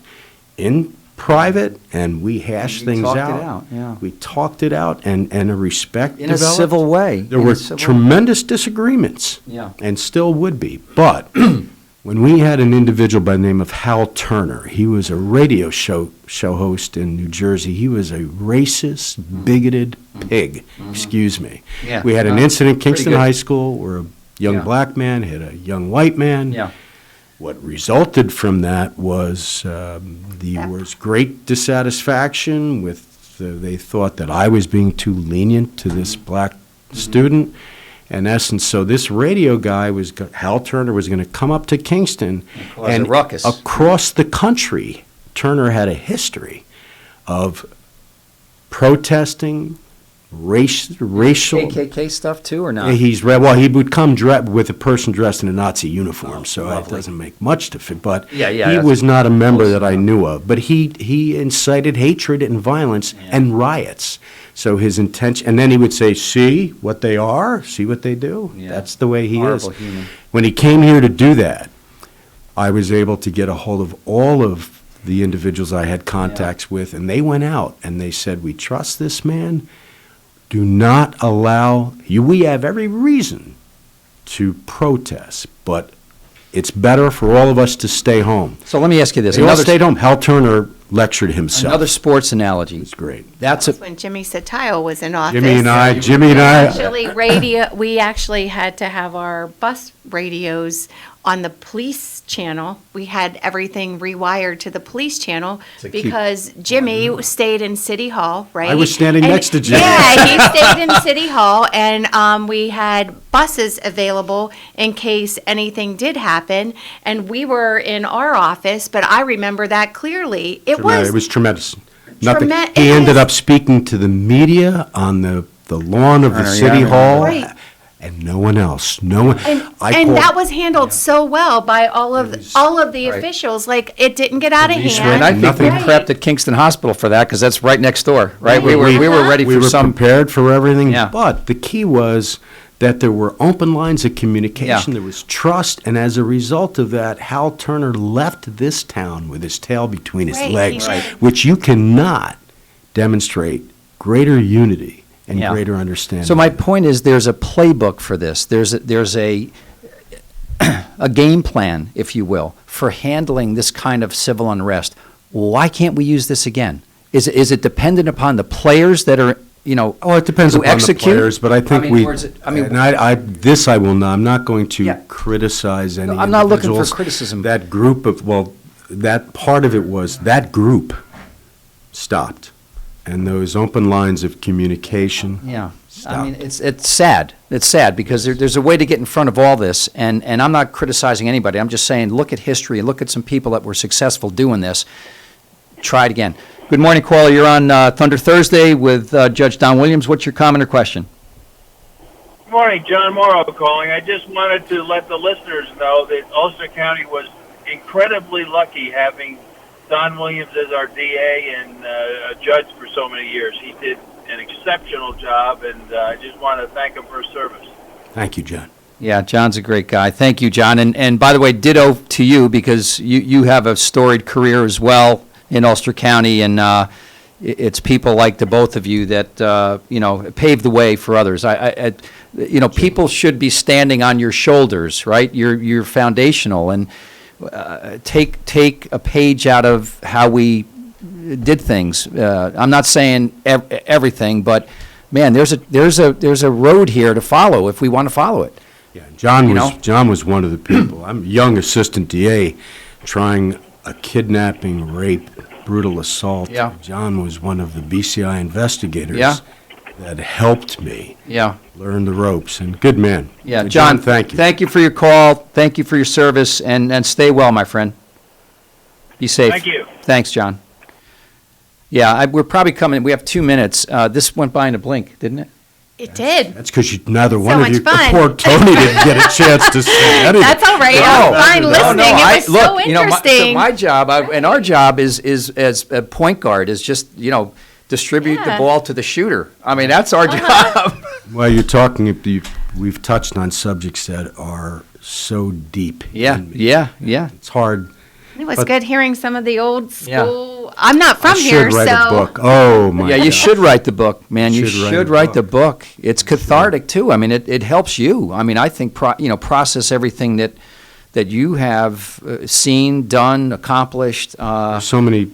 in private, and we hashed things out. We talked it out, and a respect developed. In a civil way. There were tremendous disagreements, and still would be. But when we had an individual by the name of Hal Turner. He was a radio show host in New Jersey. He was a racist, bigoted pig, excuse me. Yeah. We had an incident in Kingston good. High School where a young black man hit a young white man. Yeah. What resulted from that was there was great dissatisfaction with, they thought that I was being too lenient to this black student. In essence, so this radio guy Hal Turner was going to come up to Kingston and a ruckus. Across the country. Turner had a history of protesting, racial KKK stuff too, or not? He would come with a person dressed in a Nazi uniform, so it doesn't make much to fit. But he was not a member that I knew of. But he incited hatred and violence and riots. So his intention, and then he would say, "See what they are, see what they do." Yeah. That's the way he Horrible is. human. When he came here to do that, I was able to get a hold of all of the individuals I had contacts with, and they went out and they said, "We trust this man. Do not allow you. We have every reason to protest, but it's better for all of us to stay home." So let me ask you this. They all stayed home. Hal Turner lectured himself. Another sports analogy. It's great. That's when Jimmy Satile was in office. Jimmy and I. We actually had to have our bus radios on the police channel. We had everything rewired to the police channel because Jimmy stayed in City Hall, right? I was standing next to Jimmy. Yeah, he stayed in City Hall, and we had buses available in case anything did happen. And we were in our office, but I remember that clearly. It was tremendous. He ended up speaking to the media on the lawn of the City Hall. Right. And no one else. No one. And that was handled so well by all of the officials. Like, it didn't get out of hand. And I think we prepped at Kingston Hospital for that because that's right next door, right? We were ready for some. We were prepared for everything. Yeah. But the key was that there were open lines of communication. There was trust, and as a result of that, Hal Turner left this town with his tail between his legs, which you cannot demonstrate greater unity and greater understanding. So my point is, there's a playbook for this. There's a game plan, if you will, for handling this kind of civil unrest. Why can't we use this again? Is it dependent upon the players that are, it depends upon the players, but I think I will not. I'm not going to criticize any. I'm not looking for criticism. That group that part of it was that group stopped. And those open lines of communication. Yeah, I mean, it's sad. It's sad because there's a way to get in front of all this, and I'm not criticizing anybody. I'm just saying, look at history and look at some people that were successful doing this. Try it again. Good morning, caller. You're on Thunder Thursday with Judge Don Williams. What's your comment or question? Good morning, John Morrow calling. I just wanted to let the listeners know that Ulster County was incredibly lucky having Don Williams as our DA and a judge for so many years. He did an exceptional job, and I just want to thank him for his service. Thank you, John. Yeah, John's a great guy. Thank you, John. And by the way, ditto to you, because you have a storied career as well in Ulster County, and it's people like the both of you that paved the way for others. People should be standing on your shoulders, right? You're foundational, and take a page out of how we did things. I'm not saying everything, but man, there's a road here to follow if we want to follow it. Yeah, John was one of the people. I'm a young assistant DA trying a kidnapping, rape, brutal assault. Yeah. John was one of the BCI investigators that helped me learn the ropes, and good man. Yeah, And John, thank you. Thank you for your call. Thank you for your service, and stay well, my friend. Be safe. Thank you. Thanks, John. Yeah, we're probably coming. We have 2 minutes. This went by in a blink, didn't it? It did. That's because neither one of much you, fun. poor Toni, didn't get a chance to say anything. That's all right. I was fine listening. It was so Look, interesting. my job and our job is as a point guard is just distribute the ball to the shooter. I mean, that's our job. Well, we've touched on subjects that are so deep. Yeah. It's hard. It was good hearing some of the old school. I'm not from I here, should write so. a book. Oh my! Yeah, you should write the book, man. You should write the book. It's cathartic too. I mean, it helps you. I mean, I think process everything that you have seen, done, accomplished. So many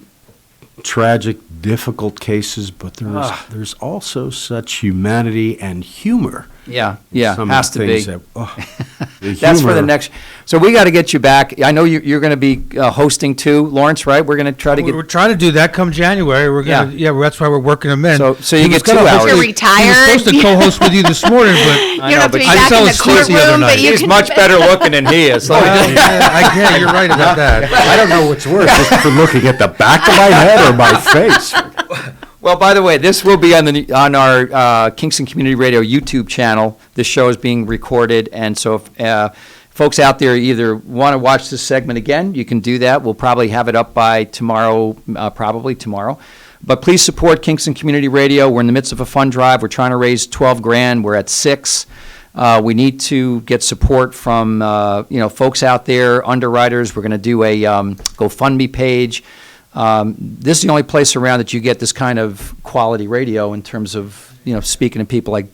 tragic, difficult cases, but there's also such humanity and humor. Yeah, Some has of to the be. things that, That's for the next. So we got to get you back. I know you're going to be hosting too, Lawrence, right? We're going to try to get. We're trying to do that come January. We're gonna, that's why we're working them in. So you get 2 hours. You're retired. He was supposed to co-host with you this morning, but You don't have to be back in the courtroom, but you He's can. much better looking than he is. yeah, you're right about that. I don't know what's worse, just for looking at the back of my head or my face. Well, by the way, this will be on our Kingston Community Radio YouTube channel. This show is being recorded, and so if folks out there either want to watch this segment again, you can do that. We'll probably have it up by tomorrow, probably tomorrow. But please support Kingston Community Radio. We're in the midst of a fund drive. We're trying to raise $12,000. We're at $6,000. We need to get support from folks out there, underwriters. We're going to do a GoFundMe page. This is the only place around that you get this kind of quality radio in terms of, speaking to people like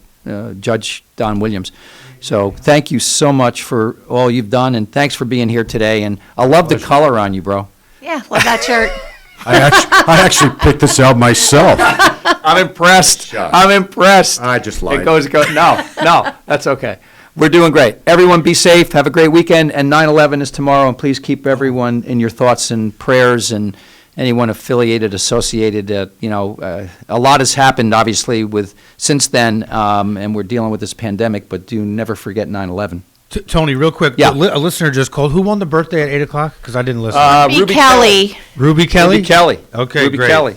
Judge Don Williams. So thank you so much for all you've done, and thanks for being here today. And I love the color on you, bro. Yeah, love that shirt. I actually picked this out myself. I'm impressed. I just lied. It goes. No, that's okay. We're doing great. Everyone be safe. Have a great weekend. And 9/11 is tomorrow, and please keep everyone in your thoughts and prayers, and anyone affiliated, associated. A lot has happened, obviously, since then, and we're dealing with this pandemic, but do never forget 9/11. Tony, real quick, Yeah. a listener just called. Who won the birthday at 8 o'clock? Because I didn't listen. Ruby Kelly. Ruby Kelly? Ruby Kelly. Okay, Ruby great. Kelly.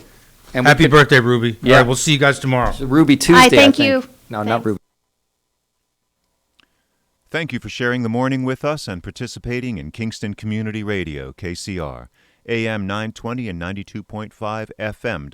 And Happy birthday, Ruby. Yeah. All right, we'll see you guys tomorrow. Ruby Tuesday, Hi, thank I think. you. No, not Ruby. Thank you for sharing the morning with us and participating in Kingston Community Radio, KCR, AM 920 and 92.5 FM